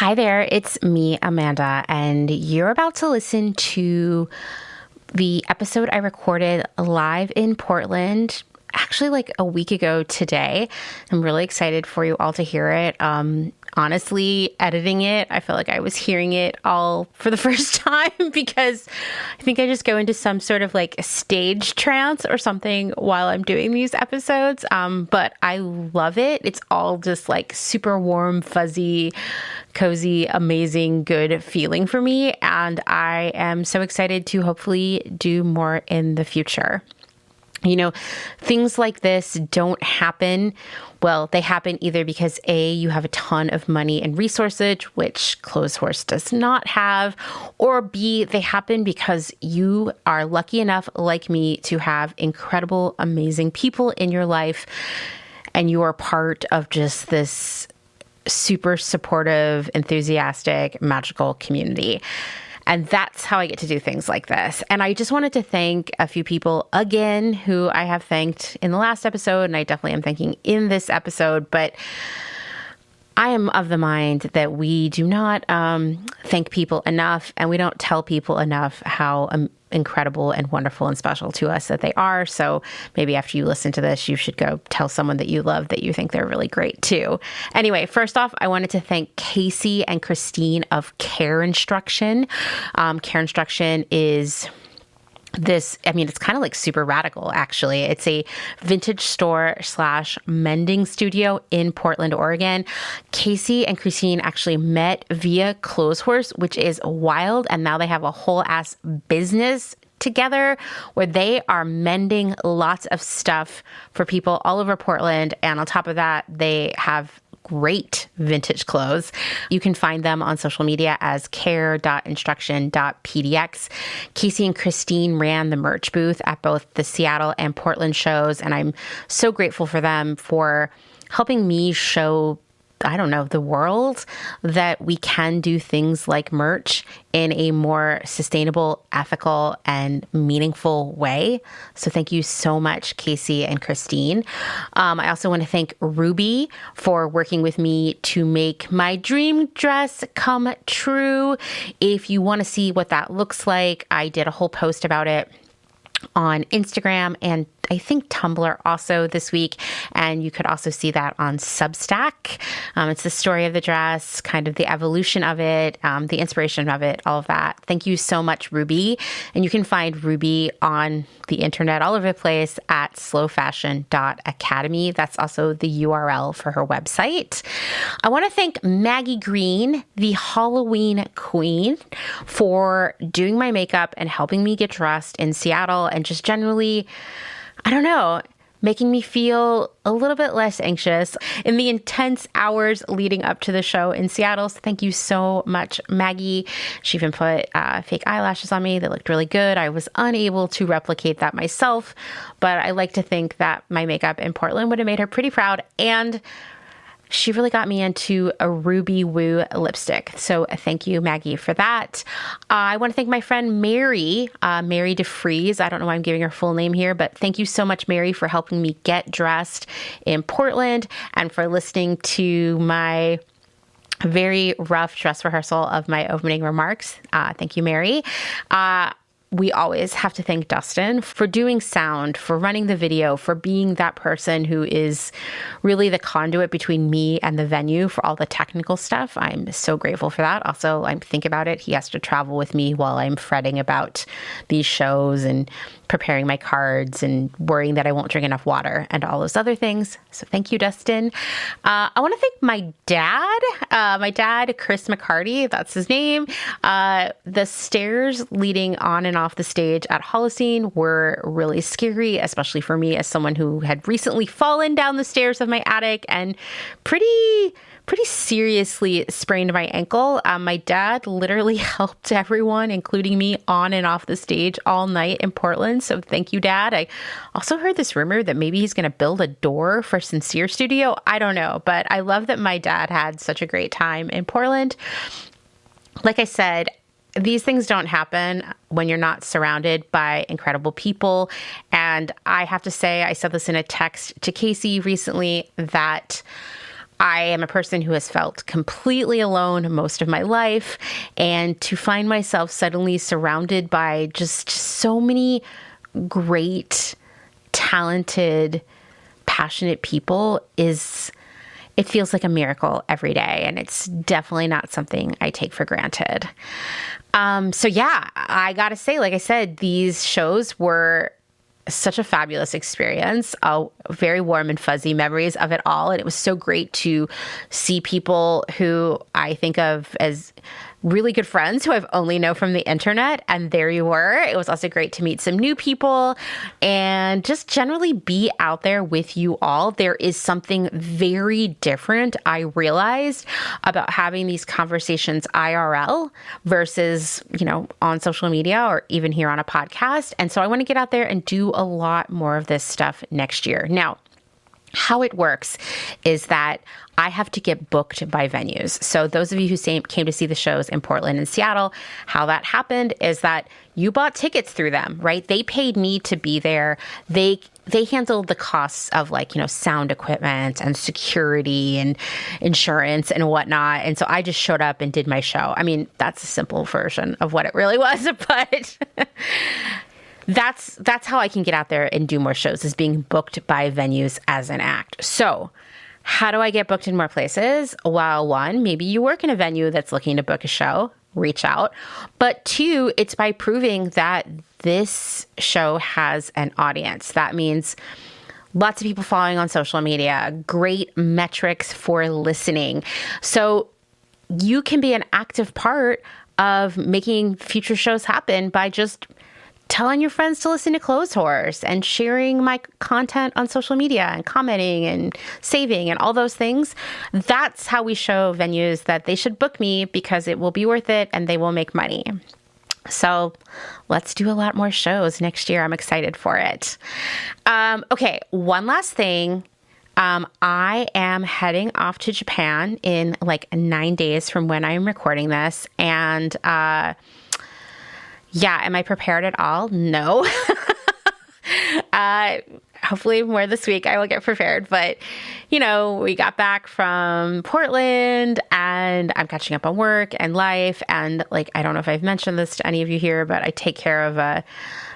Hi there, it's me, Amanda, and you're about to listen to the episode I recorded live in Portland, actually like a week ago today. I'm really excited for you all to hear it. Honestly, editing it, I felt like I was hearing it all for the first time because I think I just go into some sort of like stage trance or something while I'm doing these episodes. But I love it. It's all just like super warm, fuzzy, cozy, amazing, good feeling for me. And I am so excited to hopefully do more in the future. You know, things like this don't happen. Well, they happen either because A, you have a ton of money and resources, which Clotheshorse does not have, or B, they happen because you are lucky enough, like me, to have incredible, amazing people in your life, and you are part of just this super supportive, enthusiastic, magical community. And that's how I get to do things like this. And I just wanted to thank a few people again who I have thanked in the last episode, and I definitely am thanking in this episode. But I am of the mind that we do not thank people enough, and we don't tell people enough how incredible and wonderful and special to us that they are. So maybe after you listen to this, you should go tell someone that you love that you think they're really great too. Anyway, first off, I wanted to thank Cassie and Christine of Care Instruction. Care Instruction is this, it's kind of like super radical, actually. It's a vintage store / mending studio in Portland, Oregon. Cassie and Christine actually met via Clotheshorse, which is wild. And now they have a whole ass business together where they are mending lots of stuff for people all over Portland. And on top of that, they have great vintage clothes. You can find them on social media as care.instruction.pdx. Cassie and Christine ran the merch booth at both the Seattle and Portland shows, and I'm so grateful for them for helping me show the world that we can do things like merch in a more sustainable, ethical, and meaningful way. So thank you so much, Cassie and Christine. I also want to thank Ruby for working with me to make my dream dress come true. If you want to see what that looks like, I did a whole post about it on Instagram and I think Tumblr also this week. And you could also see that on Substack. It's the story of the dress, kind of the evolution of it, the inspiration of it, all of that. Thank you so much, Ruby. And you can find Ruby on the internet all over the place at slowfashion.academy. That's also the URL for her website. I want to thank Maggie Green, the Halloween queen, for doing my makeup and helping me get dressed in Seattle and just generally, making me feel a little bit less anxious in the intense hours leading up to the show in Seattle. So thank you so much, Maggie. She even put fake eyelashes on me that looked really good. I was unable to replicate that myself, but I like to think that my makeup in Portland would have made her pretty proud, and she really got me into a Ruby Woo lipstick. So thank you, Maggie, for that. I want to thank my friend Mary, Mary DeFries. I don't know why I'm giving her full name here, but thank you so much, Mary, for helping me get dressed in Portland and for listening to my very rough dress rehearsal of my opening remarks. Thank you, Mary. We always have to thank Dustin for doing sound, for running the video, for being that person who is really the conduit between me and the venue for all the technical stuff. I'm so grateful for that. Also, I think about it, he has to travel with me while I'm fretting about these shows and preparing my cards and worrying that I won't drink enough water and all those other things. So thank you, Dustin. I want to thank my dad, Chris McCarty, that's his name. The stairs leading on and off the stage at Holocene were really scary, especially for me as someone who had recently fallen down the stairs of my attic and pretty seriously sprained my ankle. My dad literally helped everyone, including me, on and off the stage all night in Portland. So thank you, Dad. I also heard this rumor that maybe he's going to build a door for Sincere Studio. I don't know, but I love that my dad had such a great time in Portland. Like I said, these things don't happen when you're not surrounded by incredible people. And I have to say, I said this in a text to Cassie recently, that I am a person who has felt completely alone most of my life, and to find myself suddenly surrounded by just so many great, talented, passionate people it feels like a miracle every day, and it's definitely not something I take for granted. So yeah, I gotta say, like I said, these shows were such a fabulous experience, very warm and fuzzy memories of it all. And it was so great to see people who I think of as really good friends who I've only known from the internet. And there you were. It was also great to meet some new people and just generally be out there with you all. There is something very different, I realized, about having these conversations IRL versus, on social media or even here on a podcast. And so I want to get out there and do a lot more of this stuff next year. Now, how it works is that I have to get booked by venues. So those of you who came to see the shows in Portland and Seattle, how that happened is that you bought tickets through them, right? They paid me to be there. They handled the costs of sound equipment and security and insurance and whatnot. And so I just showed up and did my show. I mean, that's a simple version of what it really was, but that's how I can get out there and do more shows, is being booked by venues as an act. So how do I get booked in more places? Well, one, maybe you work in a venue that's looking to book a show, reach out. But two, it's by proving that this show has an audience. That means lots of people following on social media, great metrics for listening. So you can be an active part of making future shows happen by just telling your friends to listen to Clotheshorse and sharing my content on social media and commenting and saving and all those things. That's how we show venues that they should book me, because it will be worth it and they will make money. So let's do a lot more shows next year. I'm excited for it. Okay, one last thing. I am heading off to Japan in 9 days from when I'm recording this. And am I prepared at all? No. Hopefully more this week I will get prepared. But, we got back from Portland and I'm catching up on work and life. And I don't know if I've mentioned this to any of you here, but I take care of a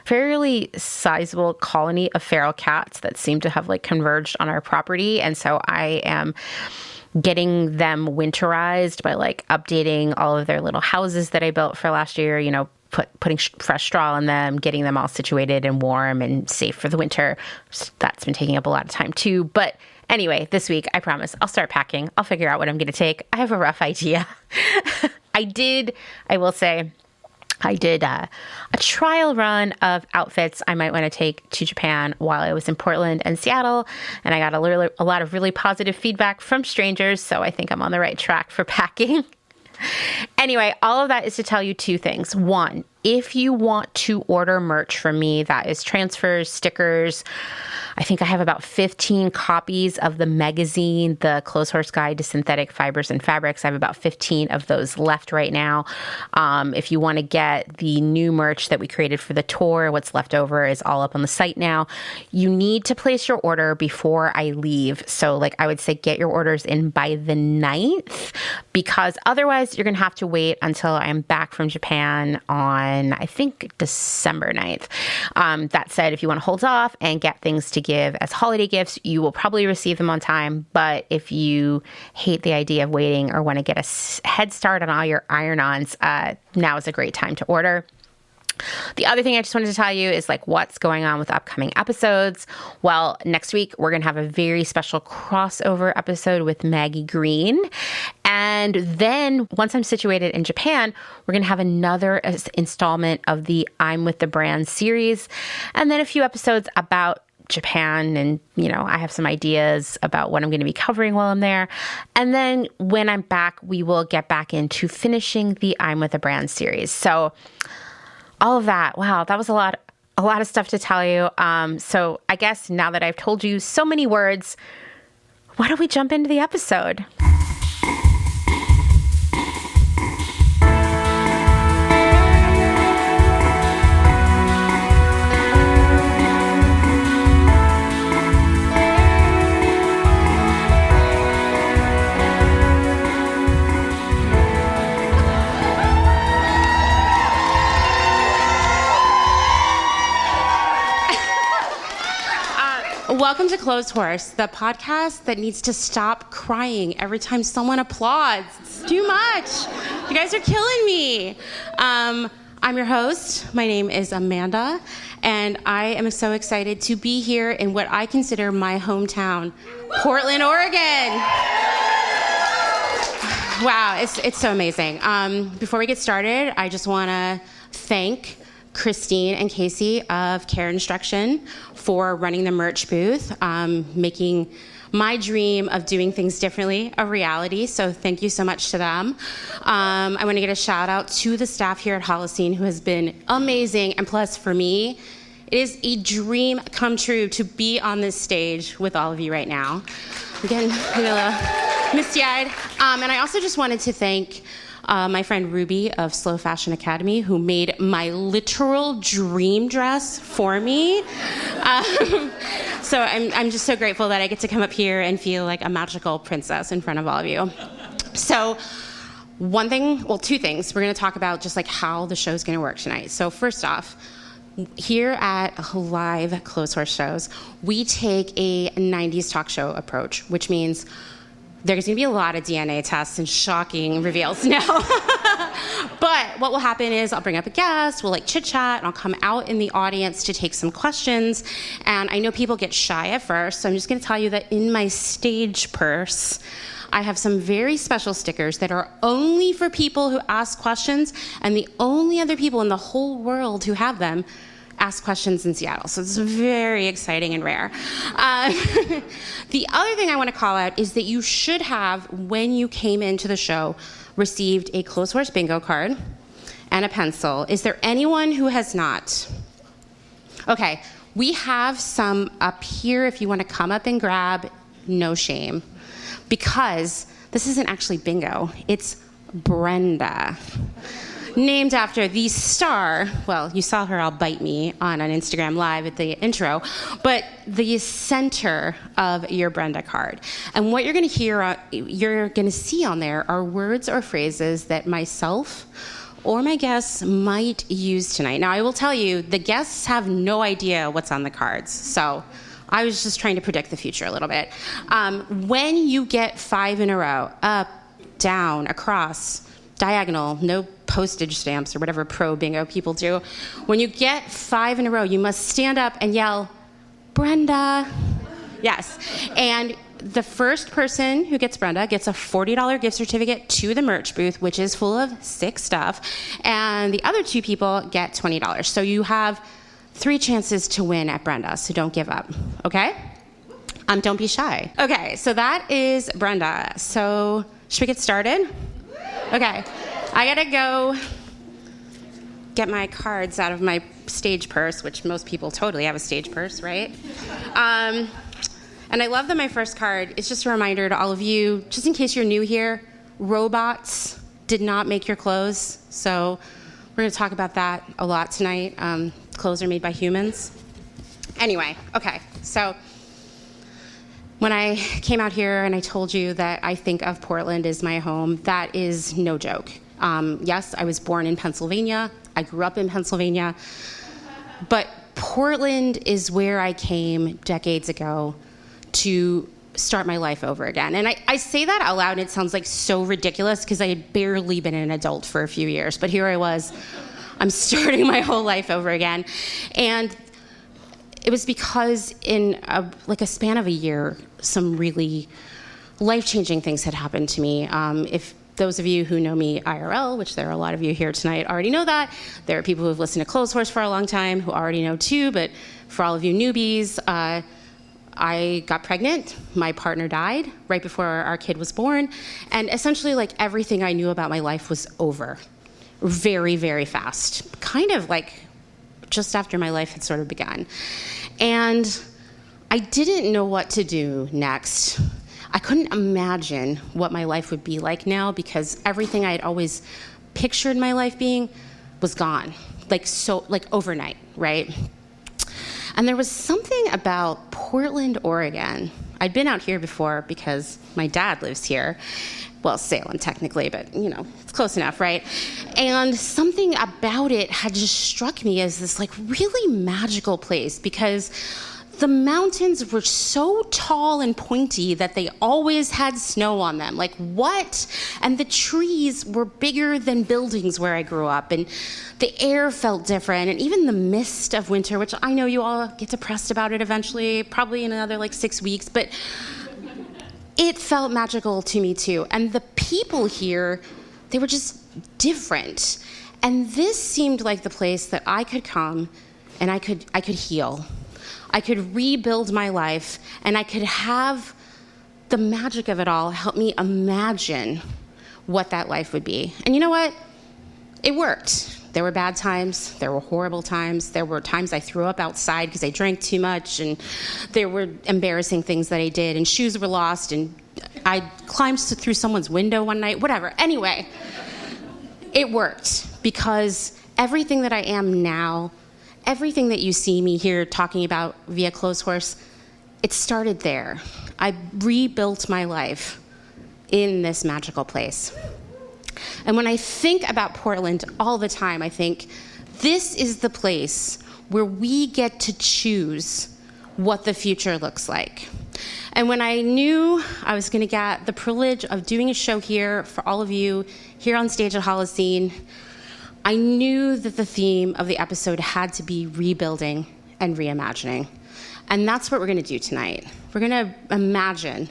fairly sizable colony of feral cats that seem to have converged on our property. And so I am getting them winterized by updating all of their little houses that I built for last year, putting fresh straw in them, getting them all situated and warm and safe for the winter. That's been taking up a lot of time too. But anyway, this week, I promise I'll start packing. I'll figure out what I'm going to take. I have a rough idea. I will say, I did a trial run of outfits I might want to take to Japan while I was in Portland and Seattle, and I got a lot of really positive feedback from strangers, so I think I'm on the right track for packing. Anyway, all of that is to tell you two things. One, if you want to order merch from me, that is transfers, stickers. I think I have about 15 copies of the magazine, the Clotheshorse Guide to Synthetic Fibers and Fabrics. I have about 15 of those left right now. If you want to get the new merch that we created for the tour, what's left over is all up on the site now. You need to place your order before I leave. So I would say get your orders in by the 9th, because otherwise you're going to have to wait until I'm back from Japan on, I think, December 9th. That said, if you want to hold off and get things to give as holiday gifts, you will probably receive them on time. But if you hate the idea of waiting or want to get a head start on all your iron-ons, now is a great time to order. The other thing I just wanted to tell you is what's going on with upcoming episodes. Well, next week we're going to have a very special crossover episode with Maggie Green. And then once I'm situated in Japan, we're going to have another installment of the I'm with the Brand series. And then a few episodes about Japan, and I have some ideas about what I'm going to be covering while I'm there. And then when I'm back, we will get back into finishing the I'm with the Brand series. So all of that, wow, that was a lot of stuff to tell you. So I guess now that I've told you so many words, why don't we jump into the episode? Welcome to Clotheshorse, the podcast that needs to stop crying every time someone applauds. It's too much. You guys are killing me. I'm your host. My name is Amanda, and I am so excited to be here in what I consider my hometown, Portland, Oregon. Wow, it's so amazing. Before we get started, I just want to thank Christine and Cassie of Care Instruction for running the merch booth, making my dream of doing things differently a reality. So thank you so much to them. I want to get a shout out to the staff here at Holocene who has been amazing. And plus for me, it is a dream come true to be on this stage with all of you right now. I'm getting a little misty-eyed. And I also just wanted to thank my friend Ruby of Slow Fashion Academy, who made my literal dream dress for me. So I'm just so grateful that I get to come up here and feel like a magical princess in front of all of you. So two things. We're going to talk about just like how the show's going to work tonight. So first off, here at live Clotheshorse shows, we take a 90s talk show approach, which means there's going to be a lot of DNA tests and shocking reveals now. But what will happen is I'll bring up a guest, we'll chit chat, and I'll come out in the audience to take some questions. And I know people get shy at first, so I'm just going to tell you that in my stage purse, I have some very special stickers that are only for people who ask questions, and the only other people in the whole world who have them ask questions in Seattle. So it's very exciting and rare. The other thing I want to call out is that you should have, when you came into the show, received a Clotheshorse bingo card and a pencil. Is there anyone who has not? Okay, we have some up here if you want to come up and grab, no shame. Because this isn't actually bingo, it's Brenda. Named after the star, well, you saw her all bite me on an Instagram Live at the intro, but the center of your Brenda card. And what you're going to see on there are words or phrases that myself or my guests might use tonight. Now, I will tell you, the guests have no idea what's on the cards, so I was just trying to predict the future a little bit. When you get 5 in a row, up, down, across, diagonal, no postage stamps or whatever pro bingo people do. When you get 5 in a row, you must stand up and yell, Brenda. Yes. And the first person who gets Brenda gets a $40 gift certificate to the merch booth, which is full of sick stuff. And the other 2 people get $20. So you have 3 chances to win at Brenda, so don't give up, okay? Don't be shy. Okay, so that is Brenda. So should we get started? Okay, I gotta go get my cards out of my stage purse, which most people totally have a stage purse, right? And I love that my first card is just a reminder to all of you, just in case you're new here, robots did not make your clothes, so we're gonna talk about that a lot tonight. Clothes are made by humans. Anyway, okay, so when I came out here and I told you that I think of Portland as my home, that is no joke. Yes, I was born in Pennsylvania. I grew up in Pennsylvania. But Portland is where I came decades ago to start my life over again. And I say that out loud and it sounds like so ridiculous because I had barely been an adult for a few years. But here I was, I'm starting my whole life over again. And it was because in a span of a year, some really life-changing things had happened to me. If those of you who know me IRL, which there are a lot of you here tonight, already know that. There are people who have listened to Clotheshorse for a long time who already know too, but for all of you newbies, I got pregnant. My partner died right before our kid was born. And essentially, everything I knew about my life was over very, very fast. Kind of just after my life had sort of begun. And I didn't know what to do next. I couldn't imagine what my life would be like now because everything I had always pictured my life being was gone, overnight, right? And there was something about Portland, Oregon. I'd been out here before because my dad lives here. Well, Salem technically, but it's close enough, right? And something about it had just struck me as this really magical place because the mountains were so tall and pointy that they always had snow on them. Like, what? And the trees were bigger than buildings where I grew up, and the air felt different, and even the mist of winter, which I know you all get depressed about it eventually, probably in another 6 weeks, but it felt magical to me too. And the people here, they were just different. And this seemed like the place that I could come and I could heal. I could rebuild my life, and I could have the magic of it all help me imagine what that life would be. And you know what? It worked. There were bad times. There were horrible times. There were times I threw up outside because I drank too much, and there were embarrassing things that I did, and shoes were lost, and I climbed through someone's window one night, whatever. Anyway, it worked because everything that I am now, everything that you see me here talking about via Clotheshorse, it started there. I rebuilt my life in this magical place. And when I think about Portland all the time, I think this is the place where we get to choose what the future looks like. And when I knew I was going to get the privilege of doing a show here for all of you here on stage at Holocene, I knew that the theme of the episode had to be rebuilding and reimagining. And that's what we're going to do tonight. We're going to imagine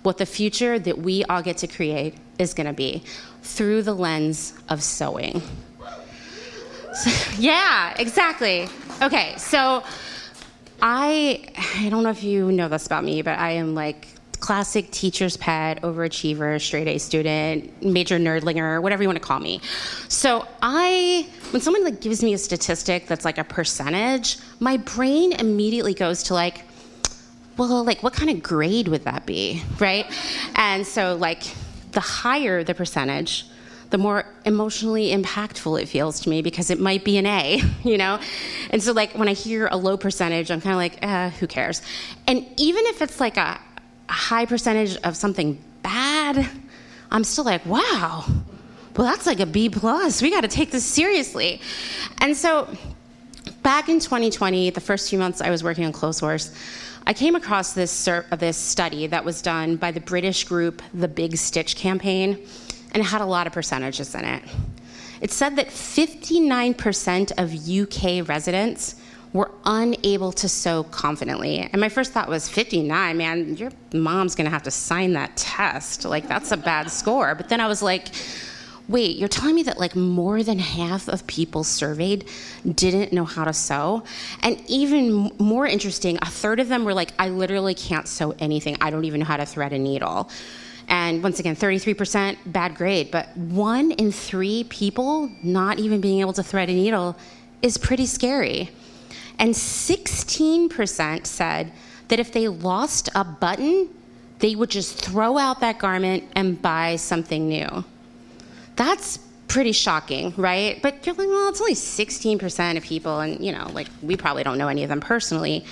what the future that we all get to create is going to be through the lens of sewing. Yeah, exactly. Okay, so I don't know if you know this about me, but I am classic teacher's pet, overachiever, straight A student, major nerdlinger, whatever you want to call me. So when someone gives me a statistic that's a percentage, my brain immediately goes to what kind of grade would that be, right? And so the higher the percentage, the more emotionally impactful it feels to me because it might be an A, you know? And so when I hear a low percentage, I'm kind of who cares? And even if it's a high percentage of something bad, I'm still wow, well, that's a B+. We got to take this seriously. And so back in 2020, the first few months I was working on Clotheshorse, I came across this study that was done by the British group, the Big Stitch Campaign, and it had a lot of percentages in it. It said that 59% of UK residents were unable to sew confidently. And my first thought was 59, man, your mom's gonna have to sign that test. That's a bad score. But then I was wait, you're telling me that more than half of people surveyed didn't know how to sew? And even more interesting, a third of them were I literally can't sew anything. I don't even know how to thread a needle. And once again, 33% bad grade, but 1 in 3 people not even being able to thread a needle is pretty scary. And 16% said that if they lost a button, they would just throw out that garment and buy something new. That's pretty shocking, right? But you're well, it's only 16% of people, and we probably don't know any of them personally.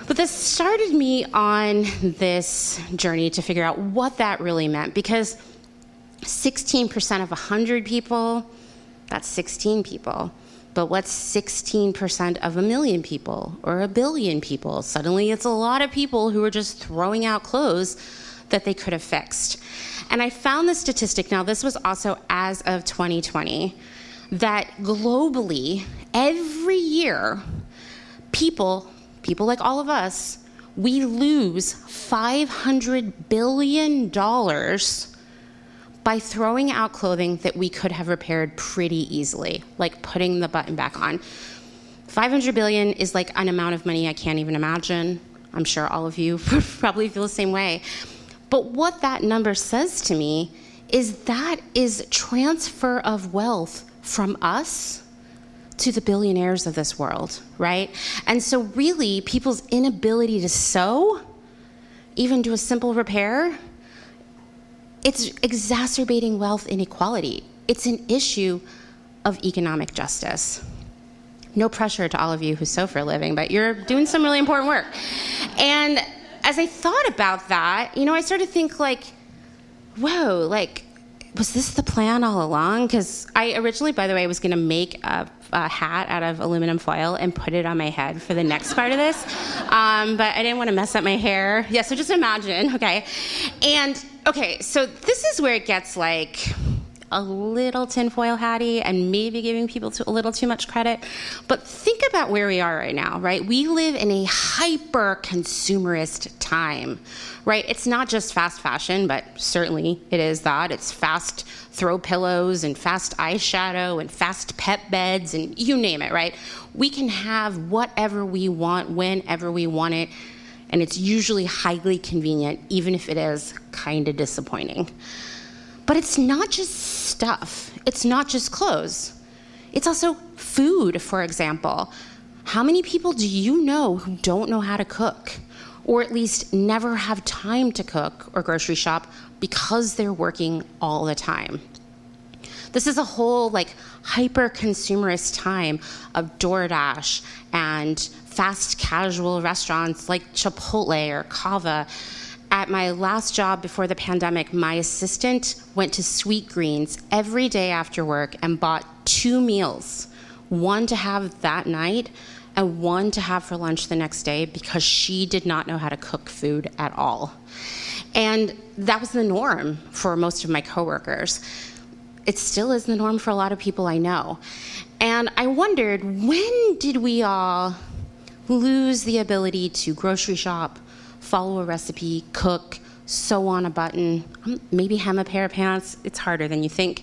But this started me on this journey to figure out what that really meant, because 16% of 100 people, that's 16 people. But what's 16% of 1 million people or 1 billion people? Suddenly it's a lot of people who are just throwing out clothes that they could have fixed. And I found this statistic, now this was also as of 2020, that globally, every year, people like all of us, we lose $500 billion by throwing out clothing that we could have repaired pretty easily, like putting the button back on. 500 billion is an amount of money I can't even imagine. I'm sure all of you probably feel the same way. But what that number says to me is that is transfer of wealth from us to the billionaires of this world, right? And so really, people's inability to sew, even do a simple repair, it's exacerbating wealth inequality. It's an issue of economic justice. No pressure to all of you who sew for a living, but you're doing some really important work. And as I thought about that, I started to think whoa, was this the plan all along? Because I originally, by the way, was going to make a hat out of aluminum foil and put it on my head for the next part of this. But I didn't want to mess up my hair. Yeah, so just imagine, okay? And, okay, so this is where it gets like a little tinfoil hatty and maybe giving people a little too much credit. But think about where we are right now, right? We live in a hyper-consumerist time, right? It's not just fast fashion, but certainly it is that. It's fast throw pillows and fast eyeshadow and fast pet beds and you name it, right? We can have whatever we want, whenever we want it, and it's usually highly convenient, even if it is kind of disappointing. But it's not just stuff. It's not just clothes. It's also food, for example. How many people do you know who don't know how to cook? Or at least never have time to cook or grocery shop because they're working all the time? This is a whole like hyper-consumerist time of DoorDash and fast casual restaurants like Chipotle or Cava. At my last job before the pandemic, my assistant went to Sweet Greens every day after work and bought 2 meals, one to have that night and one to have for lunch the next day because she did not know how to cook food at all. And that was the norm for most of my coworkers. It still is the norm for a lot of people I know. And I wondered, when did we all lose the ability to grocery shop, follow a recipe, cook, sew on a button, maybe hem a pair of pants? It's harder than you think.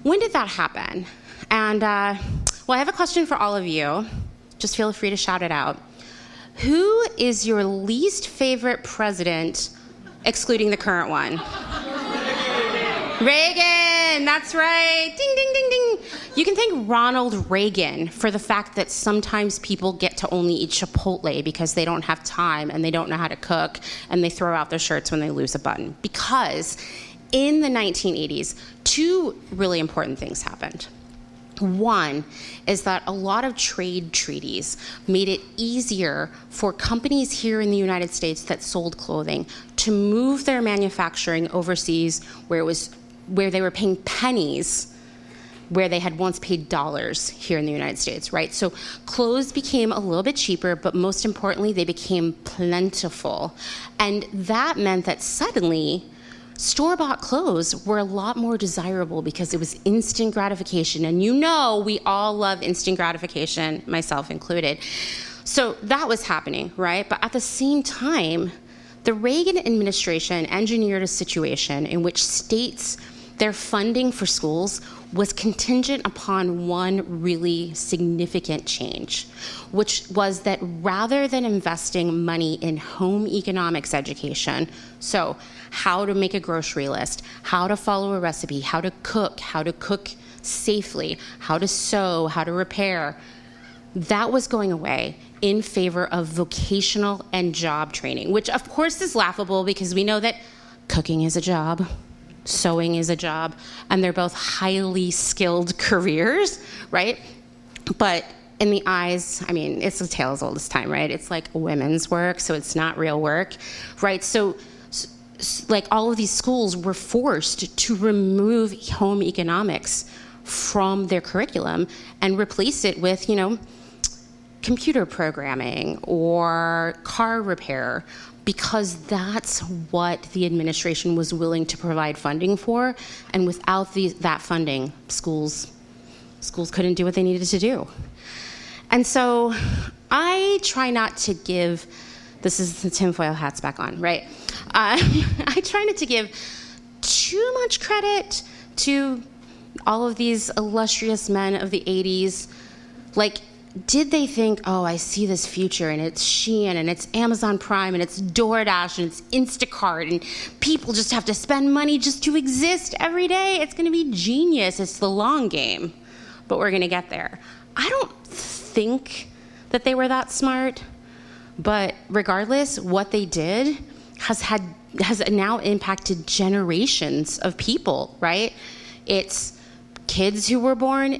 When did that happen? And, well, I have a question for all of you. Just feel free to shout it out. Who is your least favorite president, excluding the current one? Reagan, that's right. Ding, ding, ding, ding. You can thank Ronald Reagan for the fact that sometimes people get to only eat Chipotle because they don't have time and they don't know how to cook and they throw out their shirts when they lose a button. Because in the 1980s, 2 really important things happened. One is that a lot of trade treaties made it easier for companies here in the United States that sold clothing to move their manufacturing overseas where they were paying pennies where they had once paid dollars here in the United States, right? So clothes became a little bit cheaper, but most importantly, they became plentiful. And that meant that suddenly store-bought clothes were a lot more desirable because it was instant gratification. And you know we all love instant gratification, myself included. So that was happening, right? But at the same time, the Reagan administration engineered a situation in which states, their funding for schools was contingent upon one really significant change, which was that rather than investing money in home economics education, so how to make a grocery list, how to follow a recipe, how to cook safely, how to sew, how to repair, that was going away in favor of vocational and job training, which of course is laughable because we know that cooking is a job, sewing is a job, and they're both highly skilled careers, right? But in the eyes, I mean, it's a tale as old as time, right? It's like women's work, so it's not real work, right? So like all of these schools were forced to remove home economics from their curriculum and replace it with, computer programming or car repair, because that's what the administration was willing to provide funding for. And without that funding, schools couldn't do what they needed to do. And so I try not to give, this is the tinfoil hats back on, right? I try not to give too much credit to all of these illustrious men of the 80s. Like, did they think, oh, I see this future, and it's Shein, and it's Amazon Prime, and it's DoorDash, and it's Instacart, and people just have to spend money just to exist every day? It's going to be genius. It's the long game, but we're going to get there. I don't think that they were that smart, but regardless, what they did has now impacted generations of people, right? It's kids who were born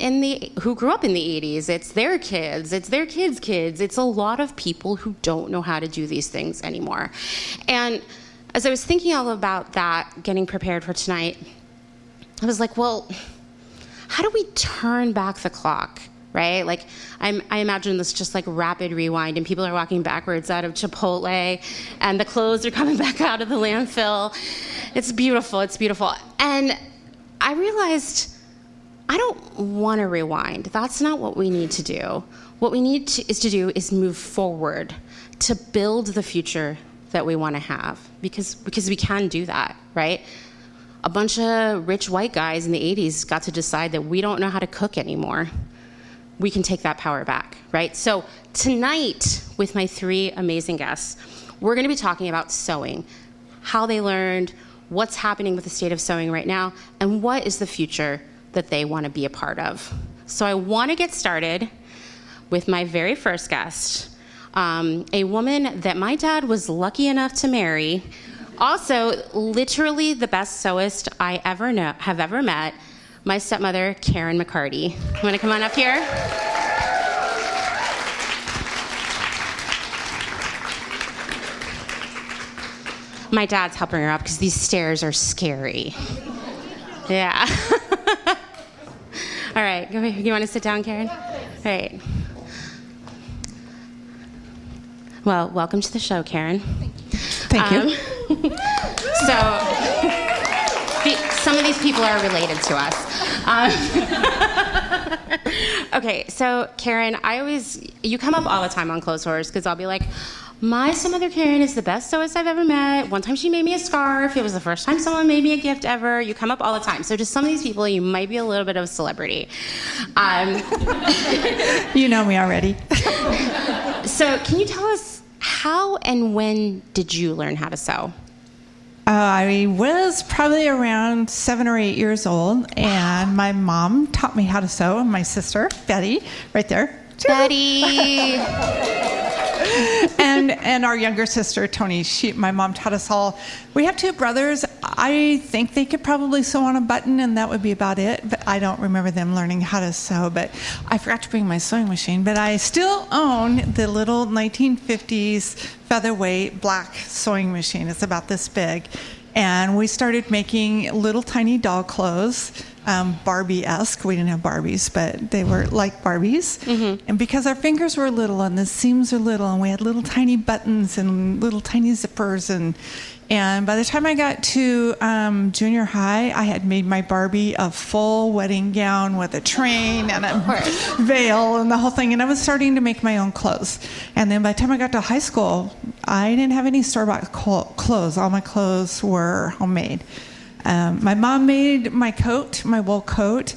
who grew up in the 80s. It's their kids. It's their kids' kids. It's a lot of people who don't know how to do these things anymore. And as I was thinking all about that, getting prepared for tonight, I was like, well, how do we turn back the clock, right? Like, I imagine this just like rapid rewind, and people are walking backwards out of Chipotle, and the clothes are coming back out of the landfill. It's beautiful. It's beautiful. And I realized I don't want to rewind. That's not what we need to do. What we need to do is move forward to build the future that we want to have, because we can do that, right? A bunch of rich white guys in the 80s got to decide that we don't know how to cook anymore. We can take that power back, right? So tonight, with my 3 amazing guests, we're going to be talking about sewing, how they learned, what's happening with the state of sewing right now, and what is the future that they want to be a part of. So I want to get started with my very first guest, a woman that my dad was lucky enough to marry. Also, literally the best sewist I have ever met, my stepmother, Karen McCarty. You want to come on up here? My dad's helping her up because these stairs are scary. Yeah. All right, go ahead. You want to sit down, Karen? All right. Well, welcome to the show, Karen. Thank you. Some of these people are related to us. Okay, so Karen, you come up all the time on Clotheshorse because I'll be like, my stepmother Karen is the best sewist I've ever met. One time she made me a scarf. It was the first time someone made me a gift ever. You come up all the time. So just some of these people, you might be a little bit of a celebrity. You know me already. So can you tell us how and when did you learn how to sew? I was probably around 7 or 8 years old, and my mom taught me how to sew, and my sister, Betty, right there. Betty! And our younger sister, Tony, my mom taught us all. We have 2 brothers. I think they could probably sew on a button, and that would be about it. But I don't remember them learning how to sew. But I forgot to bring my sewing machine. But I still own the little 1950s featherweight black sewing machine. It's about this big. And we started making little tiny doll clothes, Barbie-esque. We didn't have Barbies, but they were like Barbies. Mm-hmm. And because our fingers were little and the seams were little, and we had little tiny buttons and little tiny zippers, and by the time I got to junior high, I had made my Barbie a full wedding gown with a train and a veil and the whole thing. And I was starting to make my own clothes. And then by the time I got to high school, I didn't have any store-bought clothes. All my clothes were homemade. My mom made my coat, my wool coat,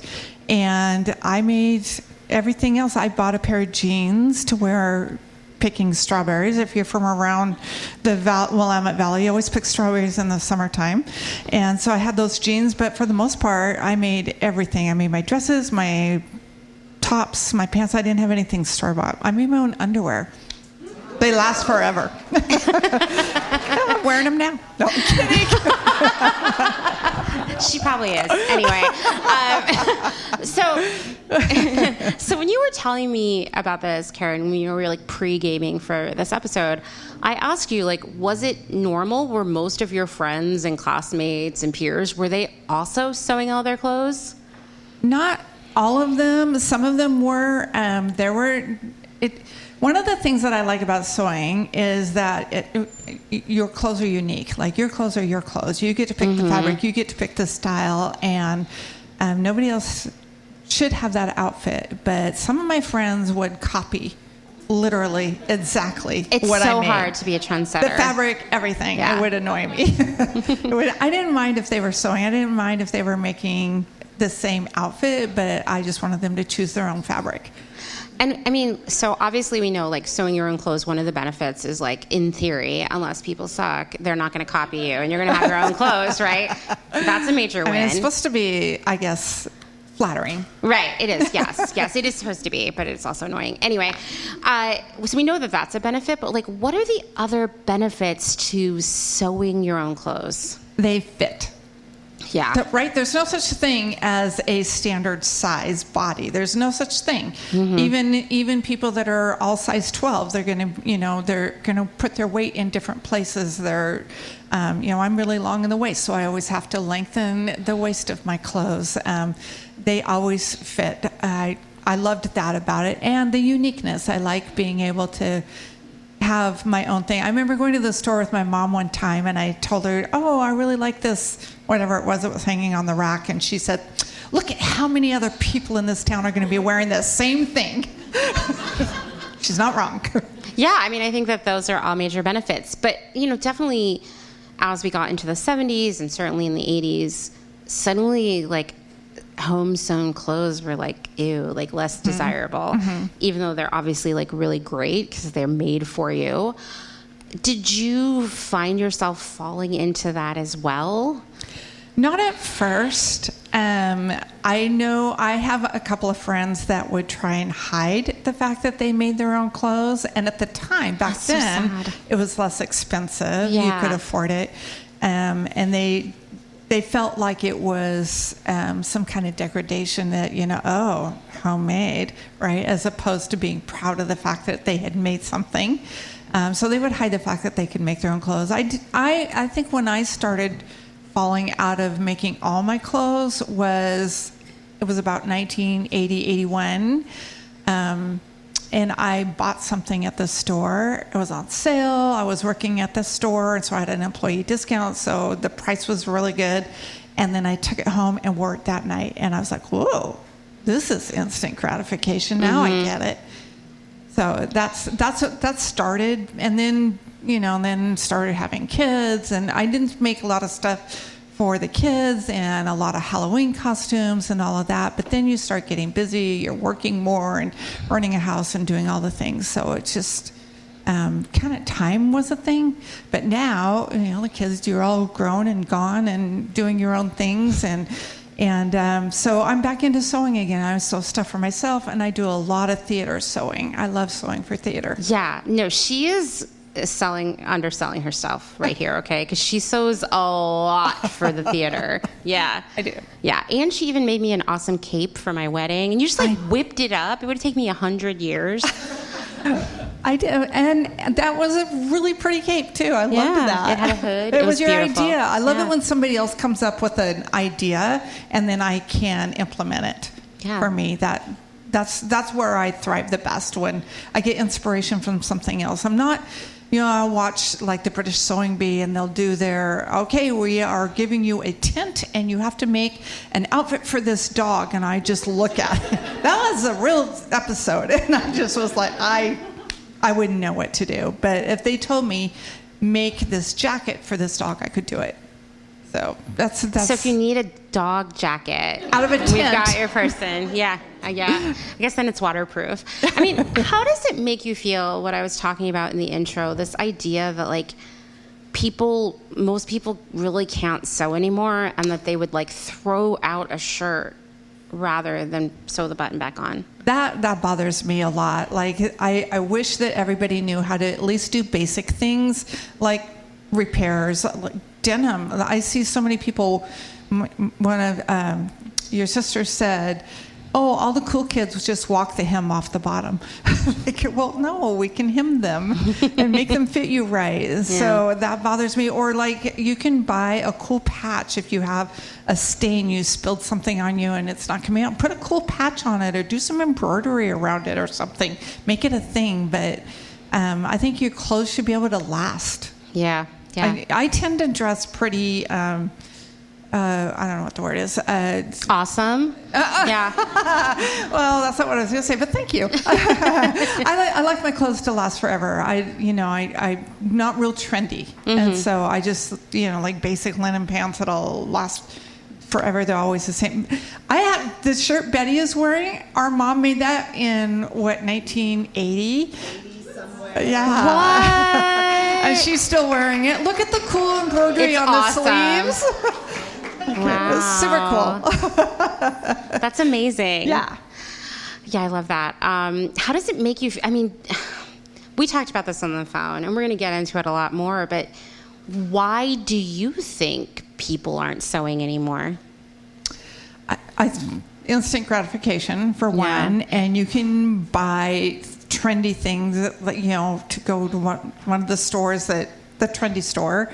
and I made everything else. I bought a pair of jeans to wear picking strawberries. If you're from around the Willamette Valley, you always pick strawberries in the summertime. And so I had those jeans, but for the most part, I made everything. I made my dresses, my tops, my pants. I didn't have anything store-bought. I made my own underwear. They last forever. I'm wearing them now. No, I'm kidding. She probably is. Anyway, so when you were telling me about this, Karen, when you were like pre-gaming for this episode, I asked you, like, was it normal? Were most of your friends and classmates and peers, were they also sewing all their clothes? Not all of them. Some of them were. One of the things that I like about sewing is that your clothes are unique. Like, your clothes are your clothes. You get to pick the fabric. You get to pick the style. And nobody else should have that outfit. But some of my friends would copy literally exactly what I made. It's so hard to be a trendsetter. The fabric, everything. Yeah. It would annoy me. I didn't mind if they were sewing. I didn't mind if they were making the same outfit, but I just wanted them to choose their own fabric. And I mean, so obviously we know, like, sewing your own clothes, one of the benefits is, like, in theory, unless people suck, they're not going to copy you and you're going to have your own clothes, right? That's a major win. I mean, it's supposed to be, I guess, flattering. Right, it is, yes. Yes, it is supposed to be, but it's also annoying. Anyway, so we know that that's a benefit, but, like, what are the other benefits to sewing your own clothes? They fit. Yeah. Right? There's no such thing as a standard size body. There's no such thing. Even people that are all size 12, they're going to put their weight in different places. They're, I'm really long in the waist, so I always have to lengthen the waist of my clothes. They always fit. I loved that about it, and the uniqueness. I like being able to have my own thing. I remember going to the store with my mom one time, and I told her, "Oh, I really like this, whatever it was that was hanging on the rack." And she said, "Look at how many other people in this town are going to be wearing the same thing." She's not wrong. Yeah, I mean, I think that those are all major benefits. But, definitely as we got into the 70s and certainly in the 80s, suddenly, like, home sewn clothes were like, ew, like less desirable, even though they're obviously like really great because they're made for you. Did you find yourself falling into that as well? Not at first. I know I have a couple of friends that would try and hide the fact that they made their own clothes. And at the time, back then, it was less expensive. Yeah. You could afford it. And they felt like it was some kind of degradation that, homemade, right? As opposed to being proud of the fact that they had made something. So they would hide the fact that they could make their own clothes. I think when I started falling out of making all my clothes it was about 1980, 81. And I bought something at the store. It was on sale. I was working at the store, and so I had an employee discount, so the price was really good. And then I took it home and wore it that night, and I was like, whoa, this is instant gratification. Now I get it. So that started, and then started having kids, and I didn't make a lot of stuff for the kids and a lot of Halloween costumes and all of that. But then you start getting busy, you're working more and running a house and doing all the things. So it's just kind of time was a thing. But now, the kids, you're all grown and gone and doing your own things. And so I'm back into sewing again. I sew stuff for myself, and I do a lot of theater sewing. I love sewing for theater. Yeah, no, she is underselling herself right here, okay? Because she sews a lot for the theater. Yeah. I do. Yeah, and she even made me an awesome cape for my wedding, and you just whipped it up. It would take me 100 years. I did, and that was a really pretty cape too. I loved that. It had a hood. It was your beautiful. idea. I love it when somebody else comes up with an idea and then I can implement it. Yeah. For me, that's where I thrive the best, when I get inspiration from something else. I'm not, I'll watch like the British Sewing Bee, and they'll do we are giving you a tent and you have to make an outfit for this dog. And I just look at it. That was a real episode. And I just was like, I wouldn't know what to do. But if they told me, make this jacket for this dog, I could do it. So that's. So if you need a dog jacket out of a tent, we've got your person. Yeah. I guess then it's waterproof. I mean, how does it make you feel, what I was talking about in the intro, this idea that like most people really can't sew anymore, and that they would like throw out a shirt rather than sew the button back on? That bothers me a lot. Like I wish that everybody knew how to at least do basic things like repairs, like denim. I see so many people. One of your sisters said, "Oh, all the cool kids just walk the hem off the bottom." Like, well, no, we can hem them and make them fit you right. Yeah. So that bothers me. Or like, you can buy a cool patch if you have a stain, you spilled something on you and it's not coming out. Put a cool patch on it, or do some embroidery around it or something. Make it a thing. But I think your clothes should be able to last. Yeah. Yeah. I tend to dress pretty. I don't know what the word is. Awesome. Yeah. Well, that's not what I was going to say, but thank you. I like my clothes to last forever. I'm not real trendy, and so I just like basic linen pants that'll last forever. They're always the same. I have the shirt Betty is wearing. Our mom made that in 1980. Yeah. What? And she's still wearing it. Look at the cool embroidery on awesome. the sleeves. Wow. It's super cool. That's amazing. Yeah. Yeah, I love that. How does it make you? I mean, we talked about this on the phone, and we're going to get into it a lot more, but why do you think people aren't sewing anymore? Instant gratification for one, and you can buy trendy things that, you know, to go to one of the stores, that the trendy store.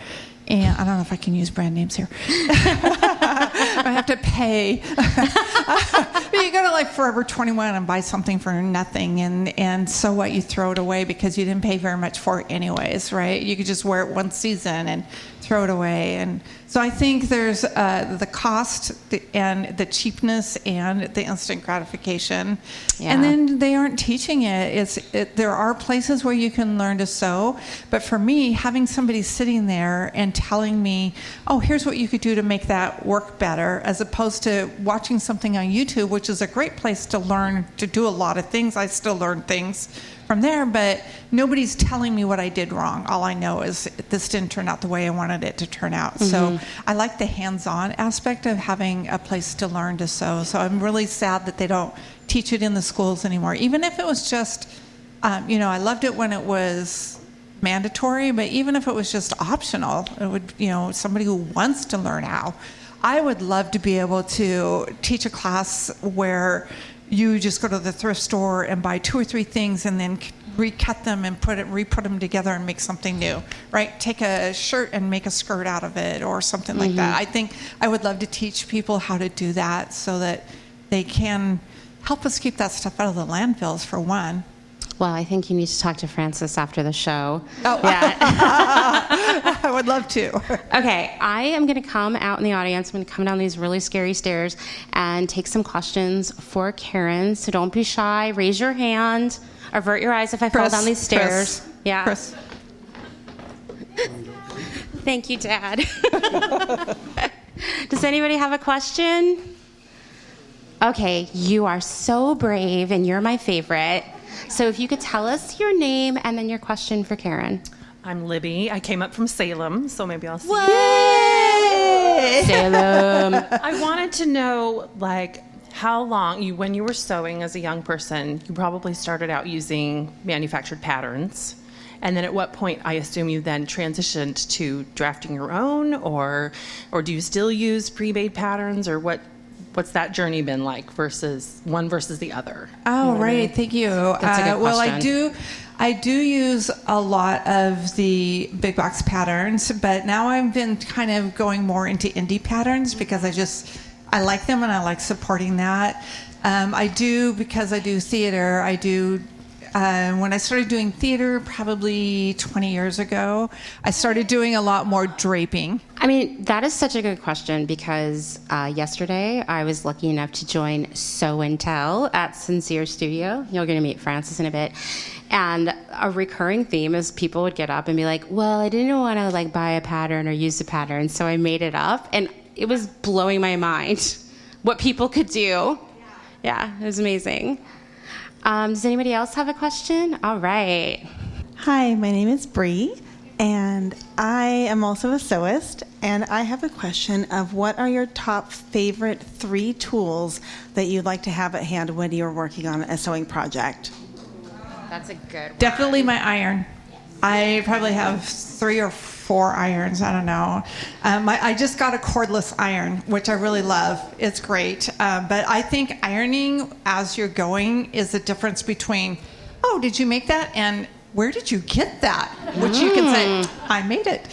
And I don't know if I can use brand names here. I have to pay. But you go to like Forever 21 and buy something for nothing, and so what, you throw it away because you didn't pay very much for it anyways, right? You could just wear it one season and throw it away. And so I think there's the cost and the cheapness and the instant gratification. Yeah. And then they aren't teaching it. There are places where you can learn to sew, but for me, having somebody sitting there and telling me, oh, here's what you could do to make that work better, as opposed to watching something on YouTube, which is a great place to learn to do a lot of things. I still learn things from there, but nobody's telling me what I did wrong. All I know is this didn't turn out the way I wanted it to turn out. Mm-hmm. So I like the hands-on aspect of having a place to learn to sew. So I'm really sad that they don't teach it in the schools anymore. Even if it was just, I loved it when it was mandatory, but even if it was just optional, it would, somebody who wants to learn how. I would love to be able to teach a class where you just go to the thrift store and buy 2 or 3 things and then recut them and re-put them together and make something new, right? Take a shirt and make a skirt out of it or something like that. I think I would love to teach people how to do that so that they can help us keep that stuff out of the landfills, for one. Well, I think you need to talk to Frances after the show. Oh, yeah. I would love to. Okay, I am going to come out in the audience. I'm going to come down these really scary stairs and take some questions for Karen. So don't be shy. Raise your hand. Avert your eyes if I fall down these stairs. Yeah. Chris. Thank you, Dad. Does anybody have a question? Okay, you are so brave, and you're my favorite. So if you could tell us your name and then your question for Karen. I'm Libby. I came up from Salem, so maybe I'll see you. Salem. I wanted to know, how long, when you were sewing as a young person, you probably started out using manufactured patterns. And then at what point, I assume you then transitioned to drafting your own, or do you still use pre-made patterns, or what's that journey been like versus the other? Oh, right. Thank you. That's a good question. Well, I do use a lot of the big box patterns, but now I've been kind of going more into indie patterns because I like them and I like supporting that. I do, because I do theater, when I started doing theater probably 20 years ago, I started doing a lot more draping. I mean, that is such a good question because yesterday I was lucky enough to join Sew and Tell at Sincere Studio. You're going to meet Frances in a bit. And a recurring theme is people would get up and be like, well, I didn't want to buy a pattern or use a pattern, so I made it up. And it was blowing my mind what people could do. Yeah, it was amazing. Does anybody else have a question? All right. Hi, my name is Bree, and I am also a sewist, and I have a question of what are your top favorite 3 tools that you'd like to have at hand when you're working on a sewing project? That's a good one. Definitely my iron. I probably have 3 or 4 irons. I don't know. I just got a cordless iron, which I really love. It's great. But I think ironing as you're going is the difference between, oh, did you make that? And where did you get that? Which you can say, I made it.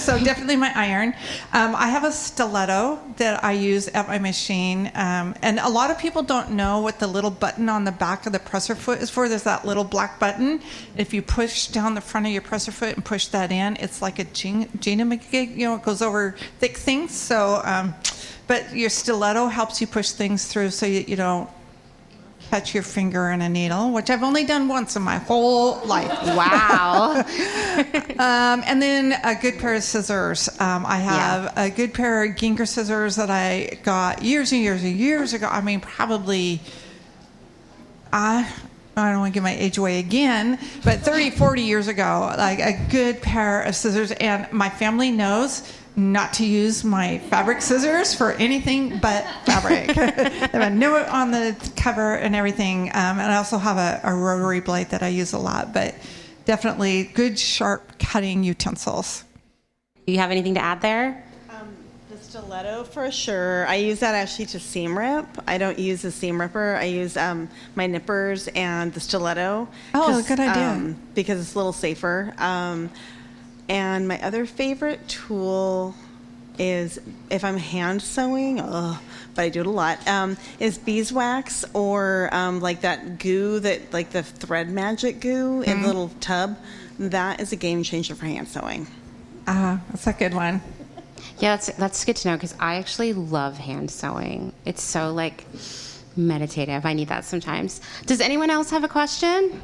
So definitely my iron. I have a stiletto that I use at my machine. And a lot of people don't know what the little button on the back of the presser foot is for. There's that little black button. If you push down the front of your presser foot and push that in, it's like a Gina-magig, it goes over thick things. So, but your stiletto helps you push things through so you don't catch your finger in a needle, which I've only done once in my whole life. Wow. And then a good pair of scissors. I have a good pair of Ginger scissors that I got years and years and years ago. I mean, probably, I don't want to give my age away again, but 30, 40 years ago, a good pair of scissors. And my family knows not to use my fabric scissors for anything but fabric. They have a note on the cover and everything. And I also have a rotary blade that I use a lot, but definitely good, sharp cutting utensils. Do you have anything to add there? Stiletto for sure. I use that actually to seam rip. I don't use the seam ripper. I use my nippers and the stiletto. Oh, good idea. Because it's a little safer. And my other favorite tool is, if I'm hand sewing, but I do it a lot, is beeswax or like that goo, that like the thread magic goo in the little tub. That is a game changer for hand sewing. That's a good one. Yeah, that's good to know, because I actually love hand sewing. It's so like meditative. I need that sometimes. Does anyone else have a question?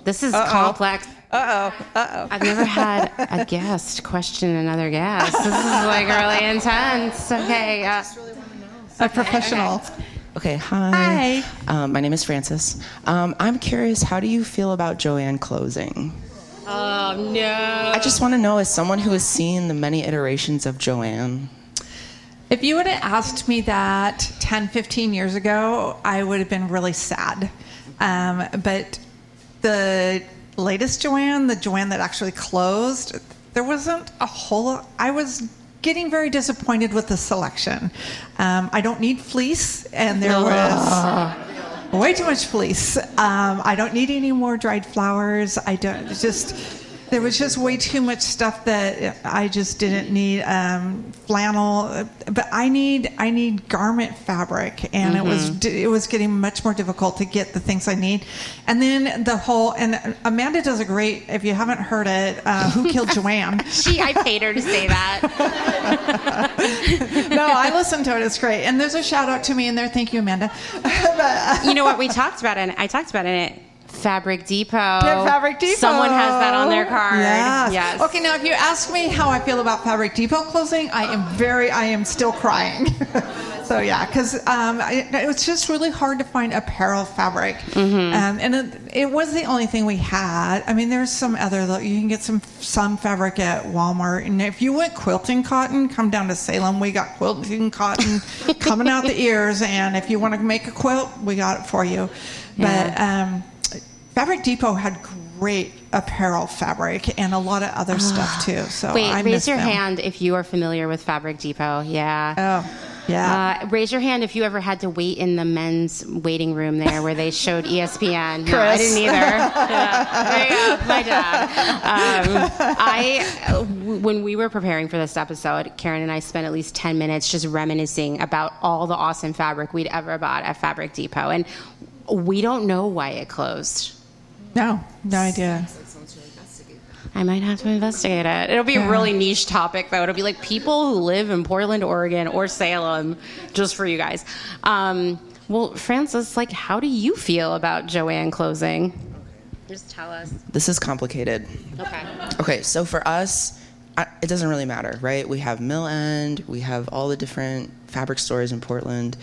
This is complex. I've never had a guest question another guest. This is like really intense. Okay. A professional. Okay, hi. My name is Frances. I'm curious, how do you feel about Joanne closing? Oh, no. I just want to know, as someone who has seen the many iterations of Joanne. If you would have asked me that 10, 15 years ago, I would have been really sad. But the latest Joanne, the Joanne that actually closed, there wasn't a whole... I was getting very disappointed with the selection. I don't need fleece, and there was way too much fleece. I don't need any more dried flowers. There was just way too much stuff that I just didn't need. Flannel, but I need garment fabric, and it was getting much more difficult to get the things I need. And then and Amanda does a great. If you haven't heard it, Who Killed Joanne? I paid her to say that. No, I listened to it. It's great. And there's a shout out to me in there. Thank you, Amanda. You know what we talked about, and I talked about in it. Fabric Depot. Yeah, Fabric Depot. Someone has that on their card. Yes. Okay, now if you ask me how I feel about Fabric Depot closing, I am still crying. So yeah, because it's just really hard to find apparel fabric, and it was the only thing we had. I mean, there's some other. You can get some fabric at Walmart, and if you want quilting cotton, come down to Salem. We got quilting cotton coming out the ears, and if you want to make a quilt, we got it for you. Yeah. But Fabric Depot had great apparel fabric and a lot of other stuff too. So raise your hand if you are familiar with Fabric Depot. Yeah. Oh, yeah. Raise your hand if you ever had to wait in the men's waiting room there where they showed ESPN. Chris. No, I didn't either. There you go, my dad. When we were preparing for this episode, Karen and I spent at least 10 minutes just reminiscing about all the awesome fabric we'd ever bought at Fabric Depot, and we don't know why it closed. No idea. I might have to investigate it. It'll be a really niche topic, though. It'll be like people who live in Portland, Oregon, or Salem, just for you guys. Well, Frances, how do you feel about Joanne closing? Just tell us. This is complicated. Okay, so for us, it doesn't really matter, right? We have Mill End, we have all the different fabric stores in Portland.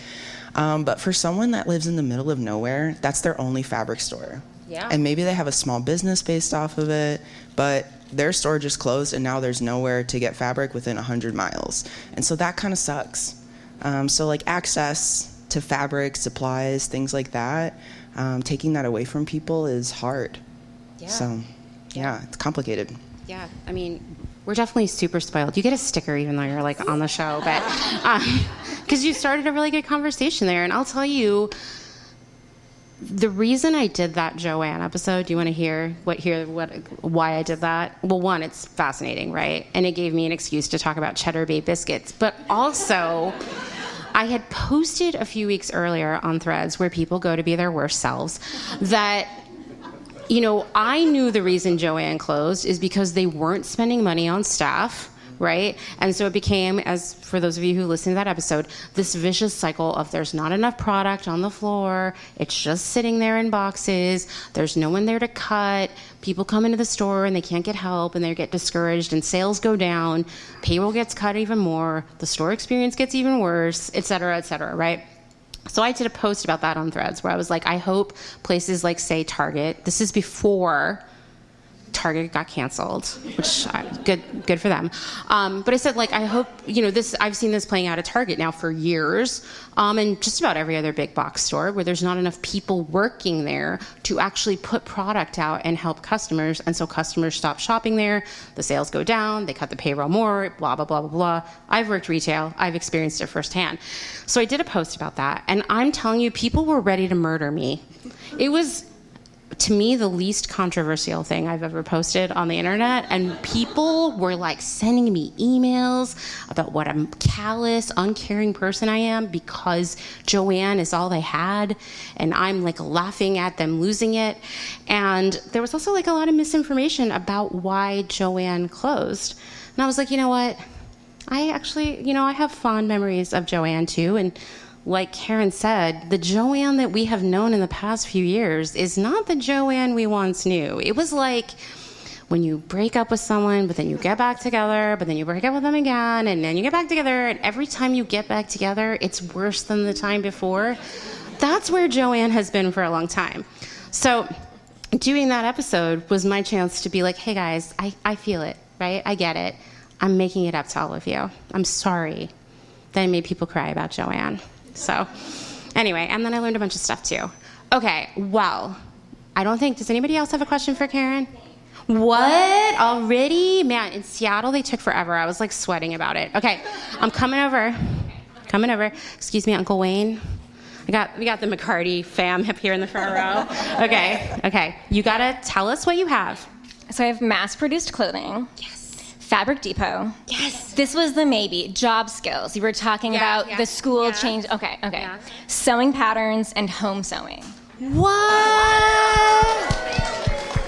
But for someone that lives in the middle of nowhere, that's their only fabric store. Yeah. And maybe they have a small business based off of it, but their store just closed and now there's nowhere to get fabric within 100 miles. And so that kind of sucks. So access to fabric, supplies, things like that, taking that away from people is hard. Yeah. So, it's complicated. Yeah, I mean, we're definitely super spoiled. You get a sticker even though you're on the show, but because you started a really good conversation there. And I'll tell you, the reason I did that Joanne episode, do you want to hear why I did that? Well, one, it's fascinating, right? And it gave me an excuse to talk about Cheddar Bay biscuits. But also, I had posted a few weeks earlier on Threads, where people go to be their worst selves, that, I knew the reason Joanne closed is because they weren't spending money on staff, right? And so it became, as for those of you who listened to that episode, this vicious cycle of there's not enough product on the floor, it's just sitting there in boxes, there's no one there to cut, people come into the store and they can't get help and they get discouraged and sales go down, payroll gets cut even more, the store experience gets even worse, et cetera, right? So I did a post about that on Threads where I was like, I hope places like, say, Target, this is before Target got canceled, which good for them. But I said, like, I hope, this, I've seen this playing out at Target now for years, and just about every other big box store where there's not enough people working there to actually put product out and help customers. And so customers stop shopping there, the sales go down, they cut the payroll more, blah, blah, blah, blah, blah. I've worked retail, I've experienced it firsthand. So I did a post about that, and I'm telling you, people were ready to murder me. It was, to me, the least controversial thing I've ever posted on the internet, and people were like sending me emails about what a callous, uncaring person I am because Joann is all they had, and I'm like laughing at them losing it. And there was also like a lot of misinformation about why Joann closed. And I was like, you know what? I actually, I have fond memories of Joann too, and like Karen said, the Joann that we have known in the past few years is not the Joann we once knew. It was like when you break up with someone, but then you get back together, but then you break up with them again, and then you get back together, and every time you get back together, it's worse than the time before. That's where Joann has been for a long time. So doing that episode was my chance to be like, hey guys, I feel it, right? I get it. I'm making it up to all of you. I'm sorry that I made people cry about Joann. So anyway, and then I learned a bunch of stuff too. Okay, well, does anybody else have a question for Karen? What? Already? Man, in Seattle, they took forever. I was like sweating about it. Okay, I'm coming over. Excuse me, Uncle Wayne. We got the McCarty fam up here in the front row. Okay. You gotta tell us what you have. So I have mass-produced clothing. Yes. Fabric Depot. Yes. This was the maybe. Job skills. You were talking about the school change. Okay. Yeah. Sewing patterns and home sewing. What?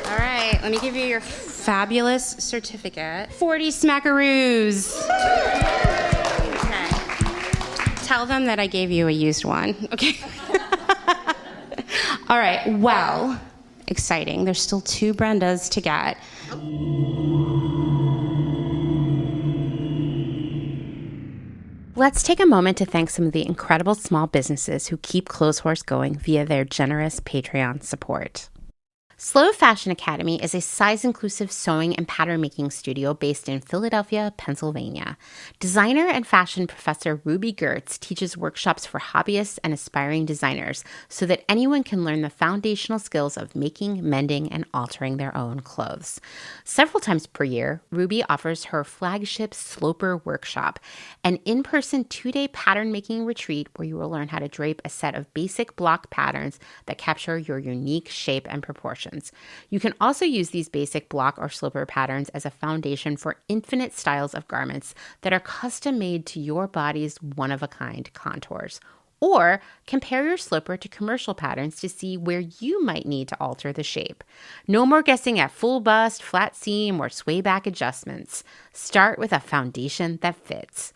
All right, let me give you your fabulous certificate. 40 smackaroos. Okay. Tell them that I gave you a used one. Okay. All right, well, exciting. There's still 2 Brendas to get. Let's take a moment to thank some of the incredible small businesses who keep Clotheshorse going via their generous Patreon support. Slow Fashion Academy is a size-inclusive sewing and pattern-making studio based in Philadelphia, Pennsylvania. Designer and fashion professor Ruby Gertz teaches workshops for hobbyists and aspiring designers so that anyone can learn the foundational skills of making, mending, and altering their own clothes. Several times per year, Ruby offers her flagship Sloper Workshop, an in-person 2-day pattern-making retreat where you will learn how to drape a set of basic block patterns that capture your unique shape and proportions. You can also use these basic block or sloper patterns as a foundation for infinite styles of garments that are custom made to your body's one-of-a-kind contours. Or compare your sloper to commercial patterns to see where you might need to alter the shape. No more guessing at full bust, flat seam, or sway back adjustments. Start with a foundation that fits.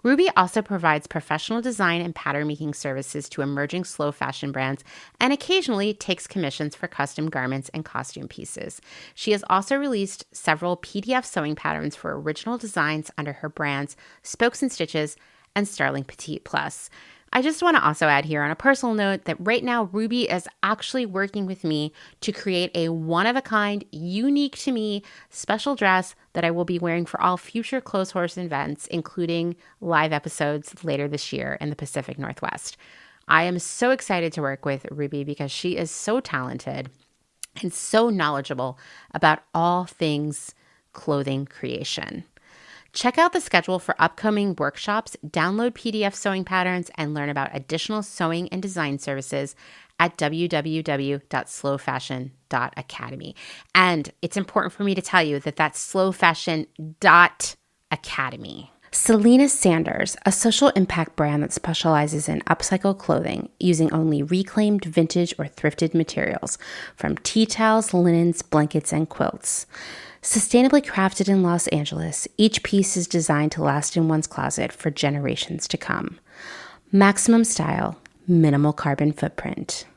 Ruby also provides professional design and pattern making services to emerging slow fashion brands and occasionally takes commissions for custom garments and costume pieces. She has also released several PDF sewing patterns for original designs under her brands Spokes and Stitches and Starling Petite Plus. I just want to also add here on a personal note that right now Ruby is actually working with me to create a one-of-a-kind, unique to me special dress that I will be wearing for all future Clotheshorse events, including live episodes later this year in the Pacific Northwest. I am so excited to work with Ruby because she is so talented and so knowledgeable about all things clothing creation. Check out the schedule for upcoming workshops, download PDF sewing patterns, and learn about additional sewing and design services at www.slowfashion.academy. And it's important for me to tell you that that's slowfashion.academy. Selena Sanders, a social impact brand that specializes in upcycle clothing using only reclaimed, vintage, or thrifted materials, from tea towels, linens, blankets, and quilts. Sustainably crafted in Los Angeles, each piece is designed to last in one's closet for generations to come. Maximum style, minimal carbon footprint.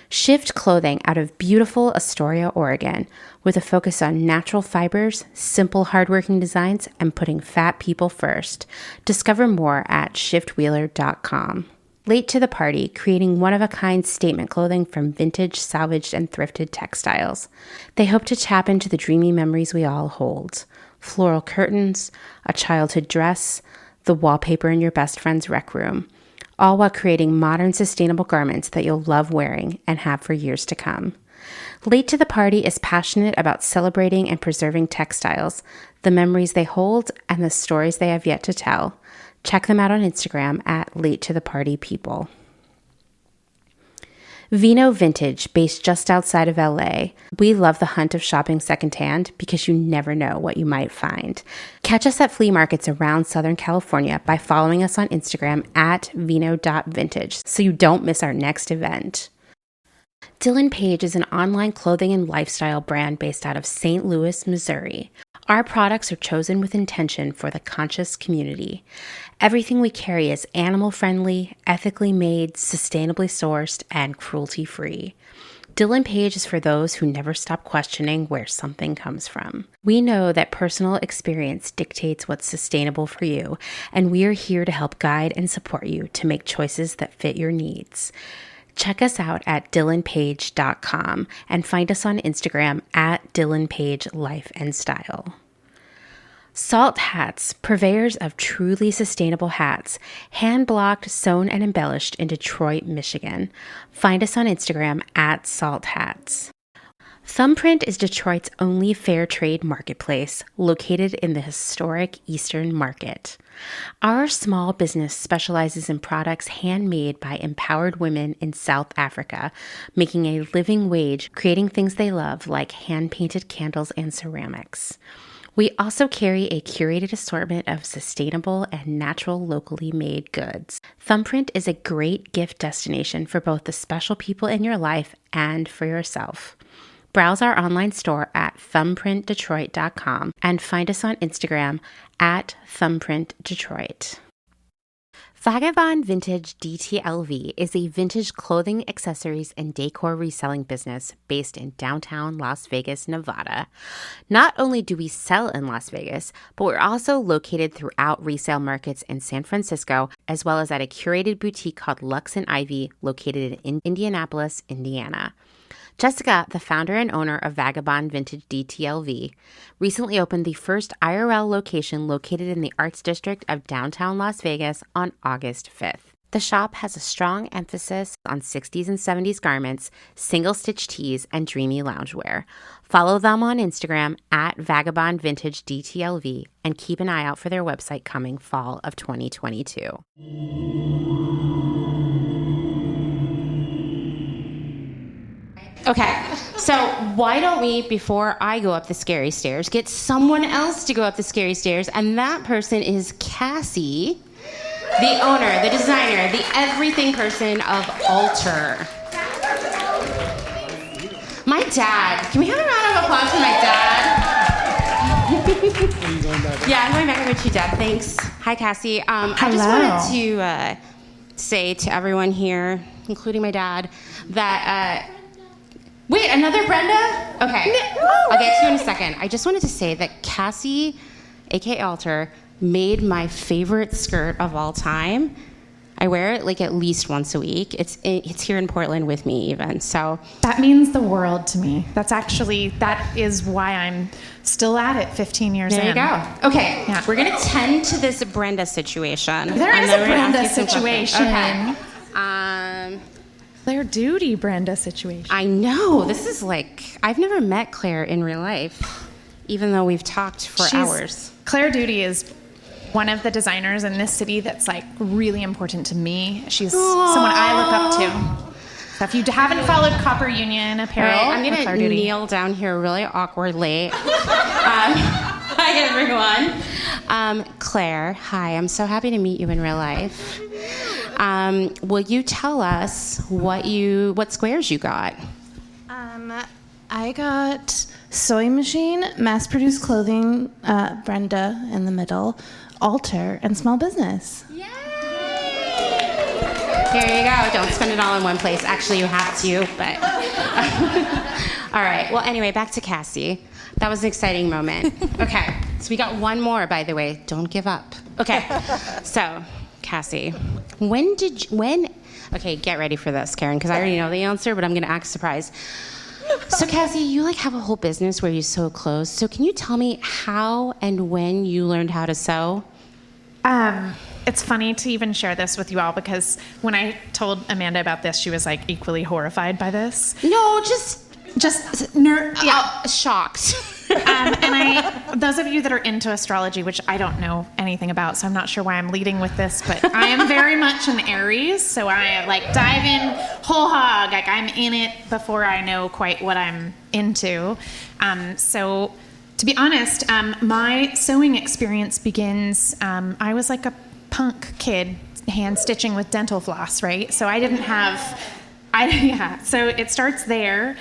Shift clothing out of beautiful Astoria, Oregon, with a focus on natural fibers, simple, hardworking designs, and putting fat people first. Discover more at shiftwheeler.com. Late to the party, creating one-of-a-kind statement clothing from vintage, salvaged, and thrifted textiles. They hope to tap into the dreamy memories we all hold. Floral curtains, a childhood dress, the wallpaper in your best friend's rec room, all while creating modern, sustainable garments that you'll love wearing and have for years to come. Late to the Party is passionate about celebrating and preserving textiles, the memories they hold, and the stories they have yet to tell. Check them out on Instagram at Late to the Party People. Vino Vintage, based just outside of LA. We love the hunt of shopping secondhand because you never know what you might find. Catch us at flea markets around Southern California by following us on Instagram at vino.vintage so you don't miss our next event. Dylan Page is an online clothing and lifestyle brand based out of St. Louis, Missouri. Our products are chosen with intention for the conscious community. Everything we carry is animal-friendly, ethically made, sustainably sourced, and cruelty-free. Dylan Page is for those who never stop questioning where something comes from. We know that personal experience dictates what's sustainable for you, and we are here to help guide and support you to make choices that fit your needs. Check us out at dylanpage.com and find us on Instagram at dylanpagelifeandstyle. Salt Hats, purveyors of truly sustainable hats, hand-blocked, sewn, and embellished in Detroit, Michigan. Find us on Instagram at Salt Hats. Thumbprint is Detroit's only fair trade marketplace, located in the historic Eastern Market. Our small business specializes in products handmade by empowered women in South Africa, making a living wage, creating things they love like hand-painted candles and ceramics. We also carry a curated assortment of sustainable and natural locally made goods. Thumbprint is a great gift destination for both the special people in your life and for yourself. Browse our online store at thumbprintdetroit.com and find us on Instagram at thumbprintdetroit. Vagabond Vintage DTLV is a vintage clothing, accessories, and decor reselling business based in downtown Las Vegas, Nevada. Not only do we sell in Las Vegas, but we're also located throughout resale markets in San Francisco, as well as at a curated boutique called Lux and Ivy, located in Indianapolis, Indiana. Jessica, the founder and owner of Vagabond Vintage DTLV, recently opened the first IRL location located in the Arts District of downtown Las Vegas on August 5th. The shop has a strong emphasis on 60s and 70s garments, single-stitch tees, and dreamy loungewear. Follow them on Instagram at Vagabond Vintage DTLV and keep an eye out for their website coming fall of 2022. Okay, so why don't we, before I go up the scary stairs, get someone else to go up the scary stairs, and that person is Cassie, the owner, the designer, the everything person of Alter. My dad. Can we have a round of applause for my dad? Yeah, I'm going back with you, Dad. Thanks. Hi, Cassie. I just wanted to say to everyone here, including my dad, that... Wait, another Brenda? Okay. I'll get to you in a second. I just wanted to say that Cassie, aka Alter, made my favorite skirt of all time. I wear it like at least once a week. It's here in Portland with me even. So that means the world to me. That is why I'm still at it 15 years in. There you go. Okay. Yeah. We're gonna tend to this Brenda situation. There is a Brenda situation. Okay. Claire Duty Brenda situation. I know. This is like, I've never met Claire in real life, even though we've talked for hours. Claire Duty is one of the designers in this city that's like really important to me. She's someone I look up to. So if you haven't followed Copper Union Apparel, right, I'm going to kneel down here really awkwardly. Hi, everyone. Claire, hi. I'm so happy to meet you in real life. Will you tell us what squares you got? I got sewing machine, mass-produced clothing, Brenda in the middle, Alter, and small business. Yay! Here you go. Don't spend it all in one place. Actually, you have to, but... All right. Well, anyway, back to Cassie. That was an exciting moment. Okay. So we got one more, by the way. Don't give up. Okay. So... Cassie, okay, get ready for this, Karen, because I already know the answer, but I'm going to act surprised. So Cassie, you have a whole business where you sew clothes. So can you tell me how and when you learned how to sew? It's funny to even share this with you all because when I told Amanda about this, she was like equally horrified by this. No, shocked. And those of you that are into astrology, which I don't know anything about, so I'm not sure why I'm leading with this, but I am very much an Aries, so I dive in whole hog, I'm in it before I know quite what I'm into. So to be honest, my sewing experience begins, I was like a punk kid hand stitching with dental floss, right? So I didn't have, so it starts there.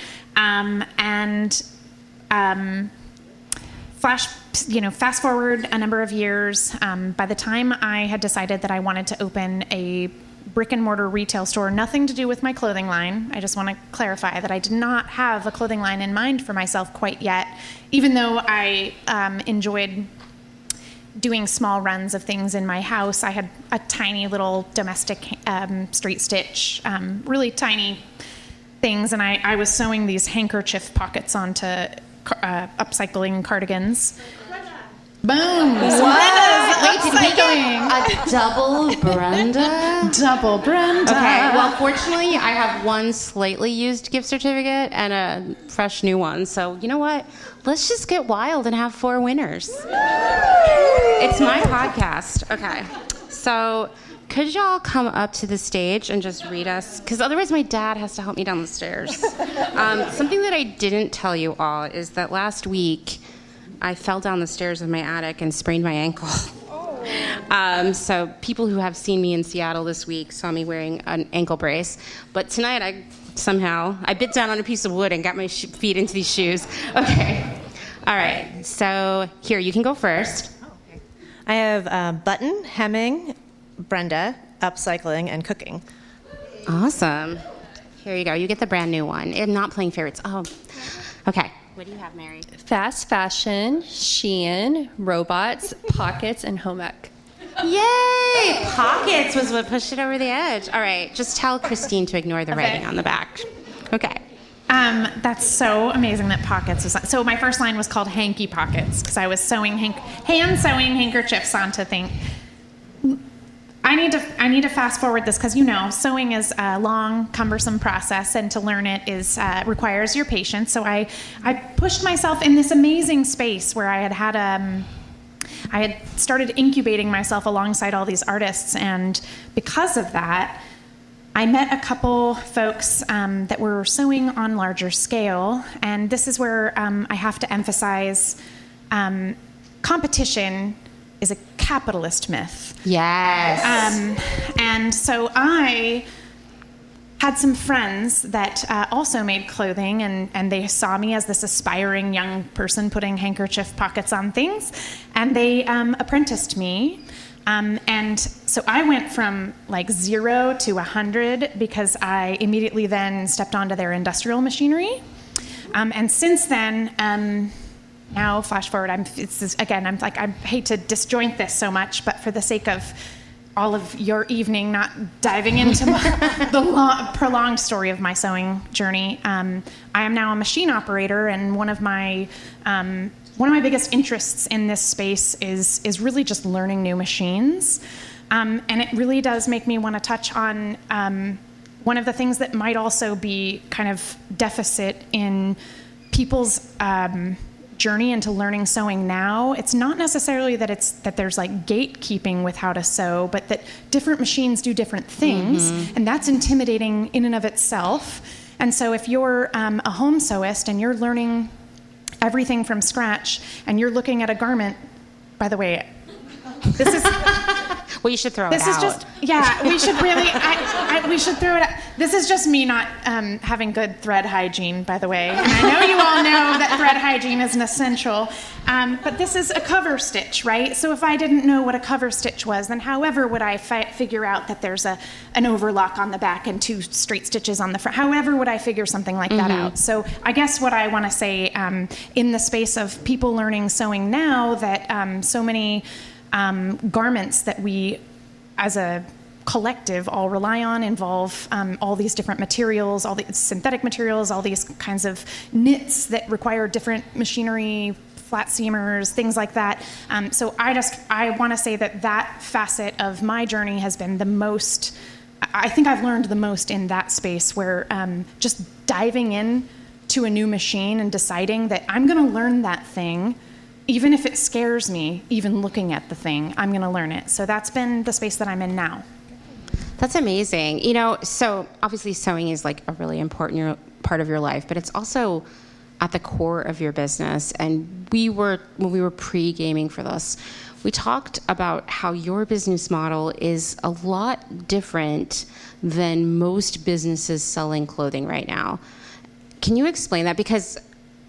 Fast forward a number of years. By the time I had decided that I wanted to open a brick and mortar retail store, nothing to do with my clothing line. I just want to clarify that I did not have a clothing line in mind for myself quite yet, even though I enjoyed doing small runs of things in my house. I had a tiny little domestic straight stitch, really tiny things, and I was sewing these handkerchief pockets onto upcycling cardigans. Boom! Wait, did we get a double Brenda? Double Brenda. Okay, well, fortunately, I have one slightly used gift certificate and a fresh new one. So, you know what? Let's just get wild and have 4 winners. It's my podcast. Okay. So, could y'all come up to the stage and just read us? Because otherwise my dad has to help me down the stairs. Something that I didn't tell you all is that last week I fell down the stairs of my attic and sprained my ankle. So people who have seen me in Seattle this week saw me wearing an ankle brace. But tonight I bit down on a piece of wood and got my feet into these shoes. Okay. All right. So here, you can go first. I have button, hemming, Brenda, upcycling, and cooking. Awesome. Here you go. You get the brand new one. I'm not playing favorites. Oh, okay. What do you have, Mary? Fast fashion, Shein, robots, pockets, and home ec. Yay! Pockets was what pushed it over the edge. All right. Just tell Christine to ignore the writing on the back. Okay. That's so amazing that pockets was. So my first line was called hanky pockets because I was hand sewing handkerchiefs onto things. I need to fast forward this because sewing is a long, cumbersome process, and to learn it requires your patience. So I pushed myself in this amazing space where I had started incubating myself alongside all these artists, and because of that, I met a couple folks that were sewing on larger scale, and this is where I have to emphasize competition is a capitalist myth. Yes. And so I had some friends that also made clothing, and they saw me as this aspiring young person putting handkerchief pockets on things, and they apprenticed me. And so I went from 0 to 100 because I immediately then stepped onto their industrial machinery. And since then, now, flash forward, I hate to disjoint this so much, but for the sake of all of your evening, not diving into the prolonged story of my sewing journey, I am now a machine operator, and one of my biggest interests in this space is really just learning new machines. And it really does make me want to touch on one of the things that might also be kind of deficit in people's journey into learning sewing now. It's not necessarily that there's gatekeeping with how to sew, but that different machines do different things, and that's intimidating in and of itself. And so if you're a home sewist and you're learning everything from scratch and you're looking at a garment, by the way, this is well, you should throw it out. This is just, we should really, we should throw it out. This is just me not having good thread hygiene, by the way. And I know you all know that thread hygiene is an essential, but this is a cover stitch, right? So if I didn't know what a cover stitch was, then however would I figure out that there's an overlock on the back and 2 straight stitches on the front? However would I figure something like that out? So I guess what I want to say in the space of people learning sewing now, that so many garments that we as a collective all rely on involve all these different materials, all the synthetic materials, all these kinds of knits that require different machinery, flat seamers, things like that. So I want to say that facet of my journey has been the most, I think I've learned the most in that space, where just diving in to a new machine and deciding that I'm going to learn that thing, even if it scares me, even looking at the thing, I'm going to learn it. So that's been the space that I'm in now. That's amazing. So obviously sewing is like a really important part of your life, but it's also at the core of your business. And when we were pre-gaming for this, we talked about how your business model is a lot different than most businesses selling clothing right now. Can you explain that? Because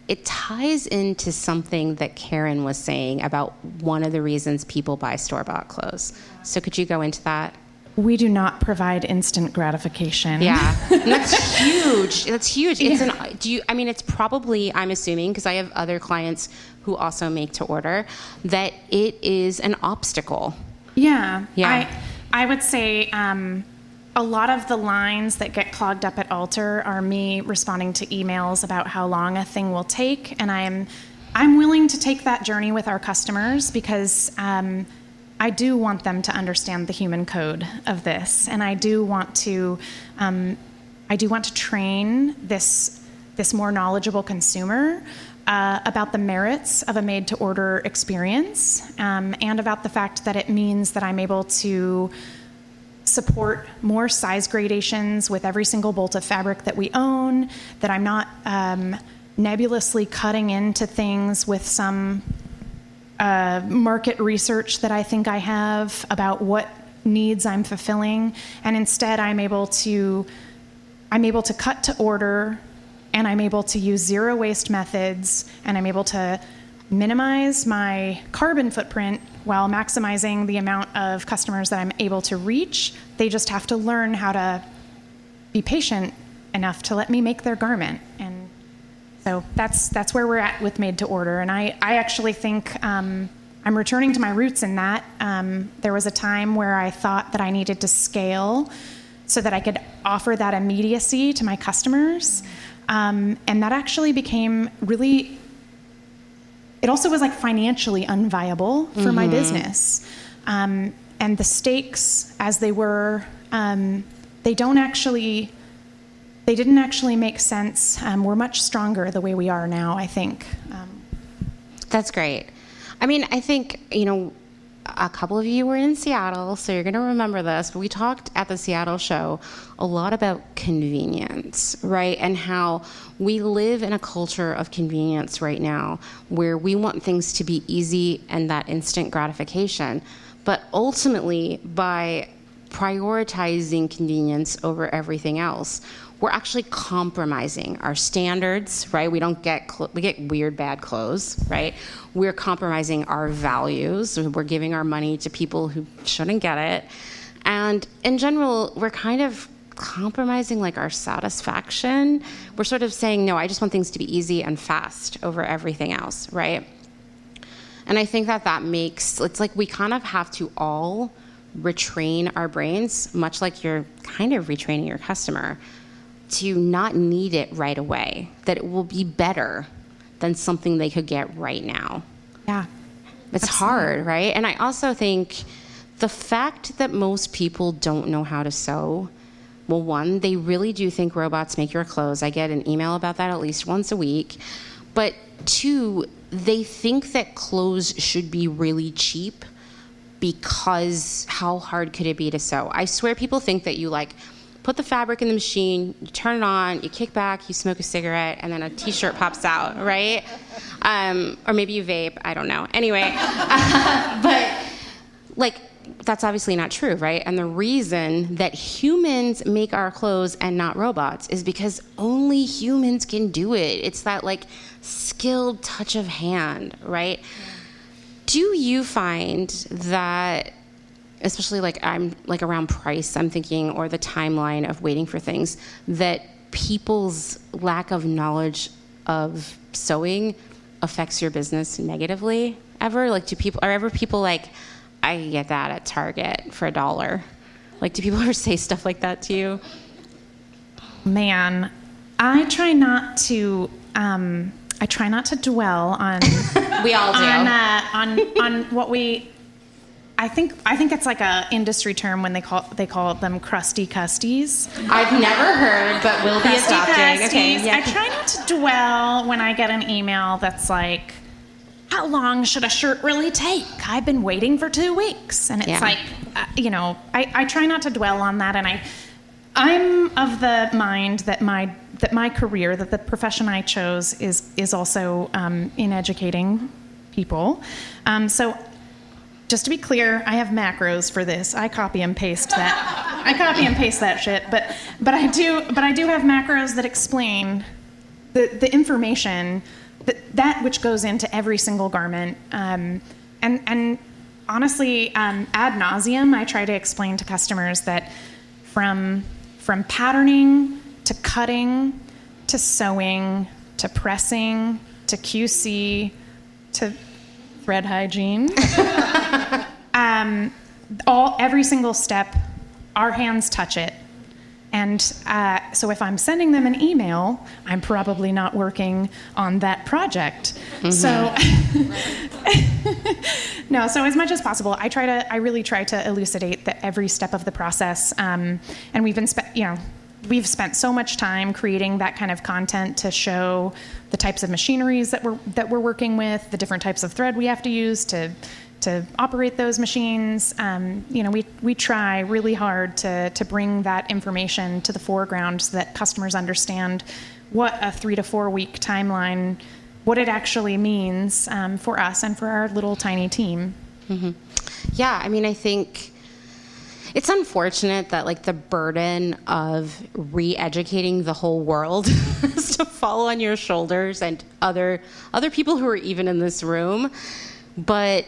it ties into something that Karen was saying about one of the reasons people buy store-bought clothes. So could you go into that? We do not provide instant gratification. Yeah, and that's huge. That's huge. It's probably, I'm assuming, because I have other clients who also make to order, that it is an obstacle. Yeah. Yeah. I would say a lot of the lines that get clogged up at Alter are me responding to emails about how long a thing will take, and I'm willing to take that journey with our customers because I do want them to understand the human code of this, and I do want to train this more knowledgeable consumer about the merits of a made-to-order experience, and about the fact that it means that I'm able to support more size gradations with every single bolt of fabric that we own, that I'm not nebulously cutting into things with some market research that I think I have about what needs I'm fulfilling, and instead I'm able to cut to order, and I'm able to use zero waste methods, and I'm able to minimize my carbon footprint while maximizing the amount of customers that I'm able to reach. They just have to learn how to be patient enough to let me make their garment. And so that's where we're at with made to order. And I actually think I'm returning to my roots in that. There was a time where I thought that I needed to scale so that I could offer that immediacy to my customers. And that actually became really, it also was like financially unviable for my business. And the stakes as they were, they didn't actually make sense. We're much stronger the way we are now, I think. That's great. I mean, I think, a couple of you were in Seattle, so you're going to remember this, but we talked at the Seattle show a lot about convenience, right? And how we live in a culture of convenience right now where we want things to be easy and that instant gratification. But ultimately, by prioritizing convenience over everything else, we're actually compromising our standards, right? We get weird, bad clothes, right? We're compromising our values. We're giving our money to people who shouldn't get it. And in general, we're kind of compromising like our satisfaction. We're sort of saying, no, I just want things to be easy and fast over everything else, right? And I think that makes, it's like we kind of have to all retrain our brains, much like you're kind of retraining your customer, to not need it right away, that it will be better than something they could get right now. Yeah. It's hard, right? And I also think the fact that most people don't know how to sew, well, one, they really do think robots make your clothes. I get an email about that at least once a week. But two, they think that clothes should be really cheap because how hard could it be to sew? I swear people think that you put the fabric in the machine, you turn it on, you kick back, you smoke a cigarette, and then a t-shirt pops out, right? Or maybe you vape, I don't know. Anyway, but that's obviously not true, right? And the reason that humans make our clothes and not robots is because only humans can do it. It's that skilled touch of hand, right? Yeah. Do you find that, especially around price, I'm thinking, or the timeline of waiting for things, that people's lack of knowledge of sewing affects your business negatively ever? Are ever people I can get that at Target for $1. Like, do people ever say stuff like that to you? Man, I try not to dwell on. We all do. On what we. I think it's like a industry term when they call them crusty custies. I've never heard, but we'll be adopting. Okay, yeah. I try not to dwell when I get an email that's like, how long should a shirt really take? I've been waiting for 2 weeks. And it's like, I try not to dwell on that. And I'm of the mind that my career, that the profession I chose is also in educating people. So just to be clear, I have macros for this. I copy and paste that shit. But I do have macros that explain the information that which goes into every single garment. And honestly, ad nauseum, I try to explain to customers that from patterning to cutting to sewing to pressing to QC to thread hygiene, every single step, our hands touch it. And so if I'm sending them an email, I'm probably not working on that project. Mm-hmm. So as much as possible, I really try to elucidate every step of the process. And we've spent so much time creating that kind of content to show the types of machineries that we're working with, the different types of thread we have to use to operate those machines. We try really hard to bring that information to the foreground so that customers understand what a 3 to 4 week timeline, what it actually means for us and for our little tiny team. Mm-hmm. Yeah, I mean, I think it's unfortunate that like the burden of re-educating the whole world has to fall on your shoulders and other people who are even in this room, but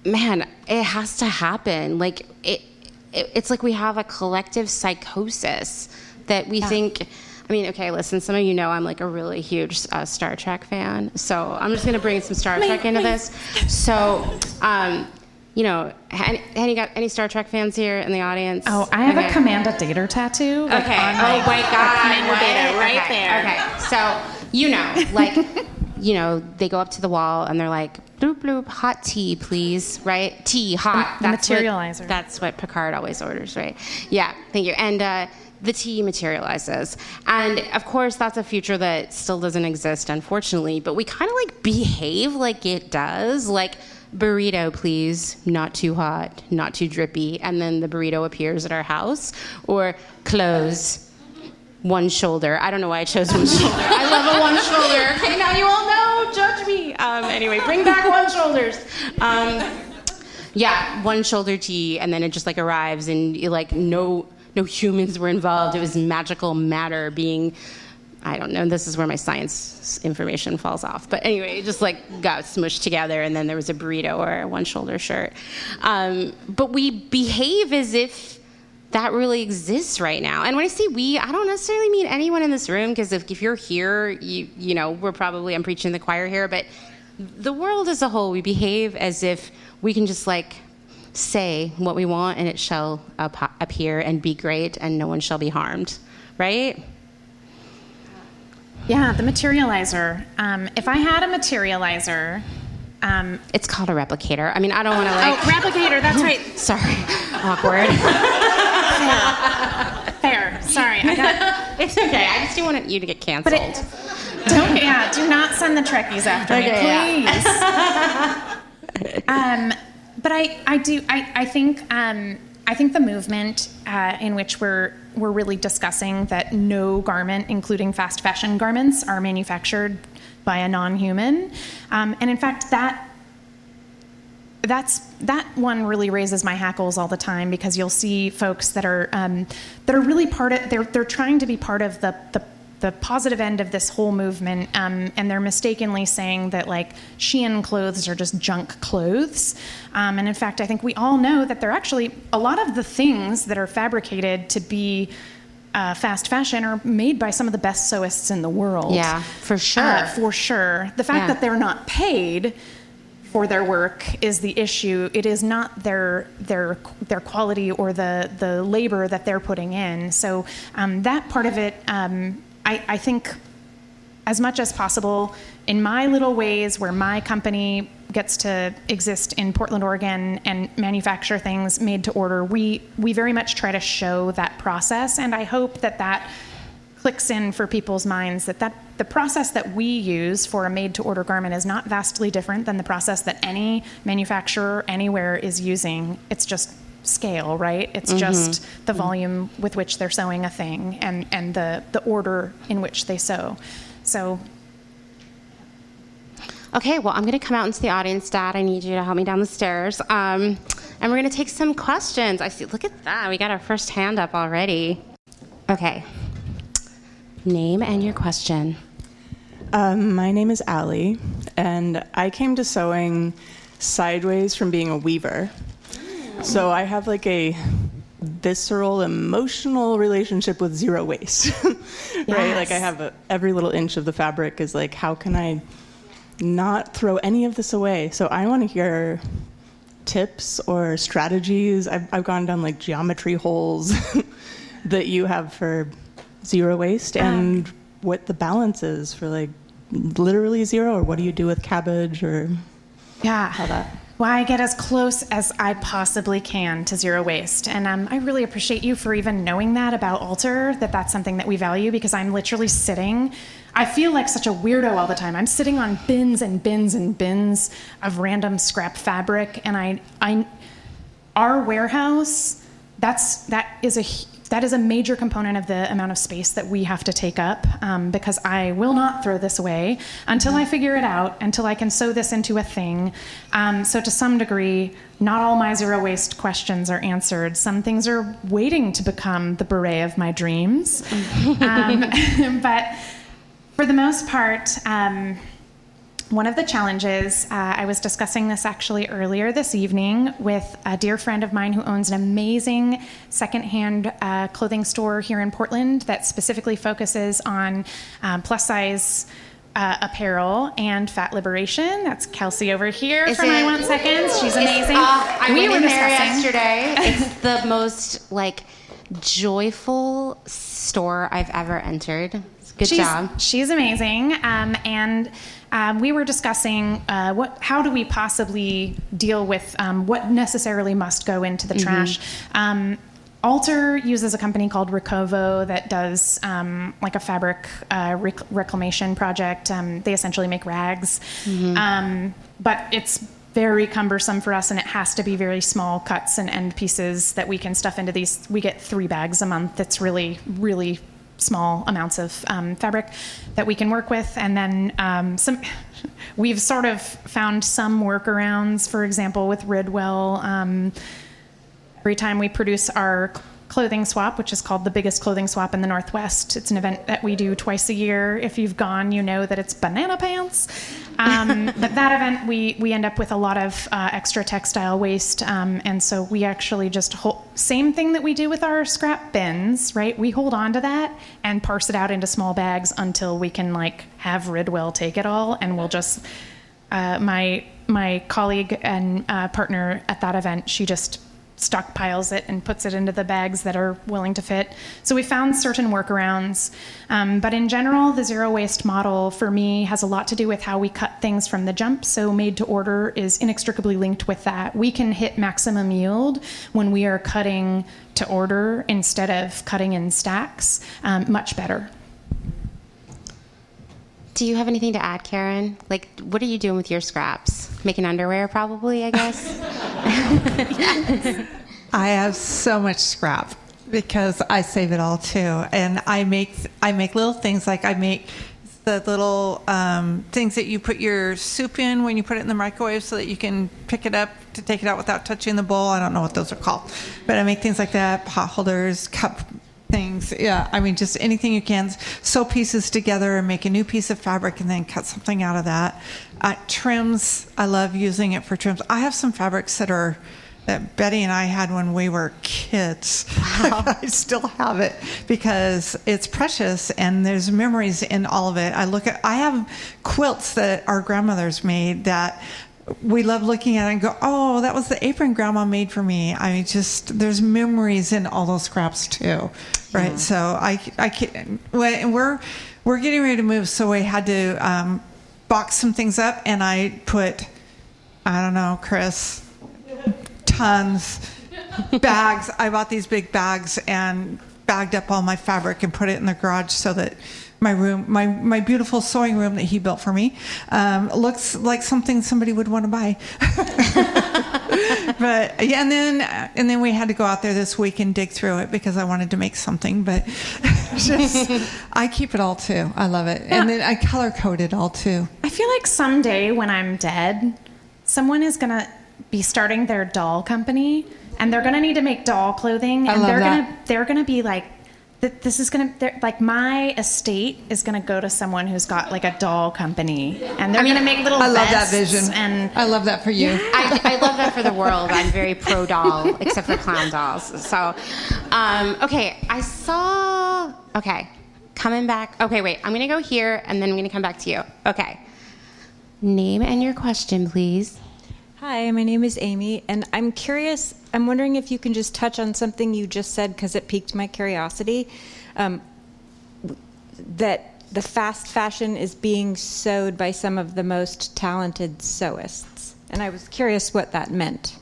man, it has to happen. Like it's like we have a collective psychosis that we think. I mean, okay, listen. Some of you know I'm like a really huge Star Trek fan, so I'm just gonna bring some Star Trek into this. So, any Star Trek fans here in the audience? Oh, I have a Commander Data tattoo. Okay. Oh my God. Commander Data right there. Okay. So they go up to the wall and they're like, bloop, bloop, hot tea, please, right? Tea, hot. Materializer. That's what Picard always orders, right? Yeah, thank you. And the tea materializes. And of course, that's a future that still doesn't exist, unfortunately, but we kind of like behave like it does. Like, burrito, please, not too hot, not too drippy. And then the burrito appears at our house. Or clothes, one shoulder. I don't know why I chose one shoulder. I love a one shoulder. Okay, now you all know, judge me. Anyway, bring back one shoulders. One shoulder tea, and then it just like arrives, and no humans were involved. It was magical matter being, I don't know, this is where my science information falls off. But anyway, it just like got smushed together, and then there was a burrito or a one shoulder shirt. But we behave as if that really exists right now. And when I say we, I don't necessarily mean anyone in this room, because if you're here, I'm preaching the choir here, but the world as a whole, we behave as if we can just like say what we want and it shall appear and be great and no one shall be harmed, right? Yeah, the materializer. If I had a materializer... it's called a replicator. I mean, I don't want to like... Oh, replicator, that's right. Sorry. Awkward. Fair. Sorry. It's okay. I just don't want you to get canceled. Do not send the Trekkies after me, please. But I think the movement in which we're really discussing that no garment, including fast fashion garments, are manufactured by a non-human, and in fact that one really raises my hackles all the time, because you'll see folks that are really they're trying to be part of the positive end of this whole movement, and they're mistakenly saying that like Shein clothes are just junk clothes, and in fact I think we all know that they're actually a lot of the things that are fabricated to be fast fashion are made by some of the best sewists in the world. Yeah, for sure. The fact that they're not paid for their work is the issue. It is not their quality or the labor that they're putting in. So that part of it, I think, as much as possible, in my little ways where my company gets to exist in Portland, Oregon, and manufacture things made to order, we very much try to show that process, and I hope that clicks in for people's minds that the process that we use for a made-to-order garment is not vastly different than the process that any manufacturer anywhere is using. It's just scale, right? It's just the volume with which they're sewing a thing and the order in which they sew. So. Okay, well, I'm going to come out into the audience, Dad. I need you to help me down the stairs. And we're going to take some questions. I see, look at that. We got our first hand up already. Okay. Name and your question. My name is Allie, and I came to sewing sideways from being a weaver. So I have like a visceral, emotional relationship with zero waste, right? Yes. Like I have every little inch of the fabric is like, how can I not throw any of this away? So I want to hear tips or strategies. I've gone down like geometry holes that you have for zero waste and what the balance is for like literally zero, or what do you do with cabbage or how that? Well, I get as close as I possibly can to zero waste. And I really appreciate you for even knowing that about Alter, that's something that we value, because I'm literally I feel like such a weirdo all the time. I'm sitting on bins and bins and bins of random scrap fabric. And our warehouse, that is a major component of the amount of space that we have to take up, because I will not throw this away until I figure it out, until I can sew this into a thing. So to some degree, not all my zero waste questions are answered. Some things are waiting to become the beret of my dreams. But for the most part, one of the challenges, I was discussing this actually earlier this evening with a dear friend of mine who owns an amazing secondhand clothing store here in Portland that specifically focuses on plus size apparel and fat liberation. That's Kelsey over here from I Want Seconds. She's amazing. I went in there yesterday. It's the most joyful store I've ever entered. Good job. She's amazing. And we were discussing how do we possibly deal with what necessarily must go into the trash. Alter uses a company called Recovo that does like a fabric reclamation project. They essentially make rags. But it's very cumbersome for us, and it has to be very small cuts and end pieces that we can stuff into these. We get 3 bags a month. It's really, really small amounts of fabric that we can work with. And then we've sort of found some workarounds, for example, with Ridwell. Every time we produce our clothing swap, which is called the biggest clothing swap in the Northwest. It's an event that we do twice a year. If you've gone, you know that it's banana pants. But that event, we end up with a lot of extra textile waste. And so we actually just same thing that we do with our scrap bins, right? We hold on to that and parse it out into small bags until we can have Ridwell take it all. And we'll just, my colleague and partner at that event, she just stockpiles it and puts it into the bags that are willing to fit. So we found certain workarounds. But in general, the zero waste model for me has a lot to do with how we cut things from the jump. So made to order is inextricably linked with that. We can hit maximum yield when we are cutting to order instead of cutting in stacks, much better. Do you have anything to add, Karen? What are you doing with your scraps? Making underwear, probably, I guess? Yes. I have so much scrap because I save it all, too. And I make little things, I make the little things that you put your soup in when you put it in the microwave so that you can pick it up to take it out without touching the bowl. I don't know what those are called. But I make things like that, pot holders, cup things. Yeah, just anything you can. Sew pieces together and make a new piece of fabric and then cut something out of that. Trims, I love using it for trims. I have some fabrics that Betty and I had when we were kids. Wow. I still have it because it's precious and there's memories in all of it. I have quilts that our grandmothers made that we love looking at it and go, oh, that was the apron Grandma made for me. There's memories in all those scraps too, right? Yeah. So I can't, we're getting ready to move, so we had to box some things up, and I put, I don't know, Chris, tons, bags. I bought these big bags and bagged up all my fabric and put it in the garage so that my room, my beautiful sewing room that he built for me, looks like something somebody would want to buy. But yeah, and then we had to go out there this week and dig through it because I wanted to make something. But I keep it all too. I love it, and then I color code it all too. I feel like someday when I'm dead, someone is gonna be starting their doll company, and they're gonna need to make doll clothing, and they're gonna be like, this is like my estate is gonna go to someone who's got like a doll company, and they're gonna make little vests. I love that vision, and I love that for you. Yeah. I love that for the world. I'm very pro doll, except for clown dolls. So, okay, coming back. Okay, wait, I'm gonna go here, and then I'm gonna come back to you. Okay, name and your question, please. Hi, my name is Amy, and I'm curious, I'm wondering if you can just touch on something you just said, because it piqued my curiosity, that the fast fashion is being sewed by some of the most talented sewists. And I was curious what that meant.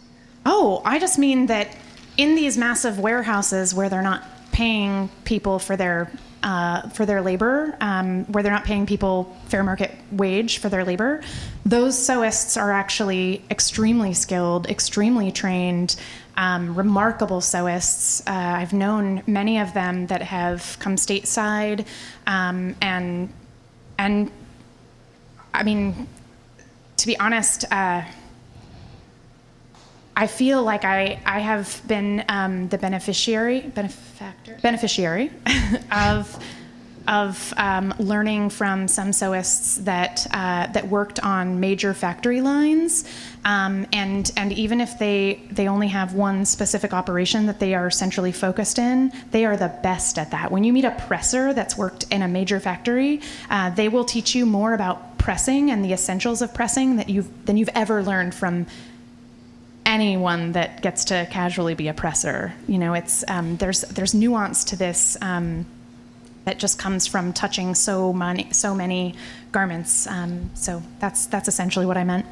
Oh, I just mean that in these massive warehouses where they're not paying people for their labor, where they're not paying people fair market wage for their labor, those sewists are actually extremely skilled, extremely trained, remarkable sewists. I've known many of them that have come stateside, and I mean, to be honest, I feel like I have been the beneficiary of learning from some sewists that worked on major factory lines, and even if they only have one specific operation that they are centrally focused in, they are the best at that. When you meet a presser that's worked in a major factory, they will teach you more about pressing and the essentials of pressing than you've ever learned from anyone that gets to casually be a presser. You know, it's there's nuance to this that just comes from touching so many garments. So that's essentially what I meant.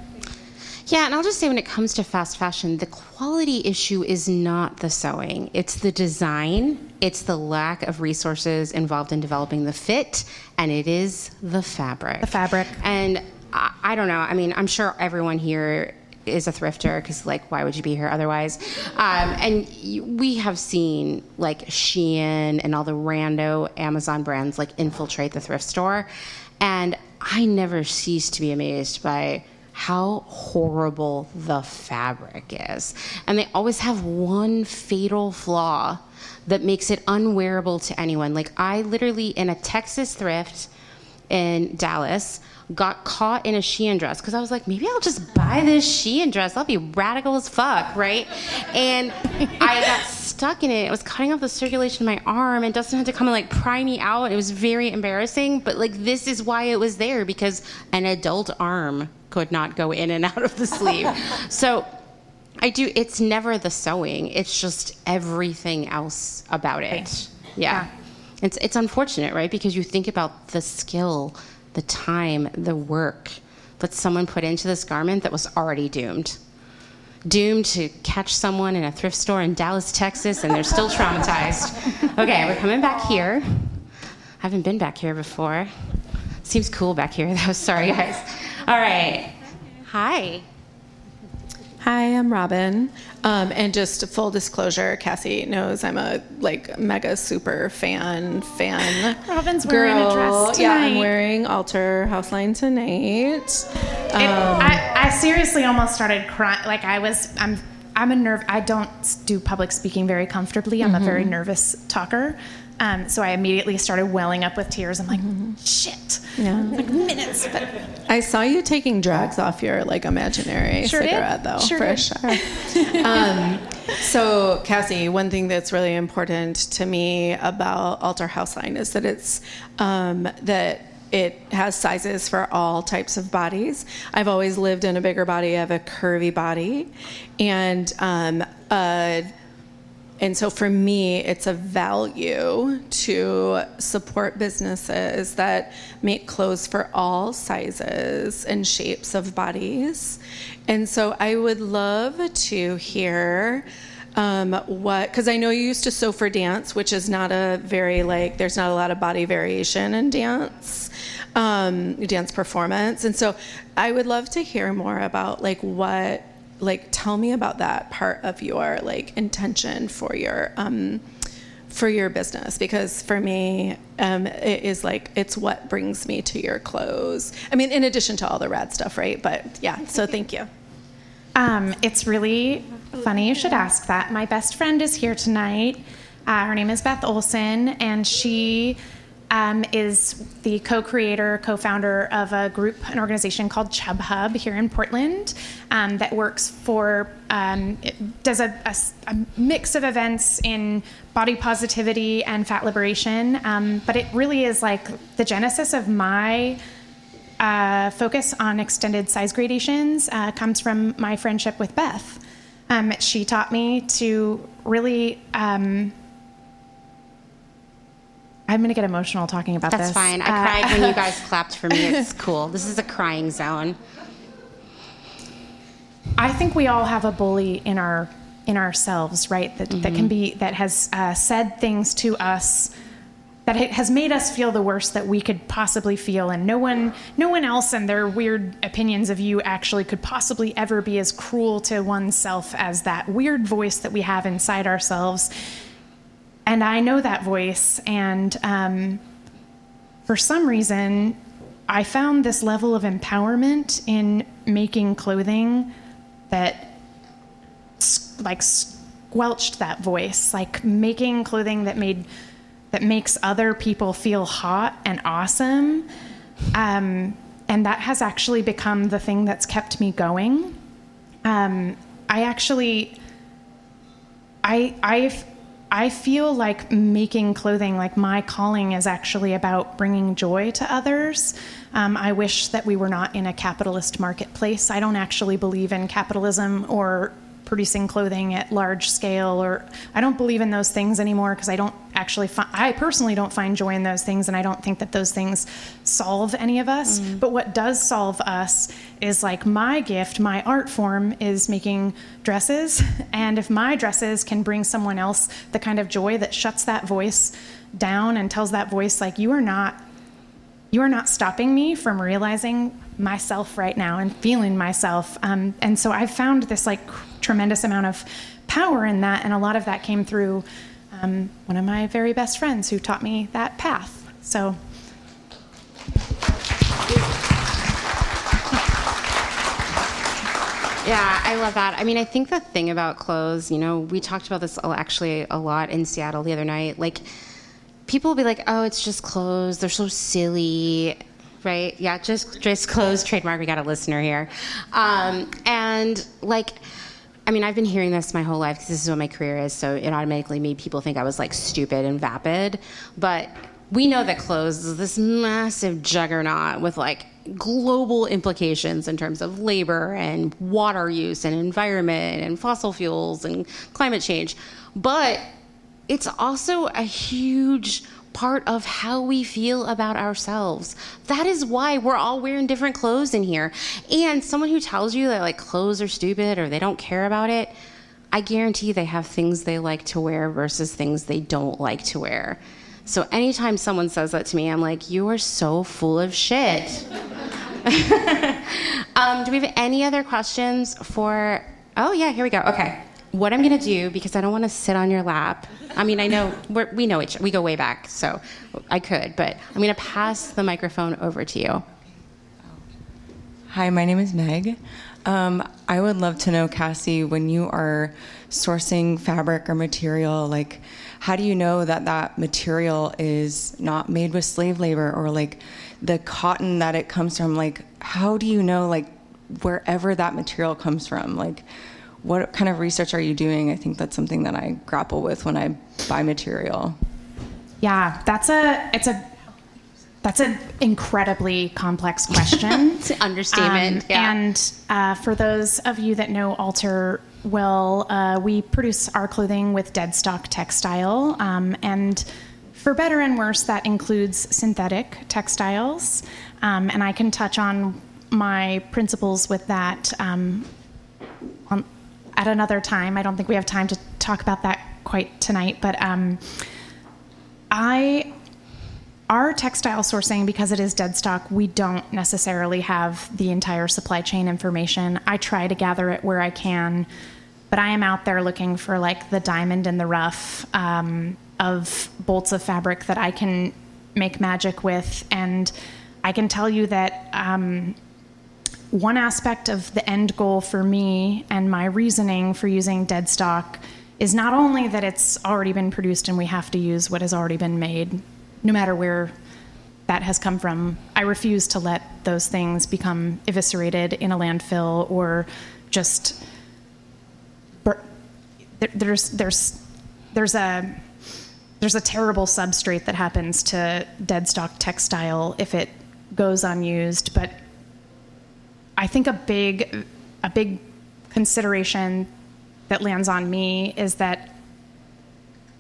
Yeah, and I'll just say when it comes to fast fashion, the quality issue is not the sewing. It's the design, it's the lack of resources involved in developing the fit, and it is the fabric. The fabric. And I don't know, I mean, I'm sure everyone here is a thrifter, because like, why would you be here otherwise? And we have seen like Shein and all the rando Amazon brands like infiltrate the thrift store, and I never cease to be amazed by how horrible the fabric is. And they always have one fatal flaw that makes it unwearable to anyone. Like, I literally, in a Texas thrift in Dallas, got caught in a Shein dress because I was like, maybe I'll just buy this Shein dress. I'll be radical as fuck, right? And I got stuck in it. It was cutting off the circulation in my arm, and Dustin had to come and like pry me out. It was very embarrassing, but like, this is why it was there, because an adult arm could not go in and out of the sleeve. So it's never the sewing, it's just everything else about it. Yeah. It's unfortunate, right? Because you think about the skill, the time, the work that someone put into this garment that was already doomed to catch someone in a thrift store in Dallas, Texas, and they're still traumatized. Okay, we're coming back here. I haven't been back here before. Seems cool back here, though. Sorry, guys. All right. Hi. Hi, I'm Robin. And just full disclosure, Cassie knows I'm a mega super fan. Robin's girl. Wearing a dress tonight. Yeah, I'm wearing Alter Houseline tonight. I seriously almost started crying. Like, I'm a nerve. I don't do public speaking very comfortably. I'm a very nervous talker. So I immediately started welling up with tears. I'm like, shit. Yeah. Like minutes. But I saw you taking drags off your imaginary cigarette, though. For sure. So, Cassie, one thing that's really important to me about Alter Houseline is that it's that it has sizes for all types of bodies. I've always lived in a bigger body. I have a curvy body. And so for me, it's a value to support businesses that make clothes for all sizes and shapes of bodies. And so I would love to hear because I know you used to sew for dance, which is not a very, there's not a lot of body variation in dance performance. And so I would love to hear more about tell me about that part of your intention for your business, because for me it is it's what brings me to your clothes. I mean, in addition to all the rad stuff, right? But yeah, so thank you. It's really funny you should ask that. My best friend is here tonight. Her name is Beth Olson, and she is the co-founder of an organization called Chub Hub here in Portland that works for, it does a mix of events in body positivity and fat liberation. But it really is the genesis of my focus on extended size gradations comes from my friendship with Beth. She taught me to really, I'm going to get emotional talking about this. That's fine. I cried when you guys clapped for me. It's cool. This is a crying zone. I think we all have a bully in ourselves, right? That has said things to us that it has made us feel the worst that we could possibly feel, and no one else and their weird opinions of you actually could possibly ever be as cruel to oneself as that weird voice that we have inside ourselves. And I know that voice, and for some reason, I found this level of empowerment in making clothing that squelched that voice, making clothing that makes other people feel hot and awesome. And that has actually become the thing that's kept me going. I feel like making clothing, my calling is actually about bringing joy to others. I wish that we were not in a capitalist marketplace. I don't actually believe in capitalism or producing clothing at large scale, or I don't believe in those things anymore because I don't actually I personally don't find joy in those things, and I don't think that those things solve any of us. But what does solve us is my gift, my art form is making dresses, and if my dresses can bring someone else the kind of joy that shuts that voice down and tells that voice you are not stopping me from realizing myself right now and feeling myself. And so I've found this tremendous amount of power in that. And a lot of that came through one of my very best friends who taught me that path. So. Yeah, I love that. I mean, I think the thing about clothes, we talked about this actually a lot in Seattle the other night. People will be like, oh, it's just clothes. They're so silly, right? Yeah, just clothes. Trademark. We got a listener here. I've been hearing this my whole life because this is what my career is. So it automatically made people think I was stupid and vapid. But we know that clothes is this massive juggernaut with global implications in terms of labor and water use and environment and fossil fuels and climate change. But it's also a huge part of how we feel about ourselves. That is why we're all wearing different clothes in here. And someone who tells you that clothes are stupid or they don't care about it, I guarantee they have things they like to wear versus things they don't like to wear. So anytime someone says that to me, I'm like, you are so full of shit. Do we have any other questions for, oh yeah, here we go, okay. What I'm gonna do, because I don't wanna sit on your lap, I know we go way back, so I could, but I'm gonna pass the microphone over to you. Hi, my name is Meg. I would love to know, Cassie, when you are sourcing fabric or material, how do you know that material is not made with slave labor, or the cotton that it comes from? How do you know wherever that material comes from? What kind of research are you doing? I think that's something that I grapple with when I buy material. Yeah, That's an incredibly complex question. It's an understatement. And for those of you that know Alter well, we produce our clothing with dead stock textile. And for better and worse, that includes synthetic textiles. And I can touch on my principles with that at another time. I don't think we have time to talk about that quite tonight. But our textile sourcing, because it is dead stock, we don't necessarily have the entire supply chain information. I try to gather it where I can, but I am out there looking for like the diamond in the rough of bolts of fabric that I can make magic with. And I can tell you that one aspect of the end goal for me and my reasoning for using dead stock is not only that it's already been produced and we have to use what has already been made, no matter where that has come from. I refuse to let those things become eviscerated in a landfill or just there's a terrible substrate that happens to dead stock textile if it goes unused. But I think a big consideration that lands on me is that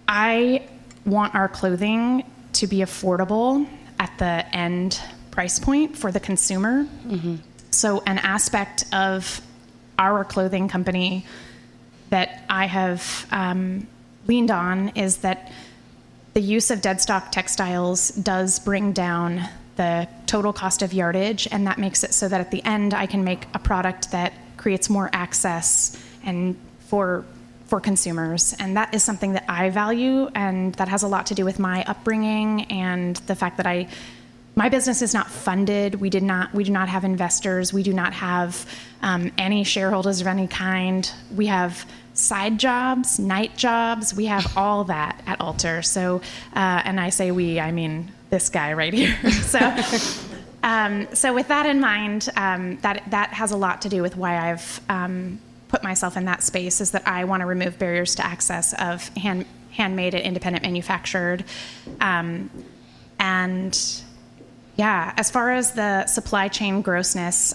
I want our clothing to be affordable at the end price point for the consumer. Mm-hmm. So an aspect of our clothing company that I have leaned on is that the use of dead stock textiles does bring down the total cost of yardage, and that makes it so that at the end I can make a product that creates more access and for consumers. And that is something that I value, and that has a lot to do with my upbringing and the fact that my business is not funded. We do not have investors. We do not have any shareholders of any kind. We have side jobs, night jobs. We have all that at Alter. So, and I say we, I mean this guy right here. So with that in mind, that has a lot to do with why I've put myself in that space, is that I want to remove barriers to access of handmade and independent manufactured. And yeah, as far as the supply chain grossness,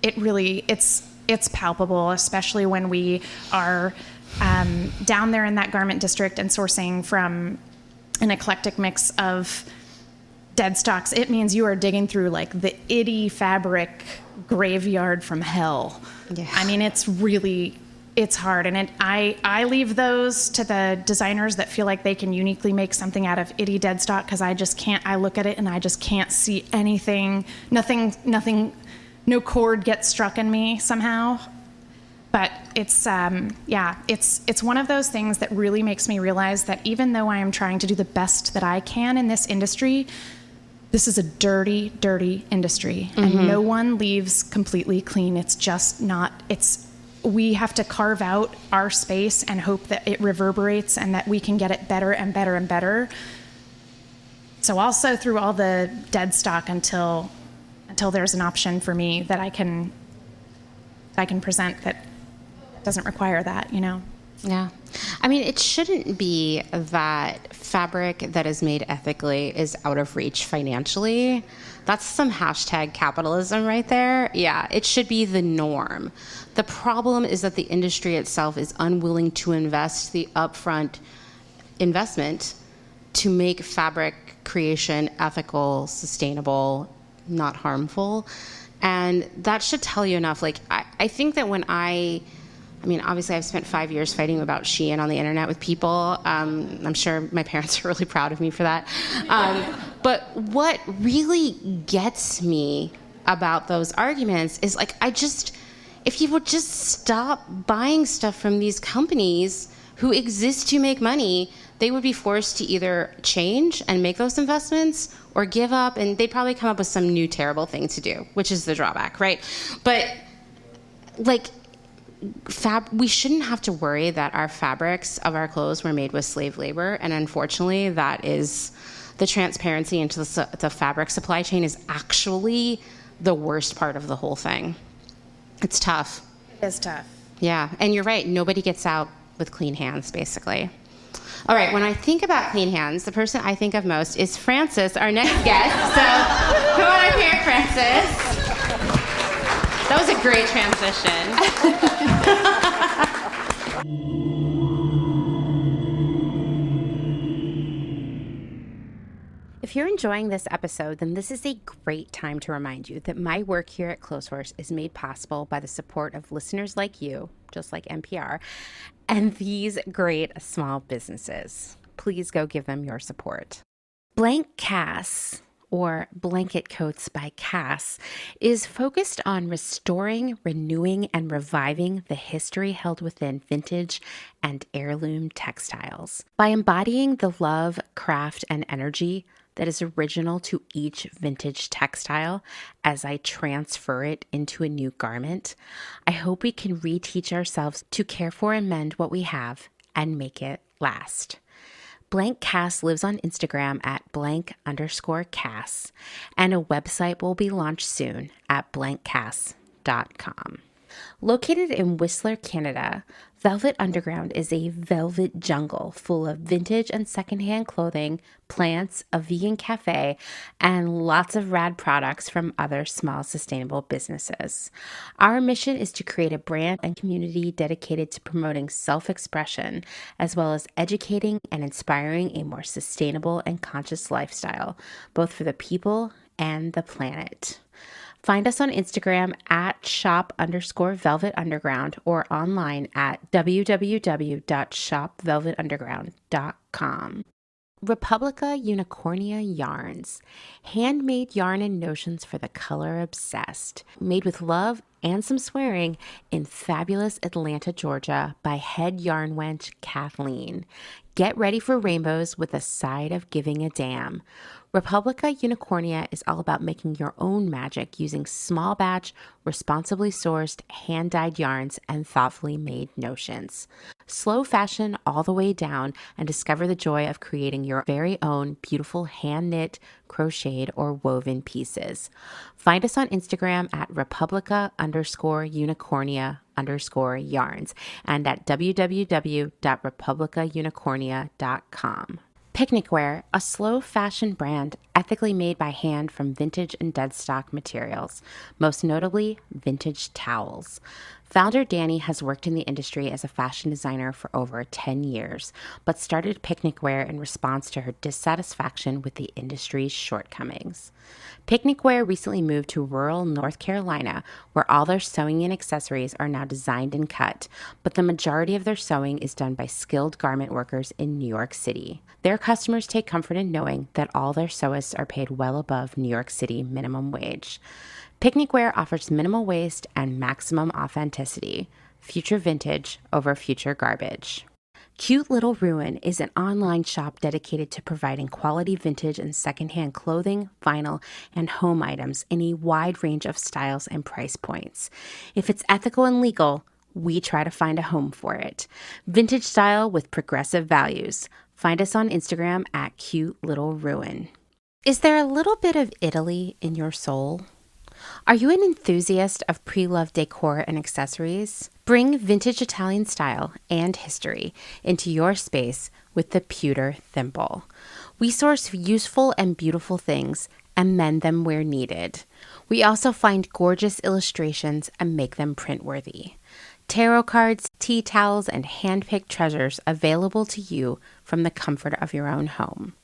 it's palpable, especially when we are down there in that garment district and sourcing from an eclectic mix of dead stocks. It means you are digging through like the itty fabric graveyard from hell. Yeah. I mean, it's hard. And I leave those to the designers that feel like they can uniquely make something out of itty dead stock, because I just can't. I look at it and I just can't see anything. Nothing, no chord gets struck in me somehow. But it's one of those things that really makes me realize that even though I am trying to do the best that I can in this industry, this is a dirty, dirty industry, and no one leaves completely clean. It's just not, we have to carve out our space and hope that it reverberates and that we can get it better and better and better. So I'll sew through all the dead stock until there's an option for me that I can present that doesn't require that, you know? Yeah. I mean, it shouldn't be that fabric that is made ethically is out of reach financially. That's some hashtag capitalism right there. Yeah, it should be the norm. The problem is that the industry itself is unwilling to invest the upfront investment to make fabric creation ethical, sustainable, not harmful. And that should tell you enough. Like, I think that when I mean, obviously, I've spent 5 years fighting about Shein on the internet with people. I'm sure my parents are really proud of me for that. But what really gets me about those arguments is, like, if you would just stop buying stuff from these companies who exist to make money, they would be forced to either change and make those investments or give up, and they'd probably come up with some new terrible thing to do, which is the drawback, right? But, like, we shouldn't have to worry that our fabrics of our clothes were made with slave labor, and unfortunately that is the transparency into the fabric supply chain is actually the worst part of the whole thing. It's tough. It is tough. Yeah, and you're right, nobody gets out with clean hands, basically. All right, when I think about clean hands, the person I think of most is Frances, our next guest. So come on up here, Frances. That was a great transition. If you're enjoying this episode, then this is a great time to remind you that my work here at Clotheshorse is made possible by the support of listeners like you, just like NPR, and these great small businesses. Please go give them your support. Blank Cass, or Blanket Coats by Cass, is focused on restoring, renewing, and reviving the history held within vintage and heirloom textiles. By embodying the love, craft, and energy that is original to each vintage textile as I transfer it into a new garment, I hope we can reteach ourselves to care for and mend what we have and make it last. Blank Cass lives on Instagram at _Cass, and a website will be launched soon at blankcass.com. Located in Whistler, Canada, Velvet Underground is a velvet jungle full of vintage and secondhand clothing, plants, a vegan cafe, and lots of rad products from other small sustainable businesses. Our mission is to create a brand and community dedicated to promoting self-expression, as well as educating and inspiring a more sustainable and conscious lifestyle, both for the people and the planet. Find us on Instagram at shop_velvetunderground or online at www.shopvelvetunderground.com. Republica Unicornia Yarns, handmade yarn and notions for the color obsessed, made with love and some swearing in fabulous Atlanta, Georgia by head yarn wench Kathleen. Get ready for rainbows with a side of giving a damn. Republica Unicornia is all about making your own magic using small batch, responsibly sourced, hand-dyed yarns and thoughtfully made notions. Slow fashion all the way down and discover the joy of creating your very own beautiful hand-knit, crocheted, or woven pieces. Find us on Instagram at Republica_Unicornia_yarns and at www.republicaunicornia.com. Picnic Wear, a slow fashion brand ethically made by hand from vintage and dead stock materials, most notably vintage towels. Founder Danny has worked in the industry as a fashion designer for over 10 years, but started Picnic Wear in response to her dissatisfaction with the industry's shortcomings. Picnic Wear recently moved to rural North Carolina, where all their sewing and accessories are now designed and cut, but the majority of their sewing is done by skilled garment workers in New York City. Their customers take comfort in knowing that all their sewists are paid well above New York City minimum wage. Picnic Wear offers minimal waste and maximum authenticity. Future vintage over future garbage. Cute Little Ruin is an online shop dedicated to providing quality vintage and secondhand clothing, vinyl, and home items in a wide range of styles and price points. If it's ethical and legal, we try to find a home for it. Vintage style with progressive values. Find us on Instagram at Cute Little Ruin. Is there a little bit of Italy in your soul? Are you an enthusiast of pre-loved decor and accessories? Bring vintage Italian style and history into your space with the Pewter Thimble. We source useful and beautiful things and mend them where needed. We also find gorgeous illustrations and make them print-worthy. Tarot cards, tea towels, and hand-picked treasures available to you from the comfort of your own home.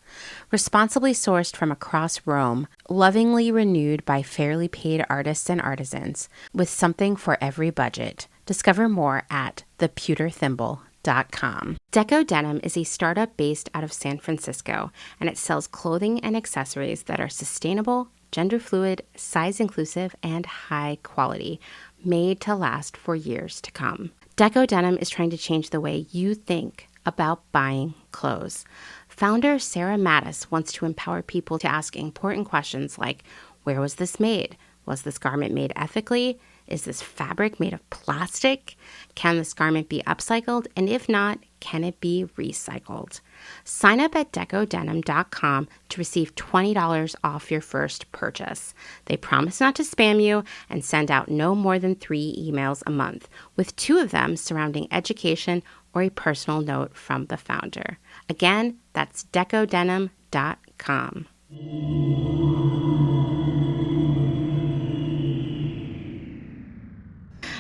Responsibly sourced from across Rome, lovingly renewed by fairly paid artists and artisans, with something for every budget. Discover more at thepewterthimble.com. Deco Denim is a startup based out of San Francisco, and it sells clothing and accessories that are sustainable, gender fluid, size inclusive, and high quality, made to last for years to come. Deco Denim is trying to change the way you think about buying clothes. Founder Sarah Mattis wants to empower people to ask important questions like, where was this made? Was this garment made ethically? Is this fabric made of plastic? Can this garment be upcycled? And if not, can it be recycled? Sign up at decodenim.com to receive $20 off your first purchase. They promise not to spam you and send out no more than 3 emails a month, with 2 of them surrounding education or a personal note from the founder. Again, that's decodenim.com.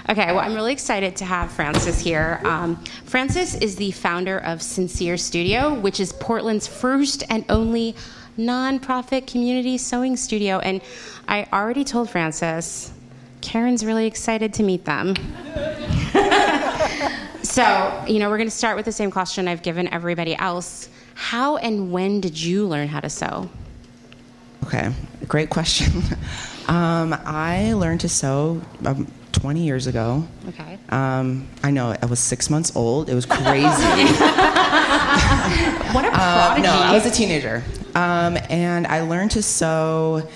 Okay, well, I'm really excited to have Frances here. Frances is the founder of Sincere Studio, which is Portland's first and only nonprofit community sewing studio. And I already told Frances, Karen's really excited to meet them. So, we're going to start with the same question I've given everybody else. How and when did you learn how to sew? Okay, great question. I learned to sew 20 years ago. Okay. I know, I was 6 months old. It was crazy. What a prodigy. No, I was a teenager. And I learned to sew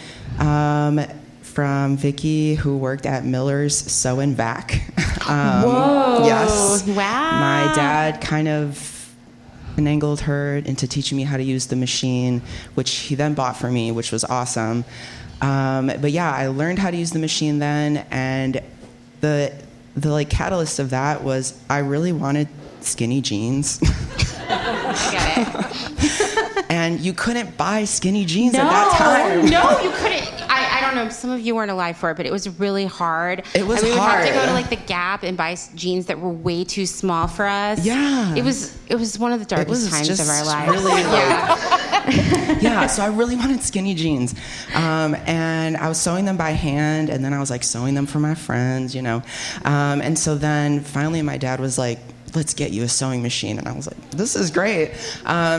from Vicky, who worked at Miller's Sew and Vac. Whoa. Yes. Wow. My dad kind of finagled her into teaching me how to use the machine, which he then bought for me, which was awesome. But yeah, I learned how to use the machine then, and the catalyst of that was I really wanted skinny jeans. Get it. And you couldn't buy skinny jeans at that time. No, you couldn't. I don't know. Some of you weren't alive for it, but it was really hard. It was we would hard. have to go to the Gap and buy jeans that were way too small for us. Yeah. It was one of the darkest times of our lives. Really yeah. So I really wanted skinny jeans, and I was sewing them by hand, and then I was sewing them for my friends, and so then finally my dad was like, let's get you a sewing machine. And I was like, this is great.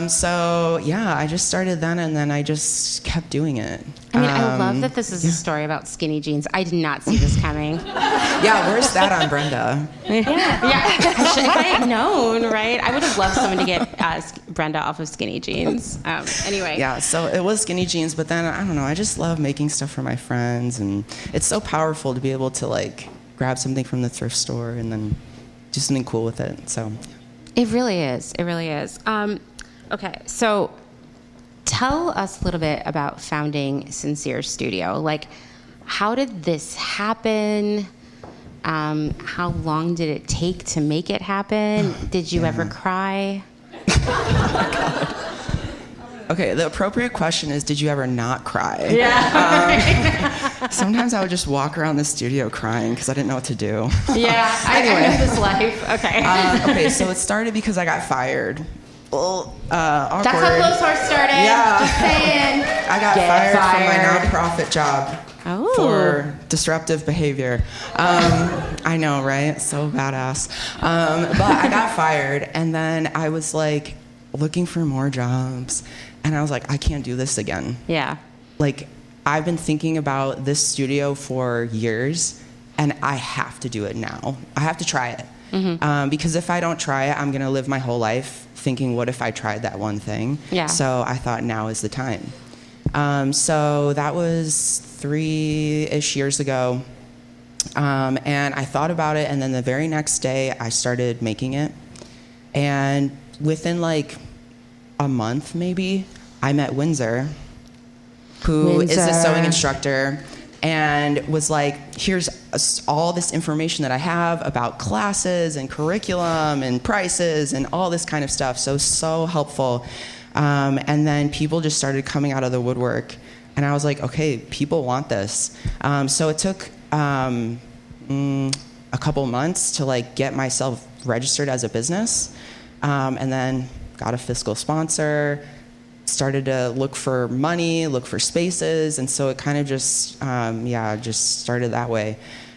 So yeah, I just started then, and then I just kept doing it. I love that this is a story about skinny jeans. I did not see this coming. Yeah, where's that on Brenda? Yeah. If I had known, right? I would have loved someone to get Brenda off of skinny jeans. Anyway. Yeah, so it was skinny jeans, but then, I don't know, I just love making stuff for my friends, and it's so powerful to be able to grab something from the thrift store and then do something cool with it. So it really is. It really is. Okay, so tell us a little bit about founding Sincere Studio. How did this happen? How long did it take to make it happen? Did you ever cry? Okay, the appropriate question is, did you ever not cry? Yeah. Sometimes I would just walk around the studio crying because I didn't know what to do. Yeah, Anyway. I know this life. Okay. Okay, so it started because I got fired. Well, awkward. That's how Clotheshorse started. Yeah. Just saying. I got fired from my nonprofit job for disruptive behavior. I know, right? So badass. But I got fired, and then I was looking for more jobs, and I was like, I can't do this again. Yeah. I've been thinking about this studio for years, and I have to do it now. I have to try it. Mm-hmm. Because if I don't try it, I'm going to live my whole life thinking, what if I tried that one thing? Yeah. So I thought now is the time. So that was 3-ish years ago. And I thought about it, and then the very next day, I started making it. And within a month, maybe, I met Windsor, who is a sewing instructor, and was like, here's all this information that I have about classes and curriculum and prices and all this kind of stuff. So helpful. And then people just started coming out of the woodwork, and I was like, okay, people want this. So it took a couple months to get myself registered as a business, and then got a fiscal sponsor, started to look for money, look for spaces, and so it kind of just started that way.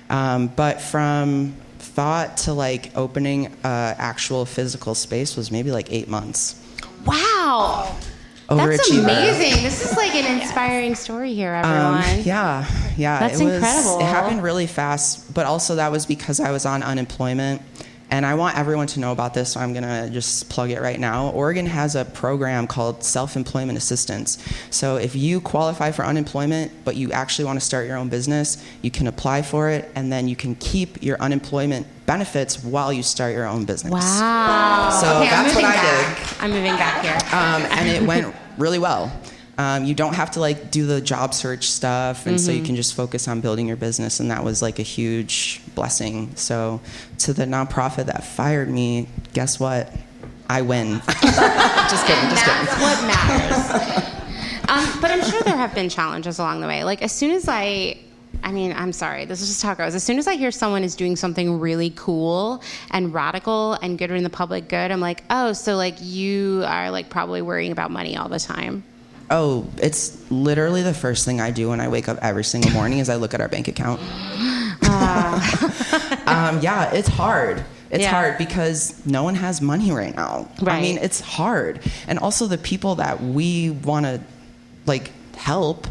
But from thought to opening an actual physical space was maybe 8 months. Wow. That's amazing. This is an inspiring story here, everyone. Yeah. That's incredible. It happened really fast, but also that was because I was on unemployment. And I want everyone to know about this, so I'm going to just plug it right now. Oregon has a program called self-employment assistance. So if you qualify for unemployment, but you actually want to start your own business, you can apply for it, and then you can keep your unemployment benefits while you start your own business. Wow. So okay, that's what I did. I'm moving back here. And it went really well. You don't have to do the job search stuff, and so you can just focus on building your business, and that was a huge blessing. So to the nonprofit that fired me, guess what? I win. Just kidding. That's what matters. But I'm sure there have been challenges along the way. Like, as soon as I'm sorry, this is just how it goes. As soon as I hear someone is doing something really cool and radical and good in the public good, I'm like, oh, so like you are like probably worrying about money all the time. Oh, it's literally the first thing I do when I wake up every single morning is I look at our bank account. Yeah, it's hard. It's hard because no one has money right now. Right. I mean, it's hard. And also the people that we want to like help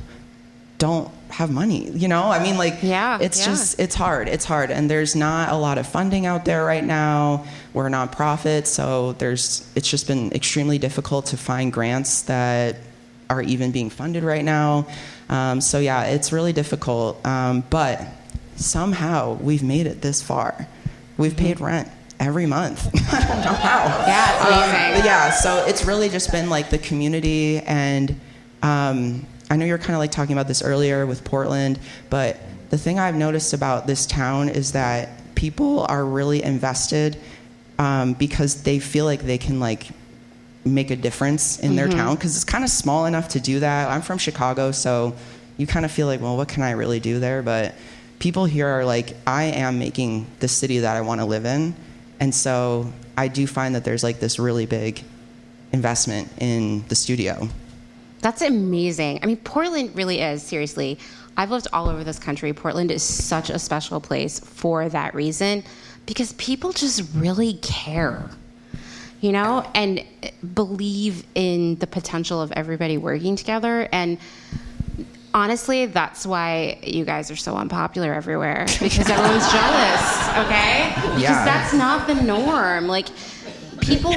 don't have money, you know? I mean, like, it's hard. It's hard. And there's not a lot of funding out there right now. We're a nonprofit, so it's just been extremely difficult to find grants that are even being funded right now. So yeah, it's really difficult. But somehow we've made it this far. We've paid rent every month. I don't know how. Yeah, it's amazing. Yeah, so it's really just been like the community, and I know you were kind of like talking about this earlier with Portland, but the thing I've noticed about this town is that people are really invested because they feel like they can like make a difference in their town, because it's kind of small enough to do that. I'm from Chicago, so you kind of feel like, well, what can I really do there? But people here are like, I am making the city that I want to live in. And so I do find that there's like this really big investment in the studio. That's amazing. I mean, Portland really is, seriously. I've lived all over this country. Portland is such a special place for that reason, because people just really care, you know, and believe in the potential of everybody working together. And honestly, that's why you guys are so unpopular everywhere, because everyone's jealous, okay? Because that's not the norm. Like, people,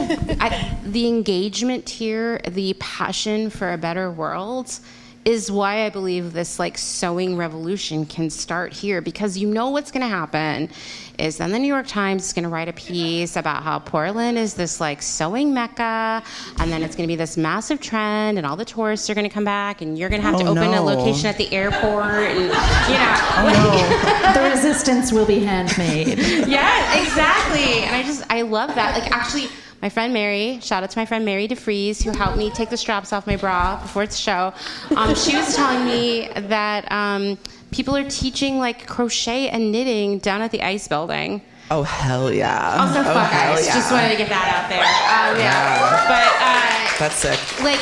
the engagement here, the passion for a better world is why I believe this like sewing revolution can start here, because you know what's going to happen is then the New York Times is going to write a piece about how Portland is this like sewing mecca, and then it's going to be this massive trend, and all the tourists are going to come back, and you're going to have to open a location at the airport, and you know. The resistance will be handmade. Yeah, exactly. And I love that. Like, actually, my friend Mary, shout out to my friend Mary DeFries, who helped me take the straps off my bra before the show. She was telling me that people are teaching like crochet and knitting down at the ICE building. Oh, hell yeah. Also, fuck ICE. Just wanted to get that out there. But that's sick. Like,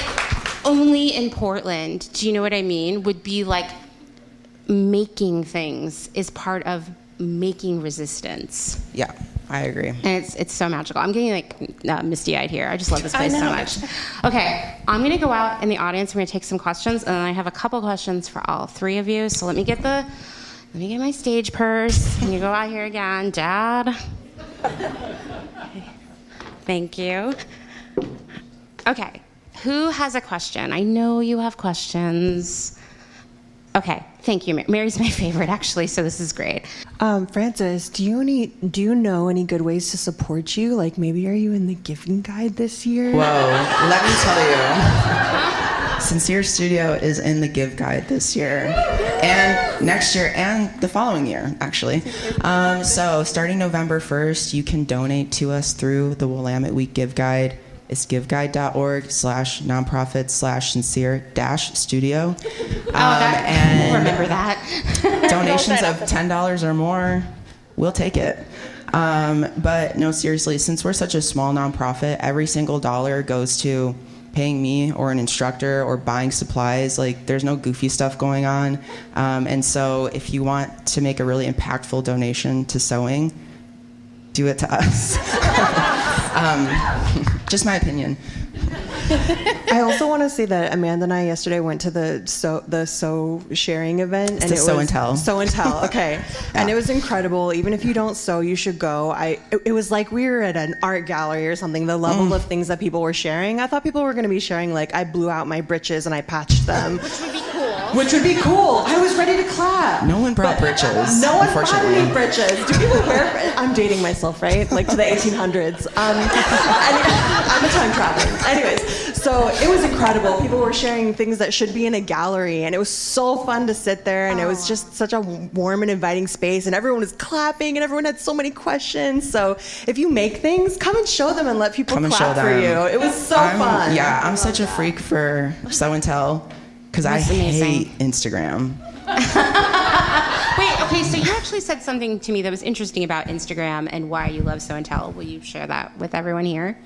only in Portland, do you know what I mean? Would be like making things is part of making resistance. Yeah, I agree. And it's so magical. I'm getting like misty-eyed here. I just love this place so much. Okay, I'm gonna go out in the audience. We're gonna take some questions, and I have a couple questions for all three of you. So let me get my stage purse. And you go out here again, Dad. Thank you. Okay, who has a question? I know you have questions. Okay, thank you. Mary's my favorite, actually, so this is great. Frances, do you know any good ways to support you? Like, maybe are you in the giving guide this year? Whoa, let me tell you. Sincere Studio is in the Give Guide this year, and next year, and the following year, actually. So starting November 1st, you can donate to us through the Willamette Week Give Guide. It's giveguide.org/sincere-studio. And remember that. Donations of $10 or more, we'll take it. But no, seriously, since we're such a small nonprofit, every single dollar goes to paying me or an instructor or buying supplies. Like, there's no goofy stuff going on. And so if you want to make a really impactful donation to sewing, do it to us. Just my opinion. I also want to say that Amanda and I yesterday went to the sew sharing event, and it was Sew and Tell. Sew and Tell, okay. And it was incredible. Even if you don't sew, you should go. It was like we were at an art gallery or something. The level of things that people were sharing. I thought people were going to be sharing like, I blew out my britches and I patched them. Which would be cool. I was ready to clap. No one brought britches. No one brought any britches. Do people wear? I'm dating myself, right? Like to the 1800s. I'm a time traveler. Anyways, So it was incredible. People were sharing things that should be in a gallery, and it was so fun to sit there, and it was just such a warm and inviting space, and everyone was clapping, and everyone had so many questions. So if you make things, come and show them and let people clap for you. It was so fun. Yeah, I'm such a freak for show and tell because I hate Instagram. Wait, okay, so you actually said something to me that was interesting about Instagram and why you love show and tell. Will you share that with everyone here?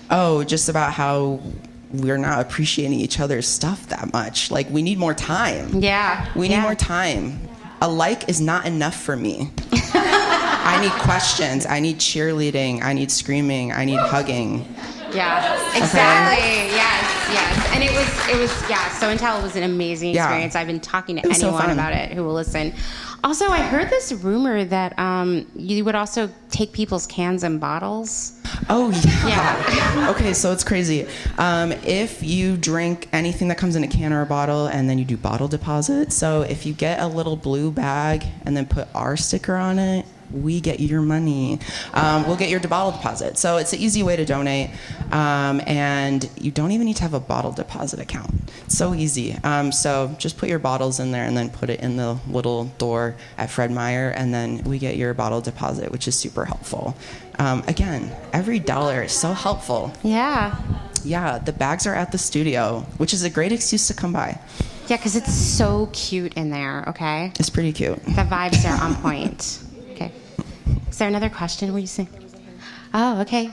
Oh, just about how we're not appreciating each other's stuff that much. Like, we need more time. Yeah. We need more time. A like is not enough for me. I need questions. I need cheerleading. I need screaming. I need hugging. Yeah, exactly. Yes. And it was show and tell was an amazing experience. I've been talking to anyone about it who will listen. Also, I heard this rumor that you would also take people's cans and bottles. Oh, yeah. Okay, so it's crazy. If you drink anything that comes in a can or a bottle, and then you do bottle deposit, so if you get a little blue bag and then put our sticker on it, we get your money. We'll get your bottle deposit. So it's an easy way to donate. And you don't even need to have a bottle deposit account. It's so easy. So just put your bottles in there and then put it in the little door at Fred Meyer, and then we get your bottle deposit, which is super helpful. Again, every dollar is so helpful. Yeah. Yeah, the bags are at the studio, which is a great excuse to come by. Yeah, because it's so cute in there, okay? It's pretty cute. The vibes are on point. Okay. Is there another question? What do you say? Oh, okay.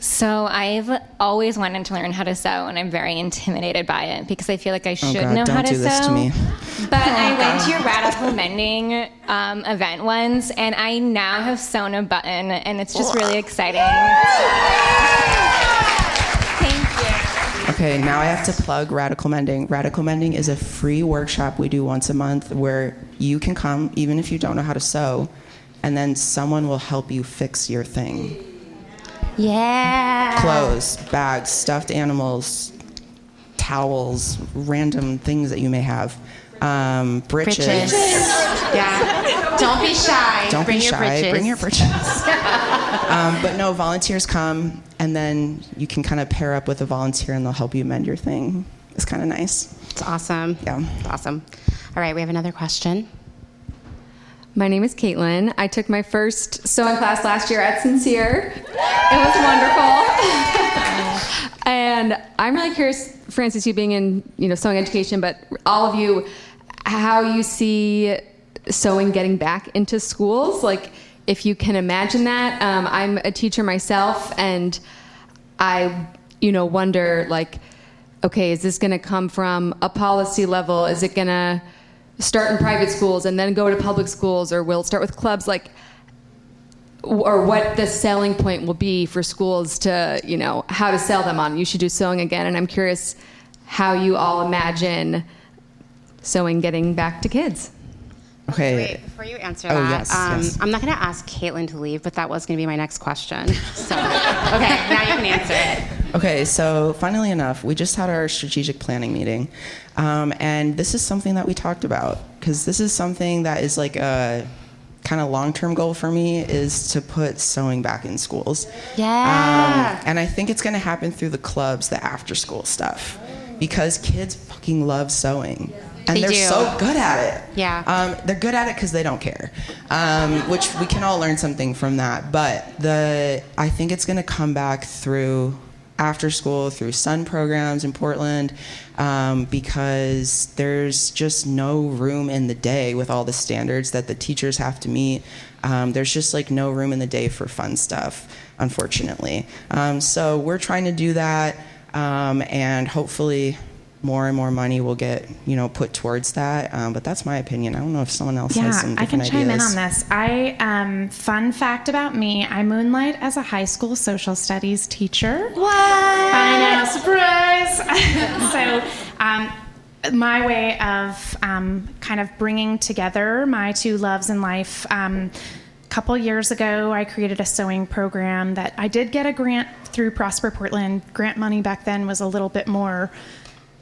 So I've always wanted to learn how to sew, and I'm very intimidated by it because I feel like I should know how to sew. Don't do this to me. But I went to your radical mending event once, and I now have sewn a button, and it's just really exciting. Thank you. Okay, now I have to plug Radical Mending. Radical Mending is a free workshop we do once a month where you can come, even if you don't know how to sew, and then someone will help you fix your thing. Yeah. Clothes, bags, stuffed animals, towels, random things that you may have. Breeches. Yeah. Don't be shy. Don't Bring be your shy. britches. Bring your britches. But no, volunteers come, and then you can kind of pair up with a volunteer, and they'll help you mend your thing. It's kind of nice. It's awesome. Yeah. It's awesome. All right, we have another question. My name is Caitlin. I took my first sewing class last year at Sincere. It was wonderful. And I'm really curious, Frances, you being in sewing education, but all of you, how you see sewing getting back into schools. Like, if you can imagine that. I'm a teacher myself, and I wonder, like, okay, is this going to come from a policy level? Is it going to start in private schools and then go to public schools, or will it start with clubs? Like, or what the selling point will be for schools to, how to sell them on. You should do sewing again. And I'm curious how you all imagine sewing getting back to kids. Okay. Wait, before you answer that, yes. I'm not going to ask Caitlin to leave, but that was going to be my next question. So, okay, now you can answer it. Okay, so funnily enough, we just had our strategic planning meeting. And this is something that we talked about, because this is something that is like a kind of long-term goal for me, is to put sewing back in schools. Yeah. And I think it's going to happen through the clubs, the after-school stuff, because kids fucking love sewing. And they're so good at it. Yeah. They're good at it because they don't care, which we can all learn something from that. But I think it's going to come back through after school, through SUN programs in Portland, because there's just no room in the day with all the standards that the teachers have to meet. There's just like no room in the day for fun stuff, unfortunately. So we're trying to do that, and hopefully more and more money will get put towards that, but that's my opinion. I don't know if someone else has some different ideas. I can chime in on this. Fun fact about me, I moonlight as a high school social studies teacher. What? I know, surprise. So my way of kind of bringing together my two loves in life, a couple years ago I created a sewing program that I did get a grant through Prosper Portland. Grant money back then was a little bit more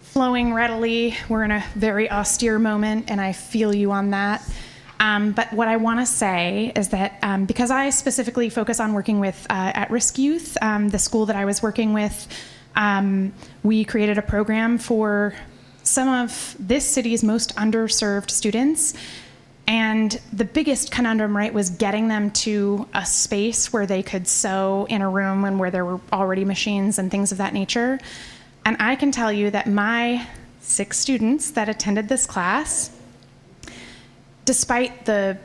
flowing readily. We're in a very austere moment, and I feel you on that. But what I want to say is that because I specifically focus on working with at-risk youth, the school that I was working with, we created a program for some of this city's most underserved students. And the biggest conundrum, right, was getting them to a space where they could sew in a room and where there were already machines and things of that nature. And I can tell you that my 6 students that attended this class, despite the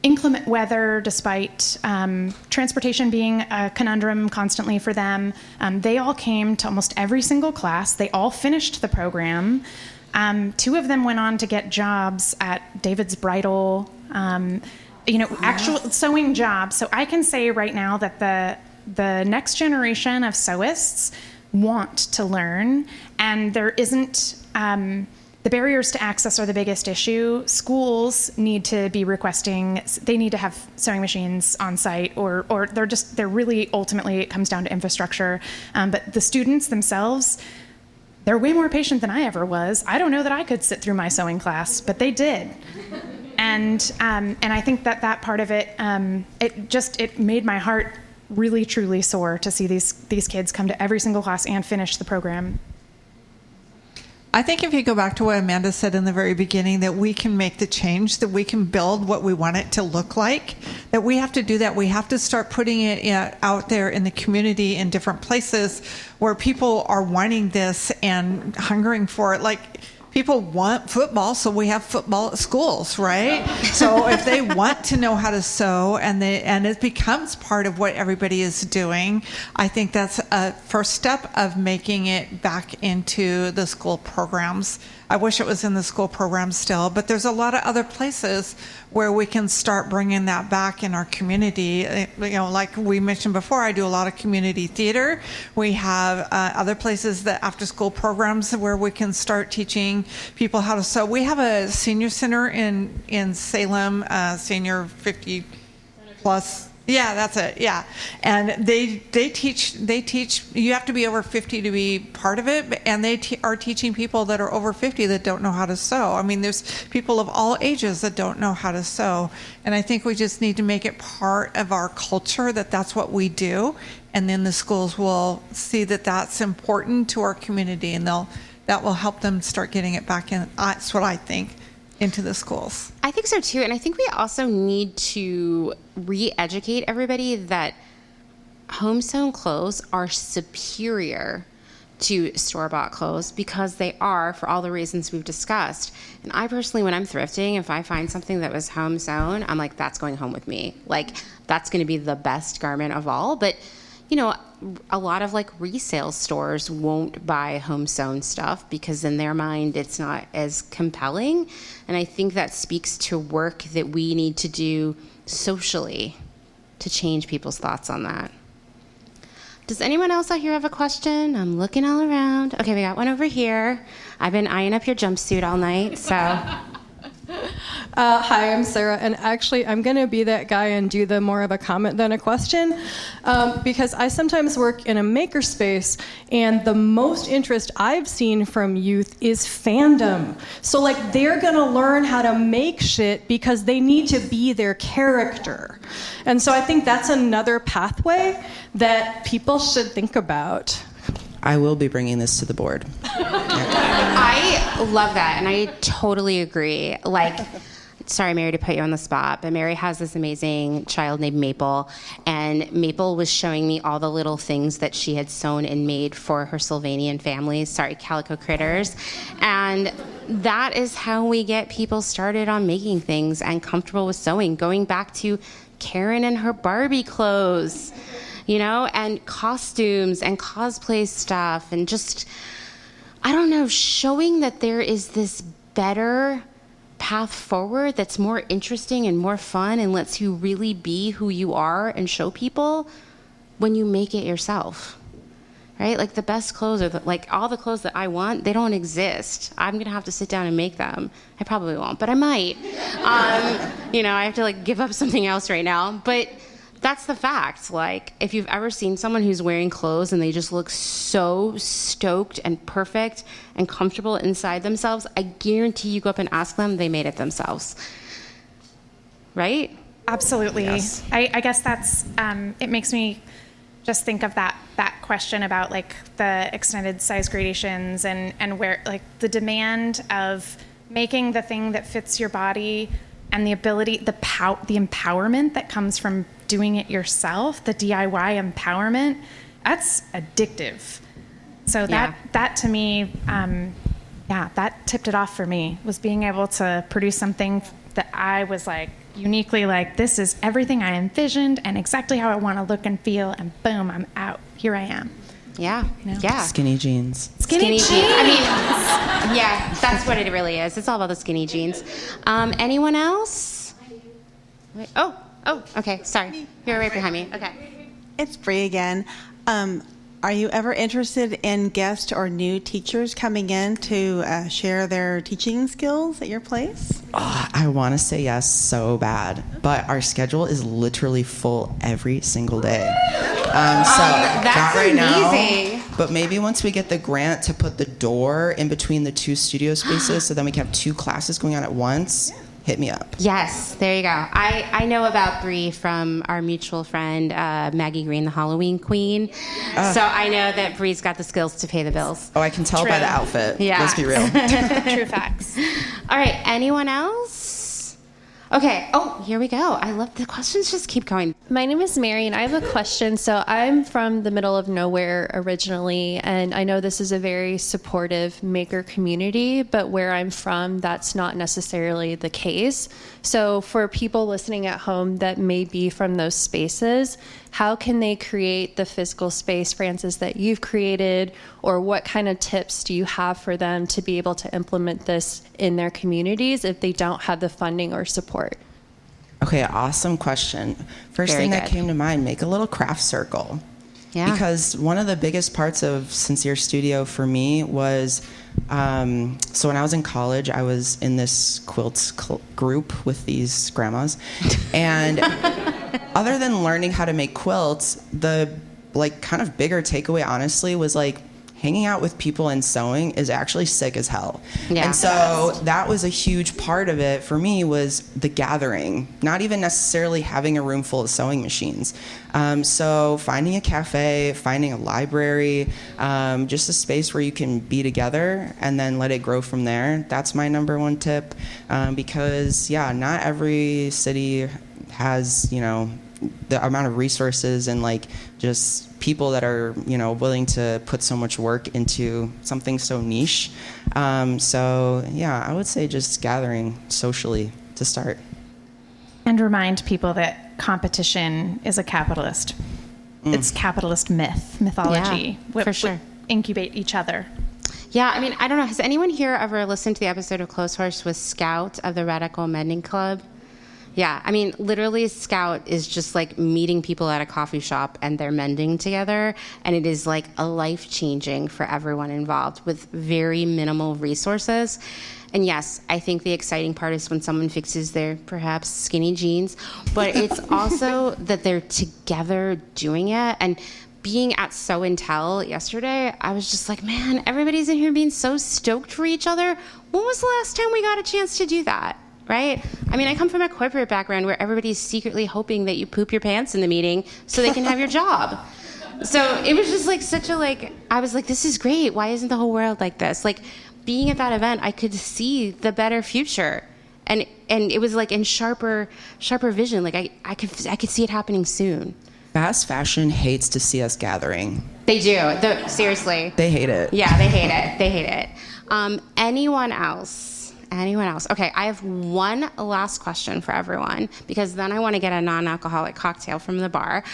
inclement weather, despite transportation being a conundrum constantly for them, they all came to almost every single class. They all finished the program. 2 of them went on to get jobs at David's Bridal, actual sewing jobs. So I can say right now that the next generation of sewists want to learn, and there isn't, the barriers to access are the biggest issue. Schools need to be requesting, they need to have sewing machines on site, or they're really, ultimately, it comes down to infrastructure. But the students themselves, they're way more patient than I ever was. I don't know that I could sit through my sewing class, but they did. And I think that part of it, it made my heart really, truly sore to see these kids come to every single class and finish the program. I think if you go back to what Amanda said in the very beginning, that we can make the change, that we can build what we want it to look like, that we have to do that. We have to start putting it out there in the community in different places where people are wanting this and hungering for it. Like, people want football, so we have football at schools, right? So if they want to know how to sew and it becomes part of what everybody is doing, I think that's a first step of making it back into the school programs. I wish it was in the school programs still, but there's a lot of other places where we can start bringing that back in our community. Like we mentioned before, I do a lot of community theater. We have other places that after school programs where we can start teaching people how to sew. We have a senior center in Salem, senior 50 plus. Yeah, that's it. Yeah, and they teach. You have to be over 50 to be part of it, and they are teaching people that are over 50 that don't know how to sew. I mean, there's people of all ages that don't know how to sew, and I think we just need to make it part of our culture that that's what we do, and then the schools will see that that's important to our community, and that will help them start getting it back in. That's what I think. Into the schools. I think so too, and I think we also need to re-educate everybody that home sewn clothes are superior to store-bought clothes, because they are, for all the reasons we've discussed. And I personally, when I'm thrifting, if I find something that was home sewn, I'm like, that's going home with me. Like, that's going to be the best garment of all. But a lot of resale stores won't buy home sewn stuff because in their mind it's not as compelling. And I think that speaks to work that we need to do socially to change people's thoughts on that. Does anyone else out here have a question? I'm looking all around. Okay, we got one over here. I've been eyeing up your jumpsuit all night, so. Hi, I'm Sarah, and actually I'm going to be that guy and do the more of a comment than a question, because I sometimes work in a makerspace, and the most interest I've seen from youth is fandom. So they're going to learn how to make shit because they need to be their character. And so I think that's another pathway that people should think about. I will be bringing this to the board. I love that, and I totally agree. Sorry, Mary, to put you on the spot, but Mary has this amazing child named Maple, and Maple was showing me all the little things that she had sewn and made for her Sylvanian families, calico critters, and that is how we get people started on making things and comfortable with sewing, going back to Karen and her Barbie clothes, and costumes and cosplay stuff, and just, I don't know, showing that there is this better path forward that's more interesting and more fun and lets you really be who you are and show people when you make it yourself, right? The best clothes are all the clothes that I want, they don't exist. I'm gonna have to sit down and make them. I probably won't, but I might. I have to give up something else right now, but that's the fact. If you've ever seen someone who's wearing clothes and they just look so stoked and perfect and comfortable inside themselves, I guarantee you go up and ask them, they made it themselves. right? Absolutely. Yes. I guess that's, it makes me just think of that question about like the extended size gradations and where like the demand of making the thing that fits your body and the ability, the empowerment that comes from doing it yourself, the DIY empowerment, that's addictive. So that to me, that tipped it off for me, was being able to produce something that I was like uniquely like, this is everything I envisioned and exactly how I want to look and feel, and boom, I'm out. Here I am. Yeah. You know? Yeah. Skinny jeans. Skinny jeans. I mean, yeah, that's what it really is. It's all about the skinny jeans. Anyone else? Wait, oh, okay. Sorry. You're right behind me. Okay. It's Bree again. Are you ever interested in guest or new teachers coming in to share their teaching skills at your place? Oh, I want to say yes so bad, but our schedule is literally full every single day. That's not right amazing. now, but maybe once we get the grant to put the door in between the 2 studio spaces, so then we can have 2 classes going on at once. Hit me up. Yes, there you go. I know about Bree from our mutual friend, Maggie Green, the Halloween queen. So I know that Bree's got the skills to pay the bills. Oh, I can tell by the outfit. Yeah. Let's be real. True facts. All right, anyone else? Okay, here we go. I love the questions, just keep going. My name is Mary, and I have a question. So I'm from the middle of nowhere originally, and I know this is a very supportive maker community, but where I'm from, that's not necessarily the case. So for people listening at home that may be from those spaces, how can they create the physical space, Frances, that you've created, or what kind of tips do you have for them to be able to implement this in their communities if they don't have the funding or support? Okay, awesome question. First Very thing that good. came to mind, make a little craft circle. Yeah. Because one of the biggest parts of Sincere Studio for me was, so when I was in college, I was in this quilts group with these grandmas. And other than learning how to make quilts, the like kind of bigger takeaway, honestly, was like, hanging out with people and sewing is actually sick as hell. Yeah. And so that was a huge part of it for me, was the gathering, not even necessarily having a room full of sewing machines. So finding a cafe, finding a library, just a space where you can be together and then let it grow from there. That's my number one tip. Because not every city has, the amount of resources and like just people that are willing to put so much work into something so niche. I would say just gathering socially to start. And remind people that competition is a capitalist. It's capitalist mythology. Yeah, for sure. Incubate each other. Yeah, I mean, I don't know. Has anyone here ever listened to the episode of Clotheshorse with Scout of the Radical Mending Club? Yeah, I mean, literally Scout is just like meeting people at a coffee shop and they're mending together. And it is like a life-changing for everyone involved with very minimal resources. And yes, I think the exciting part is when someone fixes their perhaps skinny jeans, but it's also that they're together doing it. And being at Sew and Tell yesterday, I was just like, man, everybody's in here being so stoked for each other. When was the last time we got a chance to do that? Right? I mean, I come from a corporate background where everybody's secretly hoping that you poop your pants in the meeting so they can have your job. So it was just like I was like, this is great. Why isn't the whole world like this? Like being at that event, I could see the better future. And it was like in sharper vision. Like I could see it happening soon. Fast fashion hates to see us gathering. They do. Seriously. They hate it. Yeah, they hate it. Anyone else? Okay, I have one last question for everyone, because then I want to get a non-alcoholic cocktail from the bar.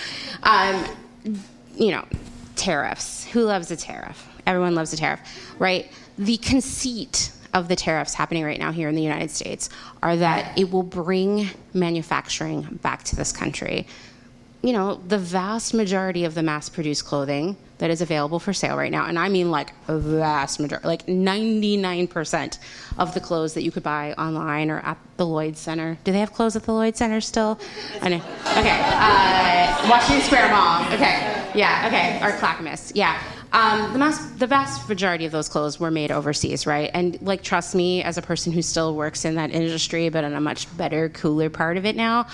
Tariffs. Who loves a tariff? Everyone loves a tariff, right? The conceit of the tariffs happening right now here in the United States are that it will bring manufacturing back to this country. The vast majority of the mass-produced clothing that is available for sale right now, and I mean like a vast majority, like 99% of the clothes that you could buy online or at the Lloyd Center. Do they have clothes at the Lloyd Center still? I know. Okay. Washington Square Mall. Okay. Yeah. Okay. Or Clackamas. Yeah. The vast majority of those clothes were made overseas, right? And like, trust me, as a person who still works in that industry, but in a much better, cooler part of it now,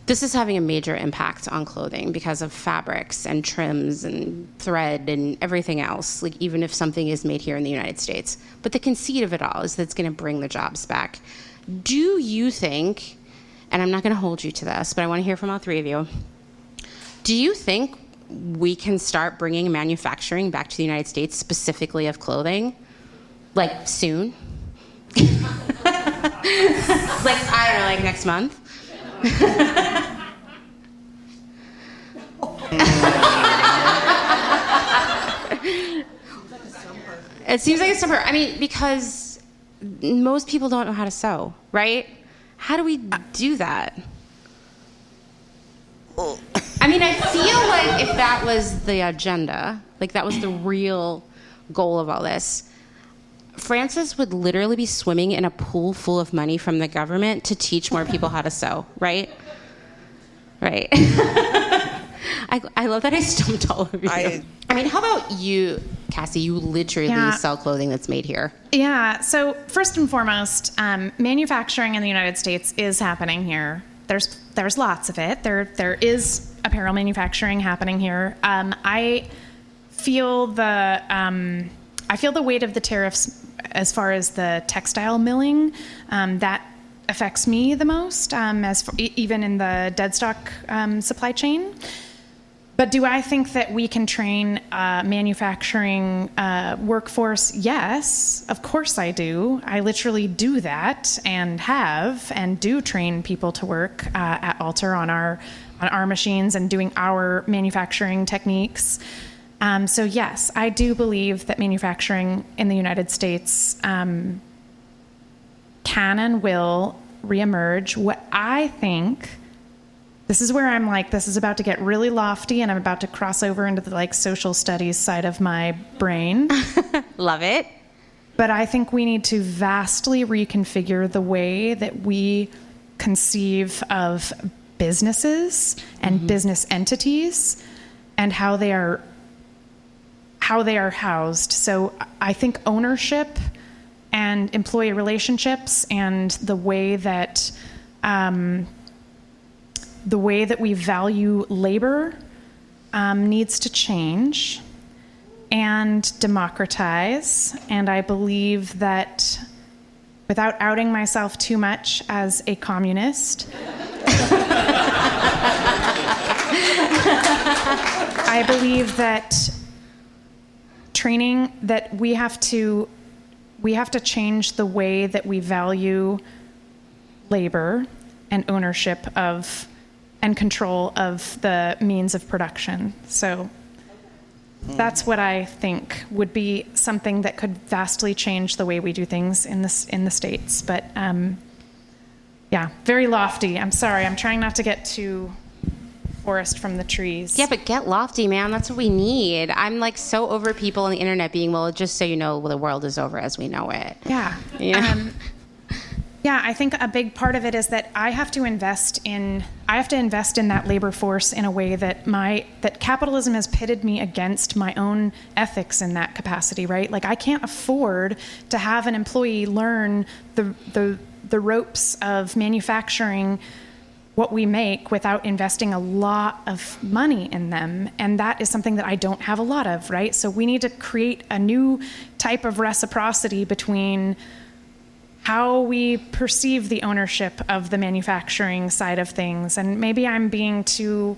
this is having a major impact on clothing because of fabrics and trims and thread and everything else, like even if something is made here in the United States. But the conceit of it all is that it's going to bring the jobs back. Do you think, and I'm not going to hold you to this, but I want to hear from all three of you, do you think we can start bringing manufacturing back to the United States, specifically of clothing, like soon? Like, I don't know, like next month? It seems like a stumper. I mean, because most people don't know how to sew, right? How do we do that? I mean, I feel like if that was the agenda, like that was the real goal of all this, Frances would literally be swimming in a pool full of money from the government to teach more people how to sew, right? Right. I love that I stumped all of you. I mean, how about you, Cassie? You literally sell clothing that's made here. Yeah, so first and foremost, manufacturing in the United States is happening here. There's lots of it. There is apparel manufacturing happening here. I feel the weight of the tariffs as far as the textile milling. That affects me the most, even in the dead stock supply chain. But do I think that we can train manufacturing workforce? Yes, of course I do. I literally do that and do train people to work at Alter on our machines and doing our manufacturing techniques. So yes, I do believe that manufacturing in the United States can and will reemerge. What I think, this is where I'm like, this is about to get really lofty and I'm about to cross over into the like social studies side of my brain. Love it. But I think we need to vastly reconfigure the way that we conceive of businesses and business entities and how they are housed. So I think ownership and employee relationships and the way that we value labor needs to change and democratize. And I believe that, without outing myself too much as a communist, I believe that training, that we have to change the way that we value labor and ownership of and control of the means of production. So that's what I think would be something that could vastly change the way we do things in the States. But yeah, very lofty. I'm sorry, I'm trying not to get too forest from the trees. Yeah, but get lofty, man. That's what we need. I'm like so over people on the internet being, well, just so you know, the world is over as we know it. Yeah. You know? Yeah, I think a big part of it is that I have to invest in that labor force in a way that capitalism has pitted me against my own ethics in that capacity, right? Like, I can't afford to have an employee learn the ropes of manufacturing what we make without investing a lot of money in them. And that is something that I don't have a lot of, right? So we need to create a new type of reciprocity between how we perceive the ownership of the manufacturing side of things. And maybe I'm being too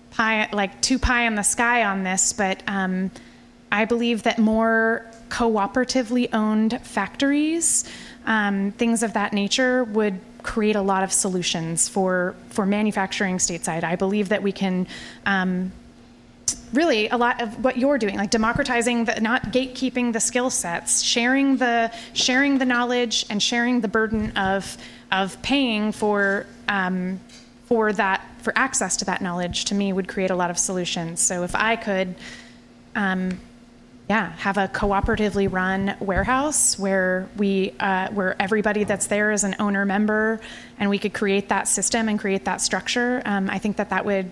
pie in the sky on this, but I believe that more cooperatively owned factories, things of that nature, would create a lot of solutions for manufacturing stateside. I believe that we can really, a lot of what you're doing, like democratizing, not gatekeeping the skill sets, sharing the knowledge and sharing the burden of paying for access to that knowledge, to me would create a lot of solutions. So if I could have a cooperatively run warehouse where where everybody that's there is an owner member, and we could create that system and create that structure, I think that would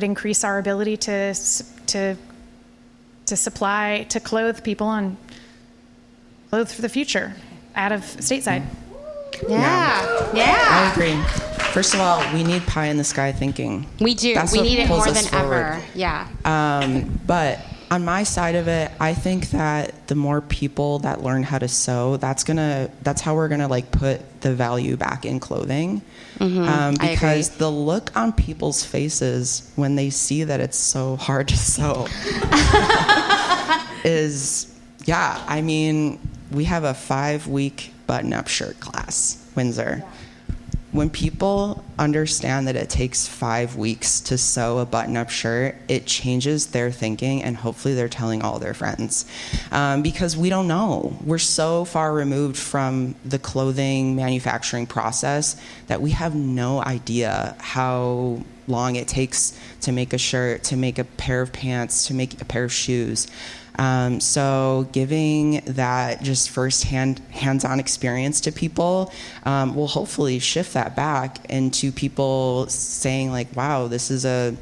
increase our ability to to clothe people and clothe for the future out of stateside. I agree. First of all, we need pie in the sky thinking. We do. That's we what need it pulls more us than forward. ever. Yeah. But on my side of it, I think that the more people that learn how to sew, that's how we're gonna like put the value back in clothing. Because the look on people's faces when they see that it's so hard to sew is, I mean, we have a 5-week button-up shirt class, Windsor. When people understand that it takes 5 weeks to sew a button-up shirt, it changes their thinking, and hopefully they're telling all their friends. Because we don't know. We're so far removed from the clothing manufacturing process that we have no idea how long it takes to make a shirt, to make a pair of pants, to make a pair of shoes. So giving that just hands-on experience to people will hopefully shift that back into people saying like, wow, this is a